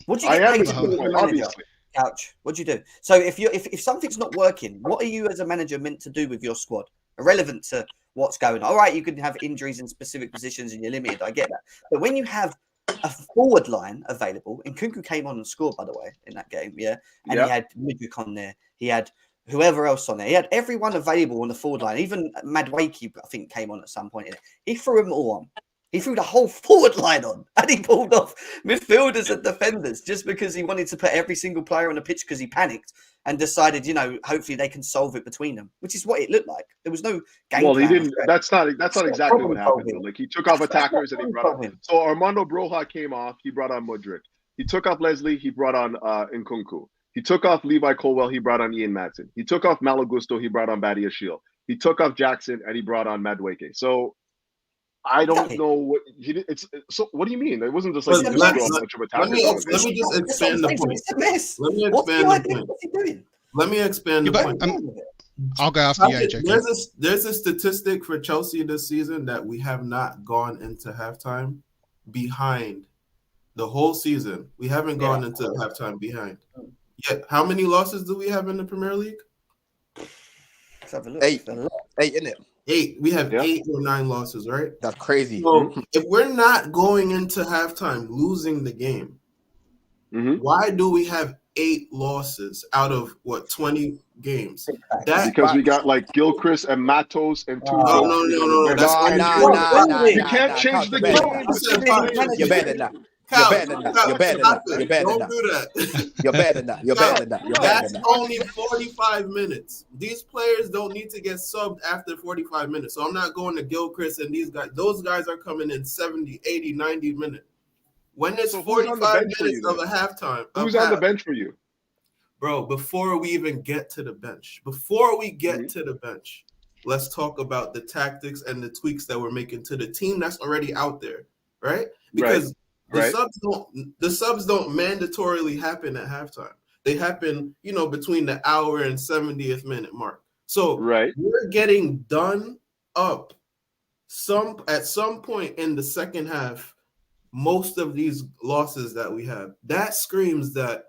What do you I get am paid to missing do the as a point, manager? obviously. Couch. What do you do? So if something's not working, what are you as a manager meant to do with your squad? Irrelevant to what's going on. All right, you can have injuries in specific positions and you're limited. I get that. But when you have a forward line available, and Kunku came on and scored, by the way, in that game, yeah. And he had Midfield on there. He had whoever else on there. He had everyone available on the forward line. Even Madwakey, I think, came on at some point. He threw them all on. He threw the whole forward line on, and he pulled off midfielders and defenders just because he wanted to put every single player on the pitch because he panicked and decided, hopefully they can solve it between them, which is what it looked like. There was no game Well, he plan. didn't. That's not exactly what happened. solving. Like he took off That's attackers not and he brought on. problem. So Armando Broja came off. He brought on Mudryk. He took off Leslie. He brought on Nkunku. He took off Levi Colwell. He brought on Ian Maatsen. He took off Malagusto. He brought on Badia Shield. He took off Jackson and he brought on Madwake. So I don't know what he did. So what do you mean? It wasn't just like But he just threw a bunch of let me attackers. let me just expand the point. It's a mess. Let me What's the expand the idea? point. What's he doing? Let me expand the Yeah, point. but, I'll go after you, AJ. There's a statistic for Chelsea this season that we have not gone into halftime behind the whole season. We haven't gone into halftime behind. Yet, how many losses do we have in the Premier League? Let's have a look. 8, isn't it? 8. We have 8 or 9 losses, right? That's crazy. So if we're not going into halftime losing the game, why do we have 8 losses out of 20 games? Because we got like Gilchrist and Matos and 2. No. You can't change the game. You're better than that. You're better than that. You're better than that. You're better than Don't do that. You're better than that. You're better than that. You're better than That's that. only 45 minutes. These players don't need to get subbed after 45 minutes. So I'm not going to Gilchrist and these guys. Those guys are coming in 70, 80, 90 minutes. When it's So who's on the 45 bench for minutes you, of a halftime. Who's on the bench for you? Bro, before we even get to the bench, to the bench, let's talk about the tactics and the tweaks that we're making to the team that's already out there, right? Because the subs don't mandatorily happen at halftime. They happen, between the hour and 70th minute mark. So we're getting done up at some point in the second half. Most of these losses that we have, that screams that,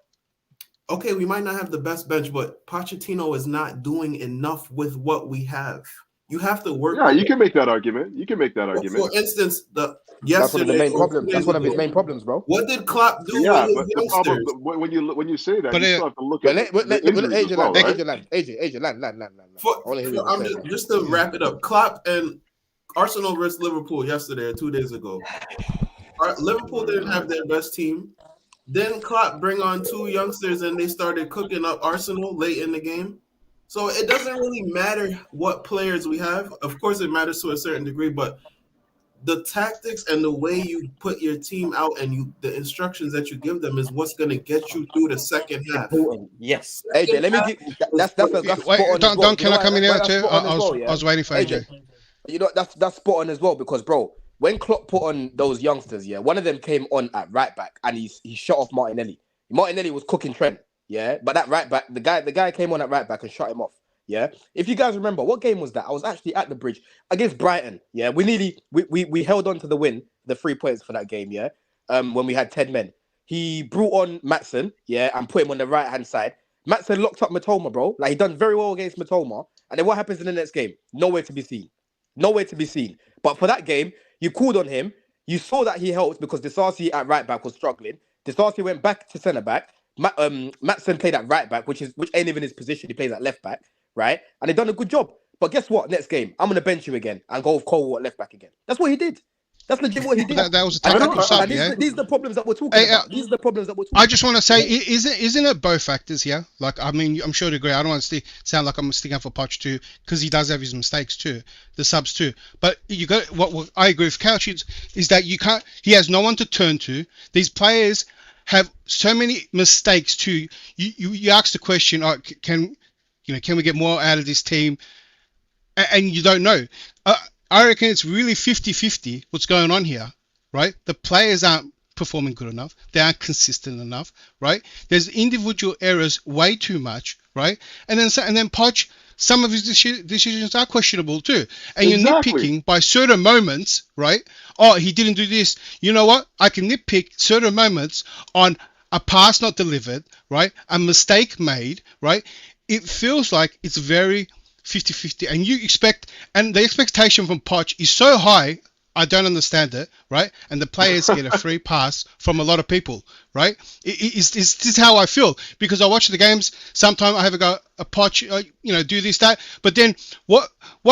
okay, we might not have the best bench, but Pochettino is not doing enough with what we have. You have to work. Yeah, you can make that argument. For instance, that's one of the main problems. That's one of his main problems, bro. What did Klopp do? Yeah, with but his the problem youngsters? when you say that, But you still have to look at the injuries as well, right? AJ, land. Just to wrap it up, Klopp and Arsenal versus Liverpool yesterday or 2 days ago. Liverpool didn't have their best team. Then Klopp bring on 2 youngsters and they started cooking up Arsenal late in the game. So it doesn't really matter what players we have. Of course, it matters to a certain degree, but the tactics and the way you put your team out and the instructions that you give them is what's going to get you through the second half. Yes. AJ, let me give that's Wait, Don, can I come in here too? I was waiting for AJ. That's spot on as well because, bro, when Klopp put on those youngsters, one of them came on at right back and he shut off Martinelli. Martinelli was cooking Trent, but that right back, the guy came on at right back and shut him off. Yeah. If you guys remember, what game was that? I was actually at the Bridge against Brighton. Yeah. We held on to the win, the 3 points for that game. Yeah. When we had 10 men, he brought on Maatsen. Yeah. And put him on the right hand side. Maatsen locked up Matoma, bro. Like he done very well against Matoma. And then what happens in the next game? Nowhere to be seen. But for that game, you called on him. You saw that he helped because Disasi at right back was struggling. Disasi went back to centre back. Maatsen played at right back, which ain't even his position. He plays at left back. Right? And they done a good job. But guess what? Next game, I'm going to bench you again and go with Cole at left back again. That's what he did. That's legit what he did. That was a tactical sub, These are the problems that we're talking about. These are the problems that we're talking about. I just want to say, isn't it both factors here? Like, I mean, I'm sure you agree. I don't want to sound like I'm sticking up for Poch too, because he does have his mistakes too, the subs too. But you got what I agree with Couch is that you can't. He has no one to turn to. These players have so many mistakes too. You ask the question, can we get more out of this team? And you don't know. I reckon it's really 50-50 what's going on here, right? The players aren't performing good enough. They aren't consistent enough, right? There's individual errors way too much, right? And then Poch, some of his decisions are questionable too. And you're nitpicking by certain moments, right? Oh, he didn't do this. You know what? I can nitpick certain moments on a pass not delivered, right? A mistake made, right? It feels like it's very 50-50, and the expectation from Poch is so high, I don't understand it, right? And the players get a free pass from a lot of people, right? This is how I feel, because I watch the games. Sometimes I have a Poch, do this, that, but then what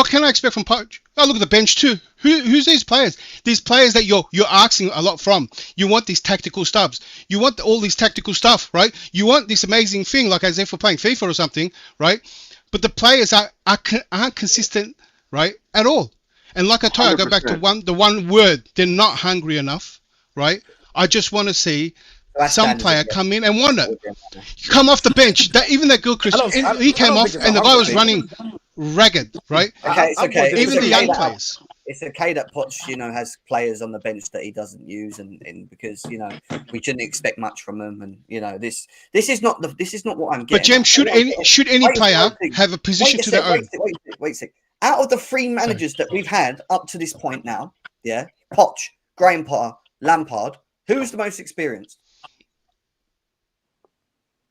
can I expect from Poch? Oh, look at the bench too. Who's these players? These players that you're asking a lot from. You want these tactical stubs. You want all these tactical stuff, right? You want this amazing thing, like as if we're playing FIFA or something, right? But the players aren't consistent, right, at all. And like I told you, I go back to the one word: they're not hungry enough, right? I just want to see some player come in and want it. Come off the bench. Even that good Chris, he came off, and the guy was running ragged, right? Okay, it's okay. Even the young players. It's okay that Poch, has players on the bench that he doesn't use, and because we shouldn't expect much from him, and this is not what I'm getting. But Jem, should any player have a position to their own? Wait a sec. Out of the three managers that we've had up to this point now, Poch, Graham Potter, Lampard, who's the most experienced?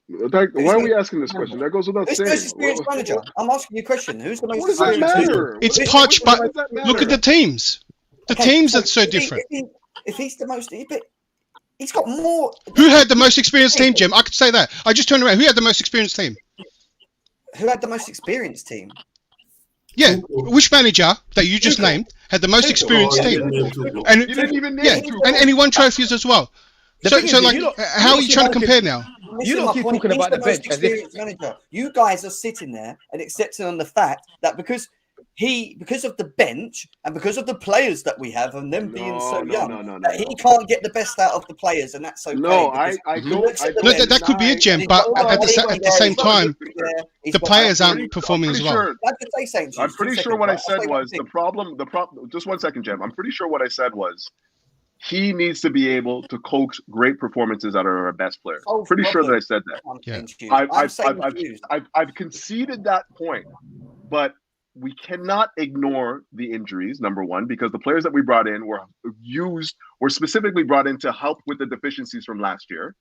Why are we asking this question? That goes without saying. Who's the most experienced manager? I'm asking you a question. Who's the most What does that experienced? matter? It's Poch, but look at the teams. The teams are so different. If he's the most, he's got more. Who had the most experienced team, Jim? I could say that. I just turned around. Who had the most experienced team? Who had the most experienced team? Yeah, which manager that you just named had the most experienced team? And you didn't even name and he won trophies as well. So like, how are you trying to compare now? You don't keep talking about the bench as if manager. You guys are sitting there and accepting on the fact that because of the bench and because of the players that we have and them being so young, that he can't get the best out of the players, and that's okay. No, I don't. That could be it, Jim. But at the same time, the players aren't performing as well. I'm pretty sure what I said was the problem. Just 1 second, Jim. I'm pretty sure what I said was he needs to be able to coax great performances out of our best players. Pretty sure that I said that. Yeah. I've conceded that point, but we cannot ignore the injuries, number one, because the players that we brought in were specifically brought in to help with the deficiencies from last year.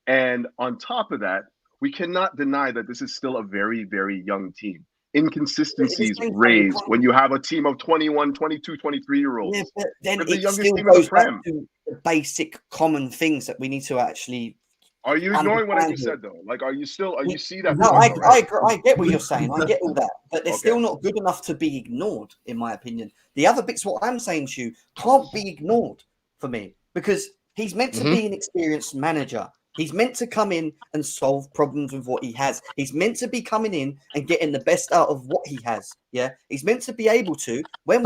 And on top of that, we cannot deny that this is still a very, very young team. Inconsistencies raised when you have a team of 21, 22, 23-year-olds. Yeah, but then the it youngest still team in the goes back Prem. to the basic common things that we need to actually. Are you ignoring what I just said, though? Like, you see that? No, I get what you're saying. I get all that. But they're still not good enough to be ignored, in my opinion. The other bits, what I'm saying to you, can't be ignored for me because he's meant to be an experienced manager. He's meant to come in and solve problems with what he has. He's meant to be coming in and getting the best out of what he has. Yeah, he's meant to be able to when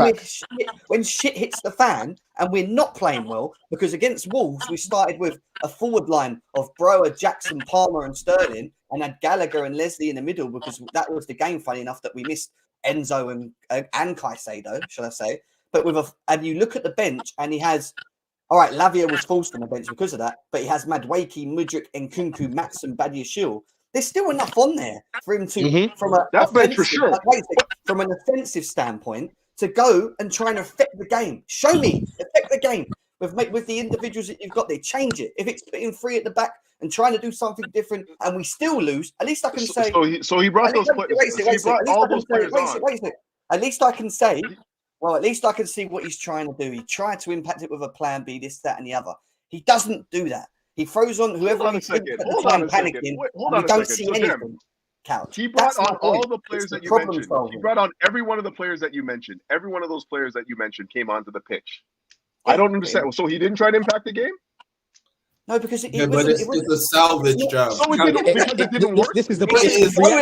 shit hits the fan and we're not playing well. Because against Wolves, we started with a forward line of Brower, Jackson, Palmer, and Sterling, and had Gallagher and Leslie in the middle because that was the game. Funny enough, that we missed Enzo and Caicedo, shall I say? But and you look at the bench, and he has. All right, Lavia was forced on the bench because of that, but he has Madueke, Mudryk, Nkunku, Maatsen, Badiashile. There's still enough on there for him to, from an offensive standpoint, to go and try and affect the game. Show me, affect the game with the individuals that you've got there. Change it. If it's putting three at the back and trying to do something different, and we still lose, at least I can say. So he brought those players. He brought all those players on. At least I can say. Well, at least I can see what he's trying to do. He tried to impact it with a plan B, this, that, and the other. He doesn't do that. He throws on whoever he's at the time panicking. We don't see anything. Couch. He brought on all the players that you mentioned. He brought on every one of the players that you mentioned. Every one of those players that you mentioned came onto the pitch. I don't understand. So he didn't try to impact the game? No, because it's a salvage job. So it didn't work. This is the it's way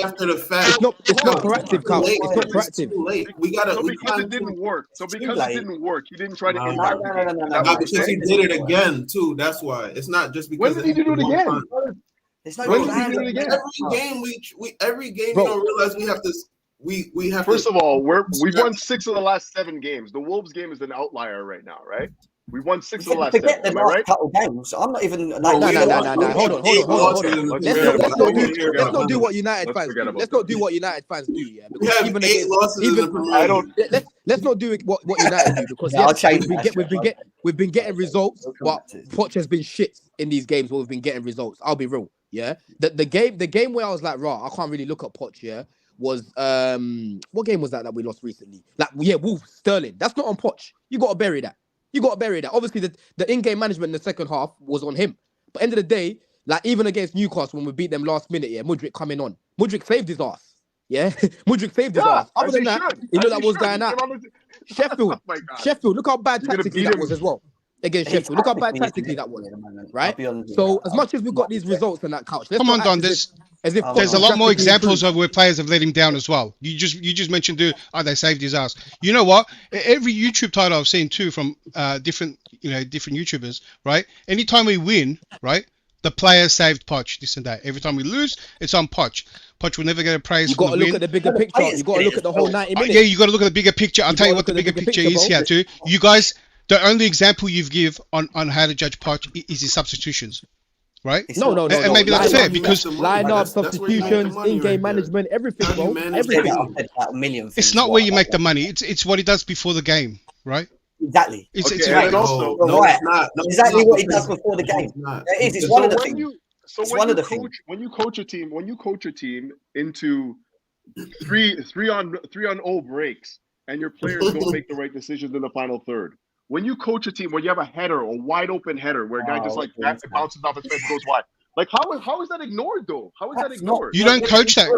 after the fact. It's not proactive, Carl. It's not proactive. We gotta. Because it didn't work. So because it didn't work, he didn't try to impact. No, because he did it again too. That's why. It's not just because. When did he do it again? There's no When plan. do we do it again? Every game Bro. we don't realize we have to. We have First to. of all, we've won 6 of the last 7 games. The Wolves game is an outlier right now, right? We won 6 of the last 7. Forget the Am I last right? couple games. I'm not even. No, No. we don't- Hold on. Let's Let's not do what United Let's fans forget do. about Let's not that. do what United fans do. Yeah, We because have even 8 against, losses in the Premier I League. don't. let's not do what United do because Yeah, I'll yes, change we've been getting results, We'll come but back to it. Poch has been shit in these games where we've been getting results. I'll be real. Yeah, the game where I was like, I can't really look at Poch. Yeah, was what game was that we lost recently? Like, yeah, Wolves, Sterling. That's not on Poch. You got to bury that. Obviously, the in-game management in the second half was on him. But end of the day, like even against Newcastle when we beat them last minute, yeah, Mudryk coming on. Mudryk saved his ass. Yeah, Mudryk saved his ass. Other than that, you know that was going out. Sheffield, Oh my God. Sheffield. Look how bad You're gonna tactically beat that him. was as well against He's Sheffield. Look how bad tactically tactically that was. at the moment. Right? I'll be honest with So you. as much as we've got these results on that couch, let's Come not on, Don. act There's as if Oh, there's a Poch lot has more drastically examples improved. of where players have let him down as well. You just mentioned they saved his ass. You know what? Every YouTube title I've seen too from different YouTubers, right? Anytime we win, right? The player saved Poch, this and that. Every time we lose, it's on Poch. Poch will never get a praise You for got the to look win. at the bigger picture. You got to look at the whole 90 minutes. Yeah, you got to look at the bigger picture. I'll You tell you gotta what the look at bigger picture is bro. here too. You guys, the only example you've give on how to judge Poch is his substitutions, right? It's No. not- And maybe that's Line fair up, because line up, That's where you make the substitutions, money in-game right there. management, everything, How do you bro. manage the Everything. game? I've said that a million things. it's not where you make the money. It's what he does before the game, right? Exactly. It's Okay, right. and also, You're right. it's not. No, Exactly it's not what he because- does before the game. It's not. It is. It's So one of the when things. you It's when one you of the coach things. when you coach a team into three on 0 breaks and your players don't make the right decisions in the final third. When you coach a team where you have a header, a wide open header where a guy just like bounces off his fence, goes wide. Like how is that ignored though? How is that That's not- ignored? You don't coach that.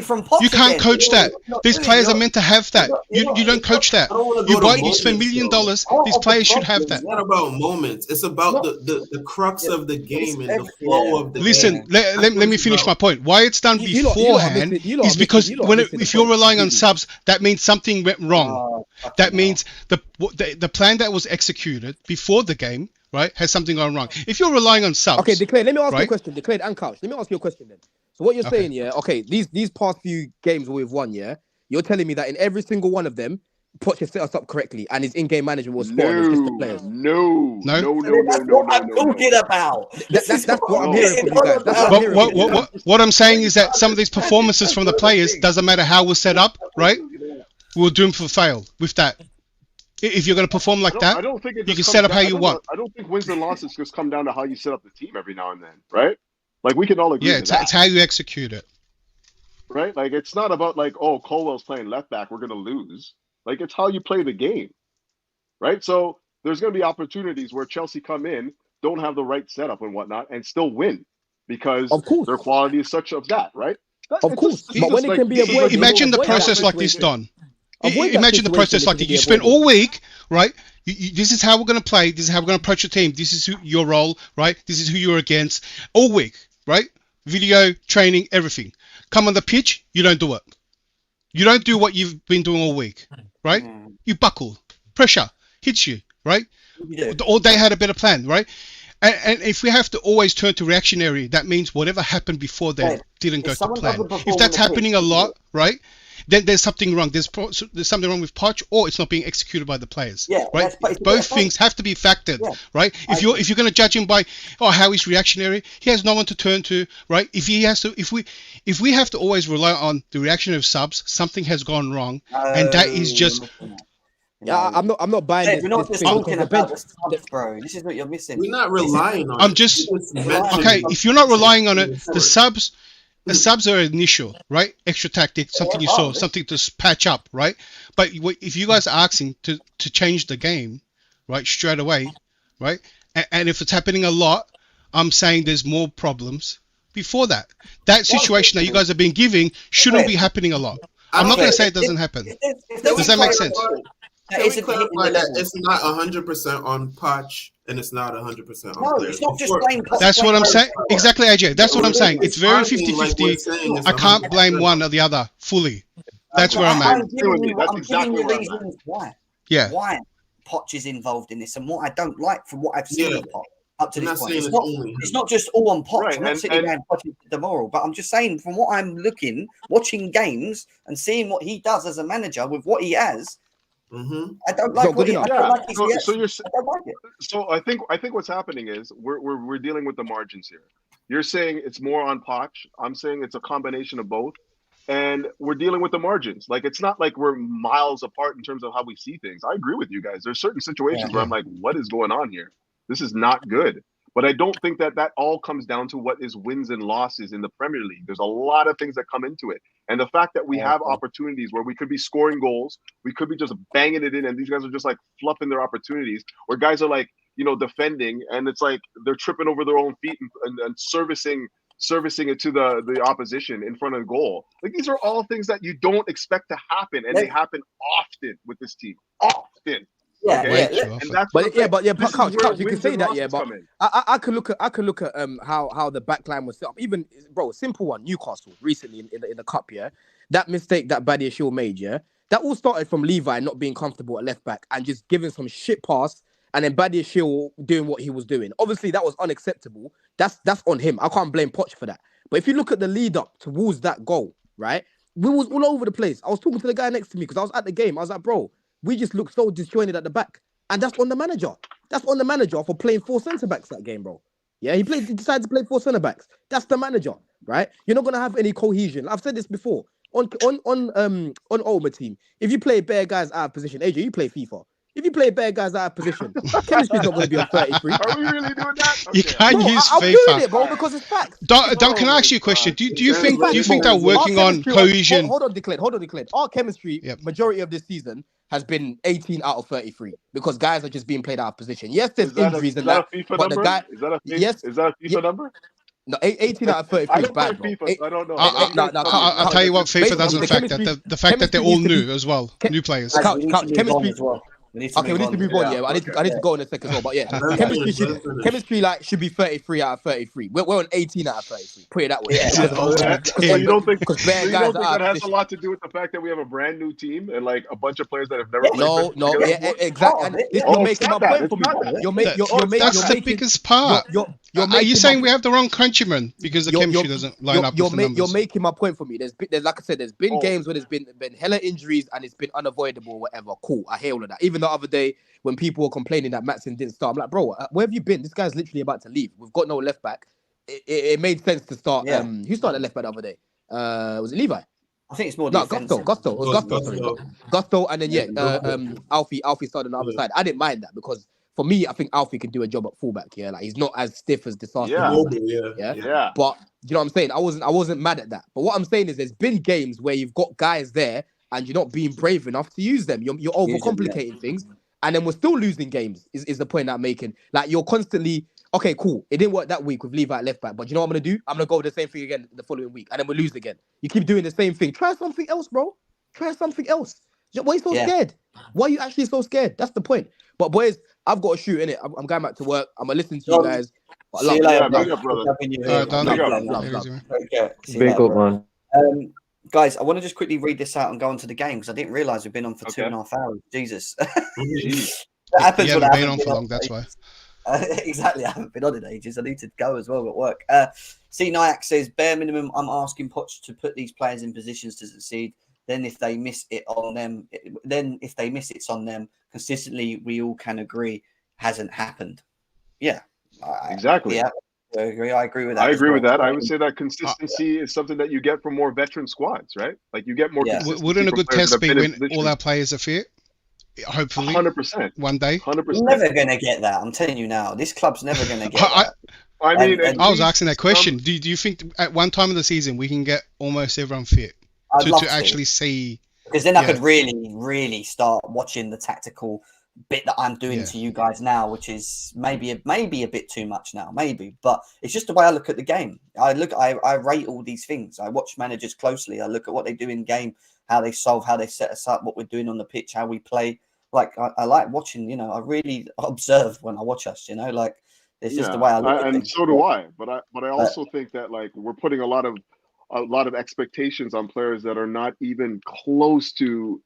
From Poch You can't again. coach that. You're not These doing it. players You're are meant to have that. You don't coach that. I don't wanna You go to you spend $1 million. moments, These players should have that. It's not about moments. It's about the crux of the game and the flow of the Listen, game. let me finish my point. Why it's done You lot are beforehand missing- you lot are is because missing- you lot are missing if the you're point. relying on subs, that means something went wrong. Oh, That means the plan that was executed before the game, right, has something gone wrong. If you're relying on subs, Okay, Declare, let me ask you a right? question. Declare and Couch, let me ask you a question then. So what you're Okay. saying, yeah, okay, these past few games we've won, yeah, you're telling me that in every single one of them, Poch has set us up correctly and his in-game management was spot on, it's just the players. No. That's what I'm talking about. That's what I'm No. hearing from you guys. That's what I'm hearing from you guys. What I'm saying is that some of these performances from the players, doesn't matter how we're set up, right, we're doomed for fail with that. If you're going to perform like I that, don't think it you just can comes set up down- how I you don't want. know- I don't think wins and losses just come down to how you set up the team every now and then, right? Like we can all agree. Yeah, to it's that, how you execute it. right? Like it's not about like, oh, Colwell's playing left back, we're gonna lose. Like it's how you play the game, right? So there's gonna be opportunities where Chelsea come in, don't have the right setup and whatnot, and still win because Of course. their quality is such of that, right? Of It's course. just But when it like- can be it's just avoided, like- Imagine the avoid that process like this, situation. Don. Avoid that Imagine the situation process if like it this. can be You spend avoided. all week, right? This is how we're going to play. This is how we're going to approach the team. This is your role, right? This is who you're against. All week, right? Video, training, everything. Come on the pitch, you don't do it. You don't do what you've been doing all week, right? You buckle. Pressure hits you, right? Or they had a better plan, right? And if we have to always turn to reactionary, that means whatever happened before then didn't go to plan. If that's happening a lot, right? Then there's something wrong. There's something wrong with Poch, or it's not being executed by the players. Yeah, right. that's- Both things have to be factored, right? If you're going to judge him by how he's reactionary, he has no one to turn to, right? If we have to always rely on the reactionary subs, something has gone wrong, and that is just. Yeah, I'm not buying this. We're not this just thing talking because the about bench- the subs, bro. This is what you're missing. We're not relying on I'm it. just It's mentioned. okay. If you're not relying on it, the subs are initial, right? Extra tactic, something you saw, something to patch up, right? But if you guys are asking to change the game, right, straight away, right? And if it's happening a lot, I'm saying there's more problems before that. That situation that you guys have been giving shouldn't be happening a lot. I'm not going to say it doesn't happen. Does that make sense? Can we clarify that it's not 100% on Poch and it's not 100% on No, players? it's not just blame Poch. That's what I'm saying. Exactly, AJ. That's what I'm saying. It's very Arguing like 50-50. we're saying it's I can't 100%. blame one or the other fully. That's where I'm at. I'm giving you That's exactly where I'm reasons why. Yeah. Why Poch is involved in this and what I don't like from what I've seen Yeah. of Poch. up to I'm this not point. saying It's it's not, only him. it's not just all on Poch. Right, I'm not and- sitting and- around watching the moral, but I'm just saying from what I'm watching games and seeing what he does as a manager with what he has, Mm-hmm. I don't It's like not what good he, I enough. don't like his So reaction. you're I don't like it. so I think what's happening is we're dealing with the margins here. You're saying it's more on Poch. I'm saying it's a combination of both, and we're dealing with the margins. Like it's not like we're miles apart in terms of how we see things. I agree with you guys. There's certain situations where I'm like, what is going on here? This is not good. But I don't think that all comes down to what is wins and losses in the Premier League. There's a lot of things that come into it. And the fact that we have opportunities where we could be scoring goals, we could be just banging it in, and these guys are just like fluffing their opportunities, where guys are like, defending, and it's like they're tripping over their own feet and servicing it to the opposition in front of the goal. Like these are all things that you don't expect to happen, and they happen often with this team. Often. Yeah, Okay? yeah. And that's But the thing. This is Couch, where you can wins say and that, yeah, losses but come in. I could look at how the back line was set up. Even bro, simple one, Newcastle recently in the cup, yeah. That mistake that Badiashile made, yeah, that all started from Levi not being comfortable at left back and just giving some shit pass, and then Badiashile doing what he was doing. Obviously, that was unacceptable. That's on him. I can't blame Poch for that. But if you look at the lead up towards that goal, right, we was all over the place. I was talking to the guy next to me because I was at the game. I was like, bro, we just looked so disjointed at the back. And that's on the manager. That's on the manager for playing 4 centre-backs that game, bro. Yeah, he decided to play 4 centre-backs. That's the manager, right? You're not gonna have any cohesion. I've said this before. On Ultimate Team, if you play bare guys out of position, AJ, you play FIFA. If you play bare guys out of position, chemistry's not gonna be on 33. Are we really doing that? You Okay. can Bro, use I'm FIFA. doing it, bro, because it's facts. Don, Oh can I ask my you a question? God. Do you think that Our working on chemistry cohesion? Hold on, Declan. Our chemistry, Yep. majority of this season, has been 18 out of 33 because guys are just being played out of position. Yes, there's injuries and that, a FIFA but number? the guy, Is that a yes, FIFA number? no, 18 out of 33 I is don't play bad, bro. FIFA, so I don't know. I'll tell you what, FIFA doesn't the affect that. chemistry- The fact that they're all chemistry needs to new be- as well, new players. Guys, Couch, we need to move chemistry- on as well. We need to Okay, we need to move on. Yeah, I need to go on in a second as well. But yeah, chemistry like should be 33 out of 33. We're on 18 out of 33. Put it that way. Yeah. So you don't think because bare guys are that out of has a position. lot to do with the fact that we have a brand new team and like a bunch of players that have never played No, together yeah, before? exactly. And Oh, this oh, you're it's making my not that, point it's for me. not that. That's the biggest part. You're Are making you my saying point. we have the wrong countrymen because the chemistry doesn't line up with the numbers? You're making my point for me. There's like I said, there's been Oh. games where there's been hella injuries and it's been unavoidable or whatever. Cool, I hear all of that. Even the other day when people were complaining that Maatsen didn't start, I'm like, bro, where have you been? This guy's literally about to leave. We've got no left back. It made sense to start. Yeah. Who started left back the other day? Was it Levi? I think it's more No, defensive. Gusto. It was Gusto. Sorry, Gusto, and then Alfie started on the other side. I didn't mind that because for me, I think Alfie can do a job at fullback. Yeah, like he's not as stiff as Disaster. Yeah. Yeah. But you know what I'm saying? I wasn't mad at that. But what I'm saying is, there's been games where you've got guys there and you're not being brave enough to use them. You're overcomplicating things, and then we're still losing games. Is the point I'm making? Like you're constantly. Okay, cool. It didn't work that week with Levi at left back, but you know what I'm gonna do? I'm gonna go with the same thing again the following week, and then we lose again. You keep doing the same thing. Try something else, bro. Try something else. Why are you so scared? Why are you actually so scared? That's the point. But boys, I've got to shoot in it. I'm going back to work. I'm gonna listen to you guys. See you later, big up, brother. Big up, man. Guys, I want to just quickly read this out and go on to the game because I didn't realize we've been on for 2.5 hours. Jesus. That happens when I been haven't on been for long, that's why. Exactly, I haven't been on in ages. I need to go as well at work. C Nyack says, bare minimum, I'm asking Poch to put these players in positions to succeed. Then if they miss it on them, it's on them. Consistently, we all can agree, hasn't happened. Yeah. Exactly. Yeah, I agree. I agree with that. I agree with that. I would say that consistency is something that you get from more veteran squads, right? Like you get more consistency. Wouldn't a from good players test that have be been in when all our players are fit? Hopefully, 100%. One day. 100%. You're never going to get that. I'm telling you now. This club's never going to get that. I mean, I was asking that question. Do you think at one time of the season we can get almost everyone fit to actually see? Because then I could really, really start watching the tactical bit that I'm doing to you guys now, which is maybe a bit too much now, but it's just the way I look at the game. I rate all these things. I watch managers closely. I look at what they do in game, how they solve, how they set us up, what we're doing on the pitch, how we play. Like I like watching. I really observe when I watch us. Like it's just the way I look at and things. so do I. But I also think that like we're putting a lot of expectations on players that are not even close to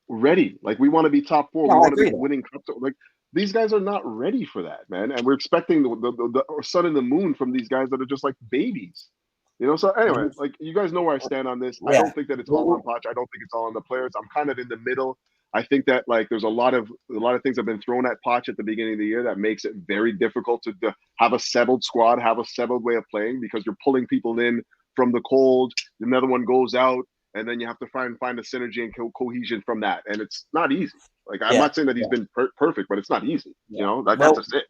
ready. Like we want to be top four. No, we I want to agree be winning cups. Like these guys are not ready for that, man. And we're expecting the sun and the moon from these guys that are just like babies. You know, so anyway, like you guys know where I stand on this. I don't think that it's all on Poch. I don't think it's all on the players. I'm kind of in the middle. I think that like there's a lot of things have been thrown at Poch at the beginning of the year that makes it very difficult to have a settled squad, have a settled way of playing, because you're pulling people in from the cold. Another one goes out, and then you have to find a synergy and cohesion from that, and it's not easy. Like I'm not saying that he's been perfect, but it's not easy. You know, that's just it.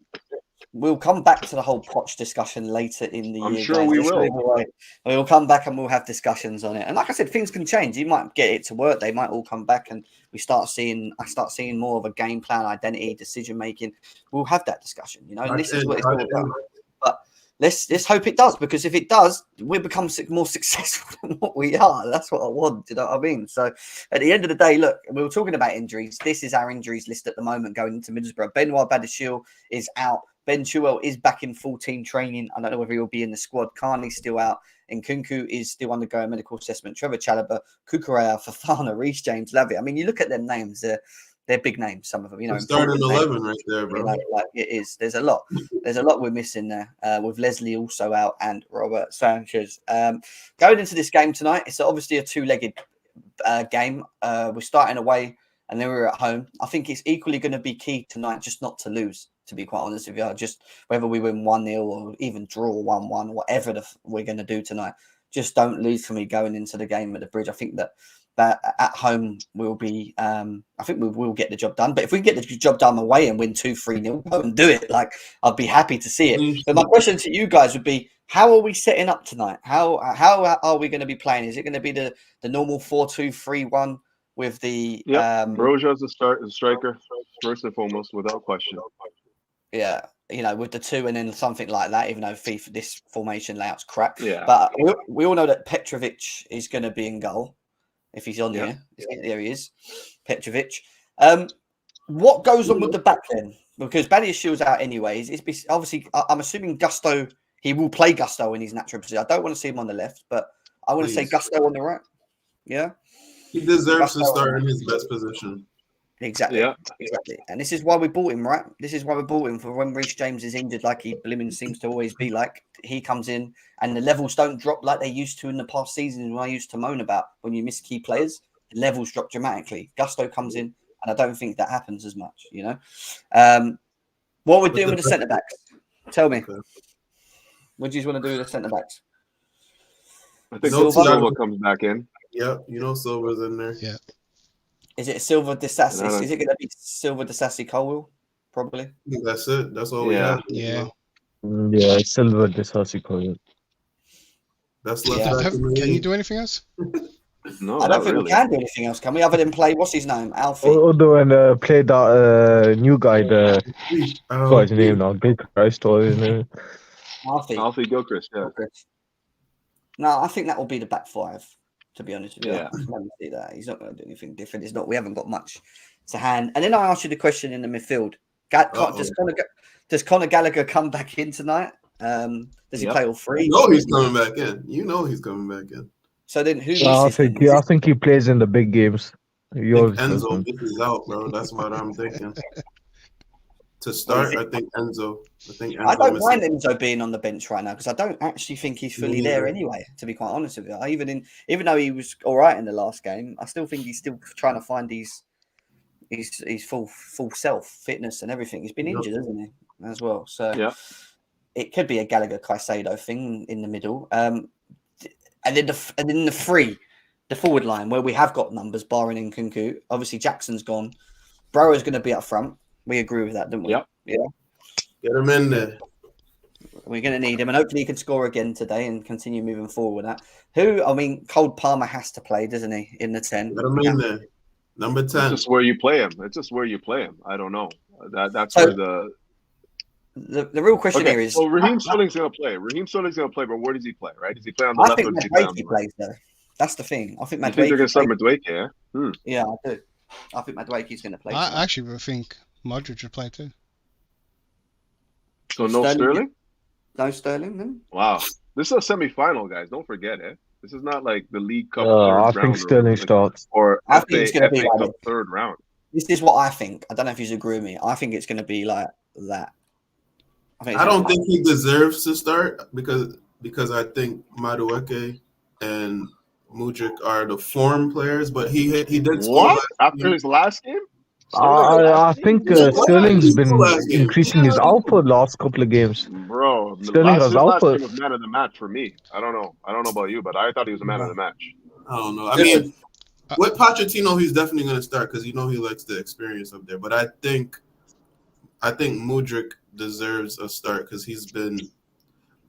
We'll come back to the whole Poch discussion later in the year. I'm sure we will. We'll come back and we'll have discussions on it. And like I said, things can change. You might get it to work. They might all come back, and I start seeing more of a game plan, identity, decision making. We'll have that discussion. You know, and this is what it's all about. But let's hope it does, because if it does, we'll become more successful than what we are. That's what I want. You know what I mean? So at the end of the day, look, we were talking about injuries. This is our injuries list at the moment going into Middlesbrough. Benoit Badiashile is out. Ben Chilwell is back in full team training. I don't know whether he'll be in the squad. Carney's still out. And Nkunku is still undergoing medical assessment. Trevor Chalobah, Cucurella, Fofana, Reece James, Lavia. I mean, you look at them names. They're big names, some of them. You know, starting 11 right there, bro. Like it is. There's a lot. There's a lot we're missing there. With Leslie also out and Robert Sanchez. Going into this game tonight, it's obviously a two-legged game. We're starting away, and then we're at home. I think it's equally going to be key tonight just not to lose, to be quite honest with you. Just whether we win 1-0 or even draw 1-1, whatever we're going to do tonight, just don't lose for me going into the game at the Bridge. I think that at home we'll be, I think we will get the job done. But if we can get the job done away and win 2-3-0, go and do it. Like, I'd be happy to see it. But my question to you guys would be, how are we setting up tonight? How are we going to be playing? Is it going to be the normal 4-2-3-1 with the Broja as a striker, first and foremost, without question. Yeah, you know, with the two and then something like that, even though this formation layout's crap. Yeah. But we all know that Petrovic is going to be in goal if he's on here. There he is, Petrovic. What goes on with the back then? Because Badiashile's out anyways. It's obviously, I'm assuming Gusto, he will play Gusto in his natural position. I don't want to see him on the left, but I want to say Gusto on the right. Yeah. He deserves to start in his best position. Exactly. Yeah. Exactly. And this is why we bought him, right? This is why we bought him, for when Reece James is injured, like he blimmin' seems to always be like. He comes in and the levels don't drop like they used to in the past seasons when I used to moan about when you miss key players. The levels drop dramatically. Gusto comes in and I don't think that happens as much, you know? What we're doing with the centre-backs? Tell me. What do you want to do with the centre-backs? I think Silva comes back in. Yeah, you know Silva's in there. Yeah. Is it Silva Disassi? Is it going to be Silva Disassi Colwell? Probably. That's it. That's all we have. Yeah. Yeah, Silva Disassi Colwell. That's left back. Can you do anything else? No, I don't think we can do anything else, can we? Other than play, what's his name? Alfie. Although and play that new guy, what's his name now? Big Christ or his name? Alfie Gilchrist, yeah. No, I think that will be the back five, to be honest with you. Yeah. See that. He's not going to do anything different. It's not. We haven't got much to hand. And then I asked you the question in the midfield. Does Conor Gallagher come back in tonight? Does he play all three? You know he's coming back in. You know he's coming back in. So then who? I think he plays in the big games. Enzo is out, bro. That's what I'm thinking. To start, I think Enzo. I don't mind Enzo being on the bench right now because I don't actually think he's fully there anyway. To be quite honest with you, even though he was all right in the last game, I still think he's still trying to find his full self, fitness, and everything. He's been injured, hasn't he, as well? So it could be a Gallagher Caicedo thing in the middle, and then the forward line where we have got numbers, barring Nkunku. Obviously, Jackson's gone. Brower's going to be up front. We agree with that, don't we? Yep. Yeah. Get him in there. We're going to need him, and hopefully he can score again today and continue moving forward with that. Cole Palmer has to play, doesn't he, in the 10? Get him in there. Number 10. It's just where you play him. I don't know. That's where the real question here is... So Raheem Sterling's going to play. But where does he play, right? Does he play on the left or does he play on the right? Plays, though. That's the thing. I think Madueke. You think they're going to start Madueke, yeah? Yeah, I do. I think Madueke's going to play. I actually think Modric would play too. So no Sterling? No Sterling, then? Wow. This is a semi-final, guys. Don't forget it. This is not like the League Cup I think Sterling starts. Or I think it's going to be FA Cup third round. This is what I think. I don't know if you agree with me. I think it's going to be like that. I don't think he deserves to start because I think Madueke and Mudryk are the form players, but he did score What? last After game. his last game? I think Sterling's been increasing his output last couple of games. Bro, Sterling has his last output. game was man of the match for me. I don't know about you, but I thought he was a man of the match. I don't know. I mean, with Pochettino, he's definitely going to start because he likes the experience up there. But I think Mudryk deserves a start because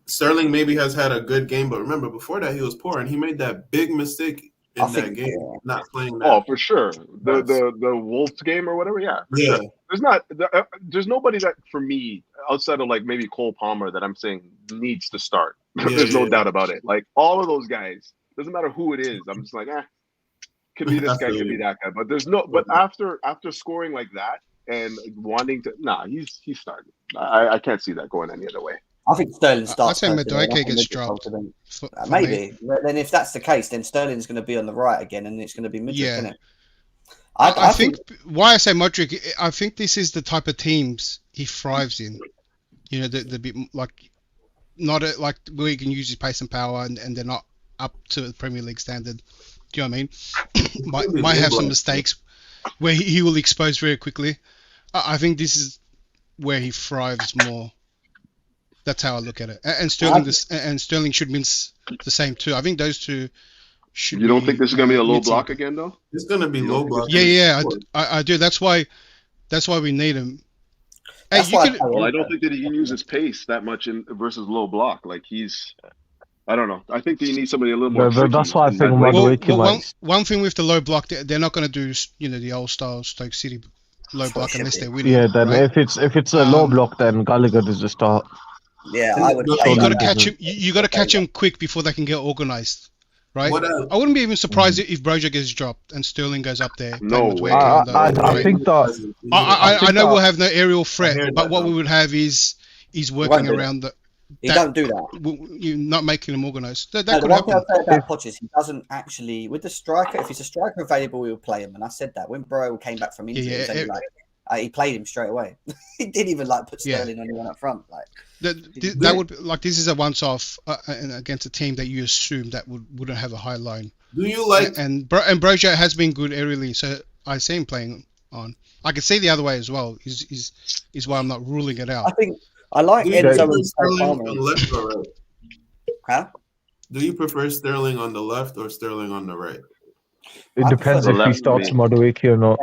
Sterling maybe has had a good game, but remember before that he was poor and he made that big mistake in that game, not playing that. Oh, for sure. The Wolves game or whatever, yeah, for sure. There's nobody that for me outside of like maybe Cole Palmer that I'm saying needs to start. There's no doubt about it. Like all of those guys, doesn't matter who it is. I'm just like, could be this guy, could be that guy. But but after scoring like that and wanting to, he's starting. I can't see that going any other way. I think Sterling starts. I say Madueke gets dropped. Maybe. Then if that's the case, then Sterling's going to be on the right again, and it's going to be Mudryk, isn't it? I think why I say Mudryk, I think this is the type of teams he thrives in. You know, the bit like not like where he can use his pace and power, and they're not up to the Premier League standard. Do you know what I mean? might have some mistakes where he will expose very quickly. I think this is where he thrives more. That's how I look at it. And Sterling should mean the same too. I think those two should. You don't think this is going to be a low block again, though? It's going to be low block. Yeah, I do. That's why we need him. I don't think that he can use his pace that much versus low block. Like I don't know. I think that you need somebody a little more. That's why I think one thing with the low block, they're not going to do the old style Stoke City low block unless they're winning. Yeah, then right? if it's a low block, then Gallagher does the start. Yeah, I would. You got to catch him. You got to catch him quick before they can get organised, right? I wouldn't be even surprised if Broja gets dropped and Sterling goes up there. No way. I think that. I know we'll have no aerial threat, but what we would have is working around the. He don't do that. You're not making them organised. That the could one thing happen. I'll say about Poch is he doesn't actually with the striker. If he's a striker available, we will play him. And I said that when Bro came back from injury, he played him straight away. He didn't even put Sterling on anyone up front. That would this is a once-off against a team that you assume that wouldn't have a high line. Do you like and Broja has been good aerially, so I see him playing on. I can see the other way as well. Is why I'm not ruling it out. I think I like Enzo and Sterling on the left or right? Huh? Do you prefer Sterling on the left or Sterling on the right? It depends if he starts Madueke or not.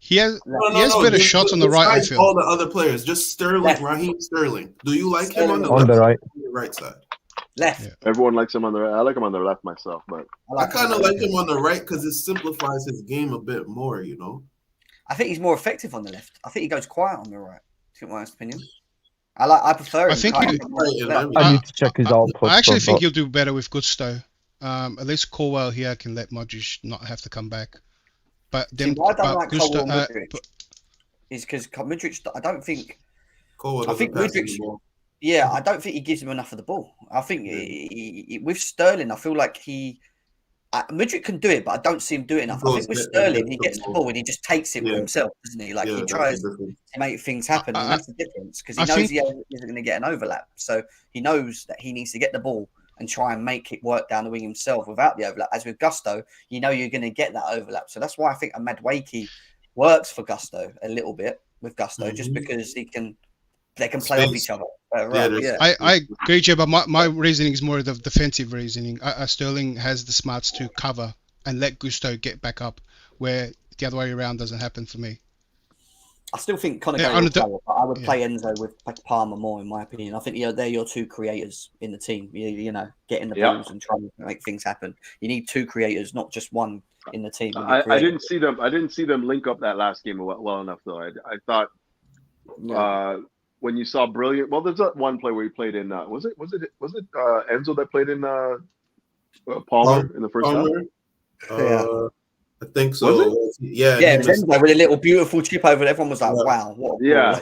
He has better shots on the right. I feel all the other players, just Sterling, Raheem Sterling. Do you like him on the right side? Left. Yeah. Everyone likes him on the right. I like him on the left myself, but I kind of like him on the right because it simplifies his game a bit more. You know. I think he's more effective on the left. I think he goes quiet on the right. In my opinion. I prefer him. I think I need to check his output. I actually think he'll do better with Gusto. At least Colwell here can let Modric not have to come back. But then, why I don't like Colwell Modric is because Modric. I don't think. I think Modric. Yeah, I don't think he gives him enough of the ball. I think with Sterling, I feel like Modric can do it, but I don't see him do it enough. I think with Sterling, he gets the ball and he just takes it for himself, doesn't he? Like he tries to make things happen, and that's the difference because he knows he isn't going to get an overlap. So he knows that he needs to get the ball and try and make it work down the wing himself without the overlap. As with Gusto, you know you're going to get that overlap. So that's why I think a Madueke works for Gusto a little bit with Gusto, just because they can play off each other. I agree, Joe, but my reasoning is more the defensive reasoning. Sterling has the smarts to cover and let Gusto get back up, where the other way around doesn't happen for me. I still think Conor Gallagher would play, but I would play Enzo with Palmer more, in my opinion. I think they're your two creators in the team. You know, getting the balls and trying to make things happen. You need two creators, not just one in the team. I didn't see them link up that last game well enough, though. I thought. When you saw brilliant, well, there's that one play where he played in. Was it Enzo that played in Palmer in the first half? I think so. Was it? Yeah, it was Enzo with a little beautiful chip over. Everyone was like, "Wow, what?" Yeah.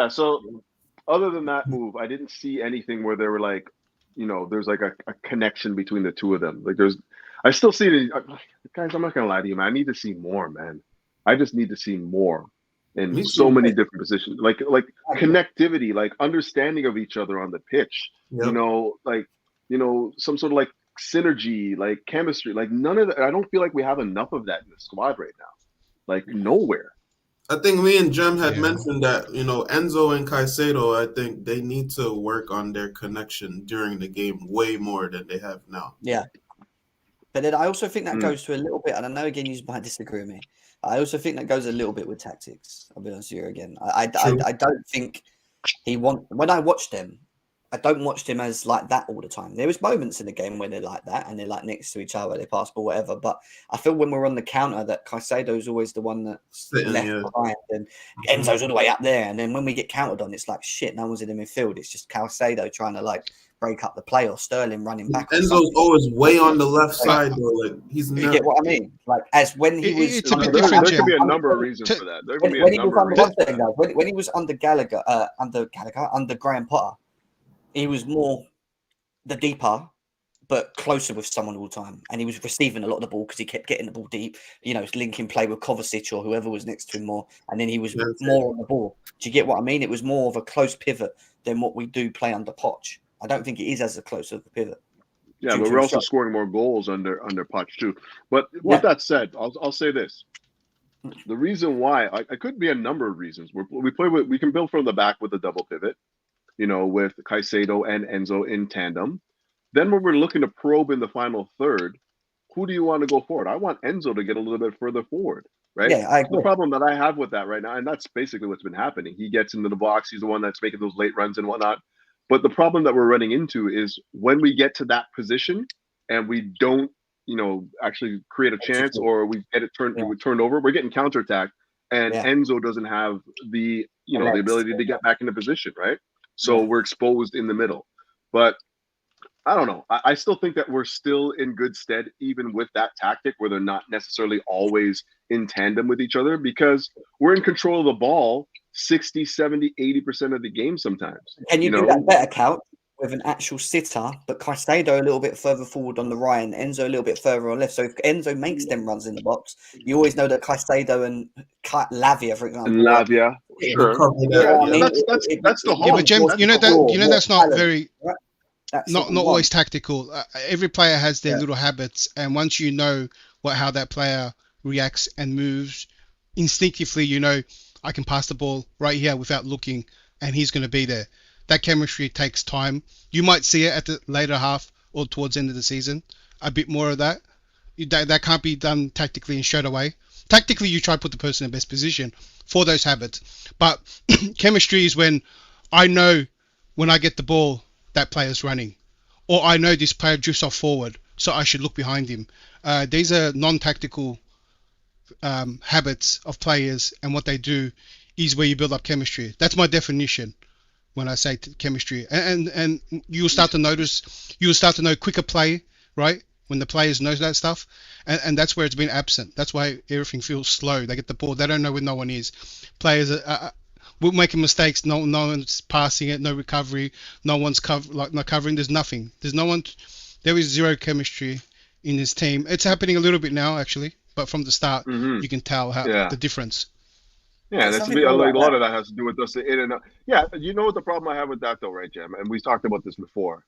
So, other than that move, I didn't see anything where they were like, there's like a connection between the two of them. Like I still see it. Guys, I'm not gonna lie to you, man. I need to see more, man. I just need to see more in Me so too, many mate. different positions, like connectivity, like understanding of each other on the pitch. Yep. Some sort of like synergy, like chemistry, like none of that. I don't feel like we have enough of that in the squad right now. Like nowhere. I think me and Jem had Yeah. mentioned that, Enzo and Caicedo, I think they need to work on their connection during the game way more than they have now. Yeah. But then I also think that Mm. goes to a little bit, and I know again you might disagree with me. I also think that goes a little bit with tactics. I'll be honest with you again. I don't think when I watch them, I don't watch them as like that all the time. There was moments in the game where they're like that and they're like next to each other, they pass ball, whatever. But I feel when we're on the counter that Caicedo's always the one that's left behind and Enzo's all the way up there. And then when we get countered on, it's like shit, no one's in the midfield. It's just Caicedo trying to like break up the play or Sterling running back. Enzo's always way on the left side though. Like he's You get what I mean? Like as when he was, it's a bit There different, could be a Jim. number of reasons for that. There could be when a he was number of under reasons. For that. when he was under Graham Potter, he was more the deeper, but closer with someone all the time, and he was receiving a lot of the ball because he kept getting the ball deep. Linking play with Kovacic or whoever was next to him more, and then he was more on the ball. Do you get what I mean? It was more of a close pivot than what we do play under Poch. I don't think it is as a close of a pivot. Yeah, but we're also scoring more goals under Poch too. But with that said, I'll say this: the reason why I could be a number of reasons. We can build from the back with a double pivot, with Caicedo and Enzo in tandem. Then when we're looking to probe in the final third, who do you want to go forward? I want Enzo to get a little bit further forward, right? Yeah, I agree. The problem that I have with that right now, and that's basically what's been happening. He gets into the box. He's the one that's making those late runs and whatnot. But the problem that we're running into is when we get to that position and we don't, actually create a chance or we get it turned over, we're getting counterattacked, and Enzo doesn't have the the ability to get back into position, right? So we're exposed in the middle. But I don't know. I still think that we're still in good stead, even with that tactic where they're not necessarily always in tandem with each other, because we're in control of the ball 60, 70, 80% of the game sometimes. Can you do that better, Couch, with an actual sitter, but Caicedo a little bit further forward on the right and Enzo a little bit further on left? So if Enzo makes them runs in the box, you always know that Caicedo and Lavia, for example. Lavia, sure. That's the whole. Yeah, but Jim, that's not very... Not always tactical. Every player has their little habits, and once you know how that player reacts and moves, instinctively, I can pass the ball right here without looking, and he's going to be there. That chemistry takes time. You might see it at the later half or towards the end of the season, a bit more of that. That can't be done tactically and straight away. Tactically, you try to put the person in the best position for those habits, but chemistry is when I know when I get the ball, that player's running, or I know this player drifts off forward, so I should look behind him. These are non-tactical habits of players, and what they do is where you build up chemistry. That's my definition when I say chemistry. And you'll start to notice, you'll start to know quicker play, right? When the players know that stuff, and that's where it's been absent. That's why everything feels slow. They get the ball, they don't know where no one is. Players we're making mistakes. No one's passing it. No recovery. No one's not covering. There's nothing. There's no one. There is zero chemistry in this team. It's happening a little bit now, actually, but from the start, you can tell the difference. Yeah, that's a lot of that has to do with us in and out. Yeah, you know what the problem I have with that though, right, Jim? And we talked about this before.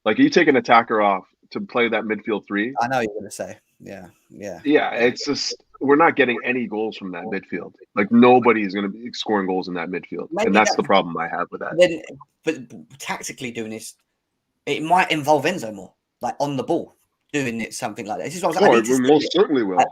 Like, you take an attacker off to play that midfield three. I know you're going to say, yeah. Yeah, it's just we're not getting any goals from that midfield. Like, nobody is going to be scoring goals in that midfield, and that's the problem I have with that. But tactically doing this, it might involve Enzo more, like on the ball, doing it something like that. This is what I we most certainly will.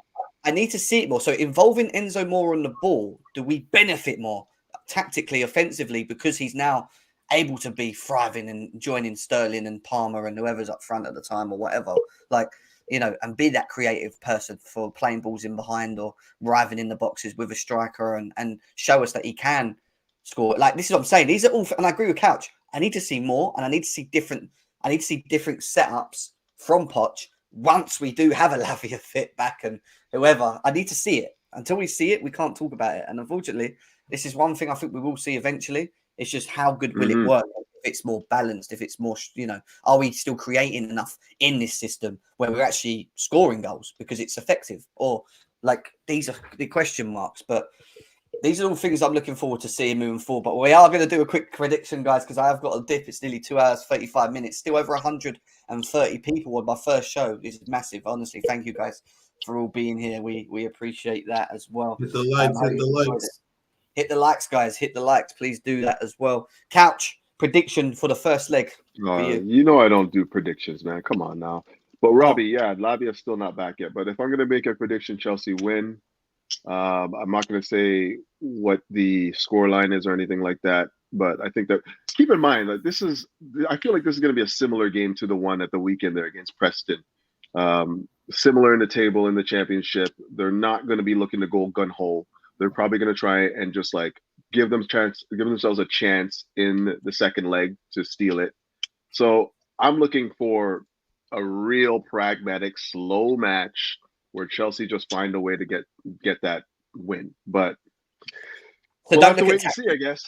I need to see it more. So involving Enzo more on the ball, do we benefit more tactically, offensively, because he's now able to be thriving and joining Sterling and Palmer and whoever's up front at the time or whatever, and be that creative person for playing balls in behind or arriving in the boxes with a striker and show us that he can score. Like, this is what I'm saying. These are all, and I agree with Couch. I need to see more, and I need to see different setups from Poch once we do have a Lavia fit back and whoever. I need to see it. Until we see it, we can't talk about it. And unfortunately, this is one thing I think we will see eventually. It's just how good will it work it's more balanced, if it's more, are we still creating enough in this system where we're actually scoring goals because it's effective? Or like, these are the question marks. But these are all things I'm looking forward to seeing moving forward. But we are going to do a quick prediction, guys, because I have got a dip. It's nearly 2 hours, 35 minutes. Still over 130 people on my first show. This is massive. Honestly, thank you guys for all being here. We appreciate that as well. Hit the likes, hit the likes. Hit the likes, guys. Hit the likes. Please do that as well. Couch, prediction for the first leg for you. You know I don't do predictions, man. Come on now. But Robbie, Lavia's still not back yet. But if I'm going to make a prediction, Chelsea win. I'm not going to say what the score line is or anything like that. But I think that, keep in mind that I feel like this is going to be a similar game to the one at the weekend there against Preston. Similar in the table in the championship. They're not going to be looking to go gun hole. They're probably going to try and just like give themselves a chance in the second leg to steal it. So I'm looking for a real pragmatic, slow match where Chelsea just find a way to get that win. But we'll have to wait and see, I guess.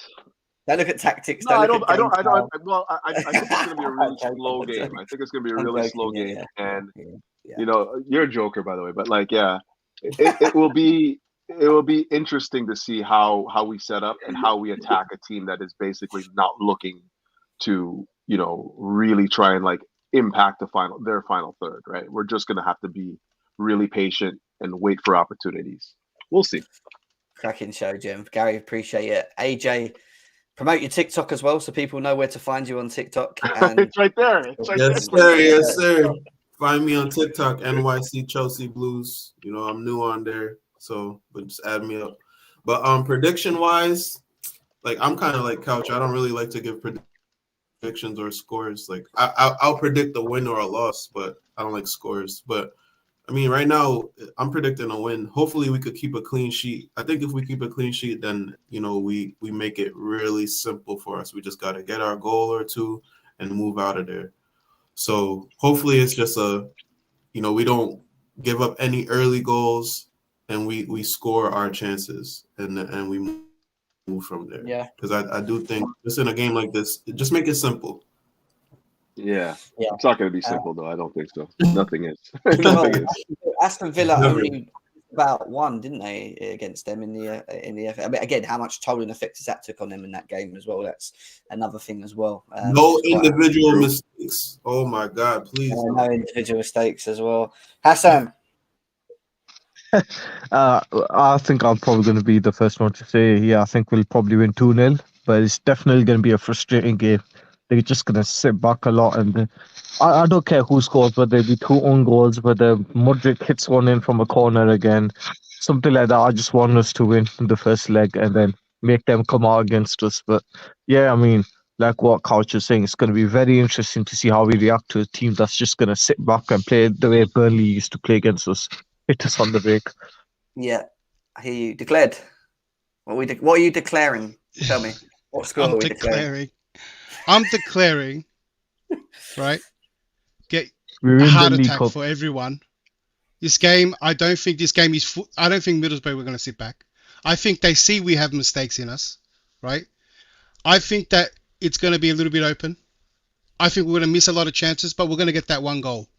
Don't look at tactics. No, I don't. Well, I think it's going to be a really slow game. I think it's going to be a really slow game. And you're a joker, by the way. But like, it will be interesting to see how we set up and how we attack a team that is basically not looking to really try and like impact their final third. Right? We're just going to have to be really patient and wait for opportunities. We'll see. Cracking show, Jim. Gary, appreciate it. AJ, promote your TikTok as well so people know where to find you on TikTok. And it's right there. Yes, sir. Find me on TikTok, NYC Chelsea Blues. I'm new on there, but just add me up. But prediction wise, like I'm kind of like Couch. I don't really like to give predictions or scores. Like I'll predict a win or a loss, but I don't like scores. But I mean, right now I'm predicting a win. Hopefully, we could keep a clean sheet. I think if we keep a clean sheet, then we make it really simple for us. We just got to get our goal or two and move out of there. So hopefully, it's just we don't give up any early goals and we score our chances and we move from there. Yeah, because I do think just in a game like this, just make it simple. Yeah. It's not going to be simple, though. I don't think so. Nothing is. Nothing is. Aston Villa only about won, didn't they, against them in the FA? I mean, again, how much toll and effect that took on them in that game as well? That's another thing as well. No individual mistakes. Oh my God, please. No individual mistakes as well. Hassan. I think I'm probably going to be the first one to say, I think we'll probably win 2-0, but it's definitely going to be a frustrating game. They're just going to sit back a lot. And I don't care who scores, whether it be 2 own goals, whether Modric hits one in from a corner again, something like that. I just want us to win the first leg and then make them come out against us. But I mean, like what Couch is saying, it's going to be very interesting to see how we react to a team that's just going to sit back and play the way Burnley used to play against us. Hit us on the break. Yeah, I hear you. Declared. What are you declaring? Tell me. What score are we declaring? I'm declaring, right? Get a heart attack for everyone. This game, I don't think I don't think Middlesbrough we're going to sit back. I think they see we have mistakes in us, right? I think that it's going to be a little bit open. I think we're going to miss a lot of chances, but we're going to get that one goal.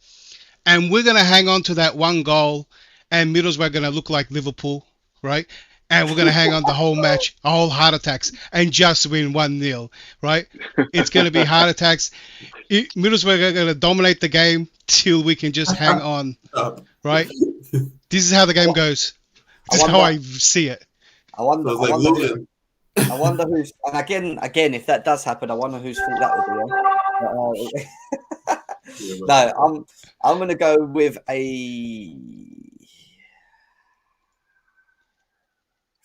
And we're going to hang on to that one goal, and Middlesbrough are going to look like Liverpool, right? And we're going to hang on the whole match, a whole heart attacks, and just win 1-0, right? It's going to be heart attacks. Middlesbrough are going to dominate the game till we can just hang on, right? This is how the game goes. This is how I see it. I wonder who's, and again, if that does happen, I wonder whose fault that will be. No, I'm going to go with a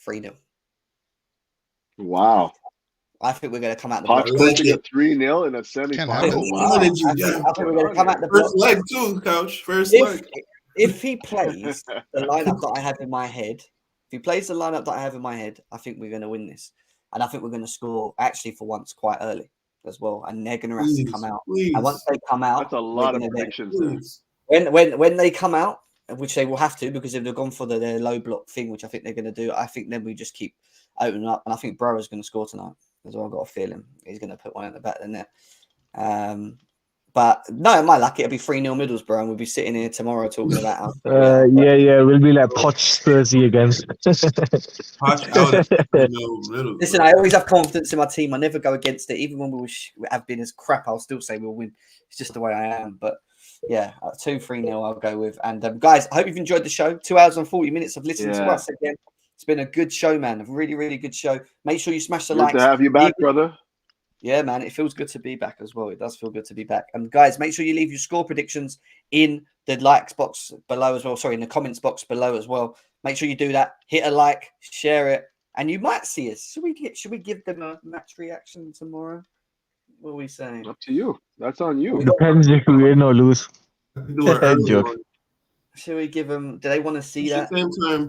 3-0. Wow. I think we're going to come out the block. Posting a 3-0 in a semi-final. I think we're going to come out the block. First leg too, Couch. First leg. If he plays the lineup that I have in my head, I think we're going to win this. And I think we're going to score, actually, for once, quite early as well. And they're going to have to come out. And once they come out... That's a lot of predictions there. When they come out, which they will have to, because if they've gone for their low block thing, which I think they're going to do, I think then we just keep opening up. And I think Burrow's going to score tonight. as well. I've got a feeling he's going to put one at the back of the net. But no, my luck, it'll be 3-0 Middlesbrough, and we'll be sitting here tomorrow talking about how. Yeah, we'll be like Poch Thursday again. Poch out. Listen, I always have confidence in my team. I never go against it, even when we have been as crap. I'll still say we'll win. It's just the way I am. But yeah, 2-3-0 I'll go with. And guys, I hope you've enjoyed the show. 2 hours and 40 minutes of listening to us again. It's been a good show, man. A really, really good show. Make sure you smash the likes. Good to have you back, brother. Yeah, man, it feels good to be back as well. It does feel good to be back. And guys, make sure you leave your score predictions in the likes box below as well. Sorry, in the comments box below as well. Make sure you do that. Hit a like, share it, and you might see us. Should we give them a match reaction tomorrow? What are we saying? Up to you. That's on you. Depends if we win or lose. Joke. Should we give them? Do they want to see that?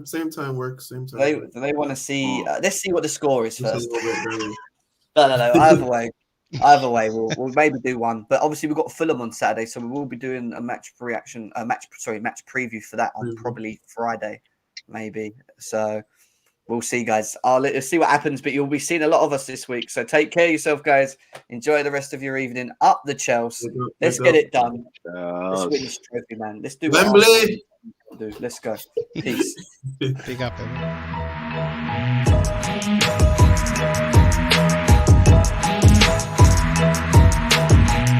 Same time works. Same time. Do they want to see? Let's see what the score is Just a first. little bit early. No. Either way, we'll maybe do one. But obviously, we've got Fulham on Saturday, so we will be doing a match preview for that on probably Friday, maybe. So we'll see, guys. Let's see what happens. But you'll be seeing a lot of us this week. So take care of yourself, guys. Enjoy the rest of your evening. Up the Chelsea. Let's get it done. Let's win this trophy, man. Let's do it. Dembele. Let's go. Peace. Big up, everyone.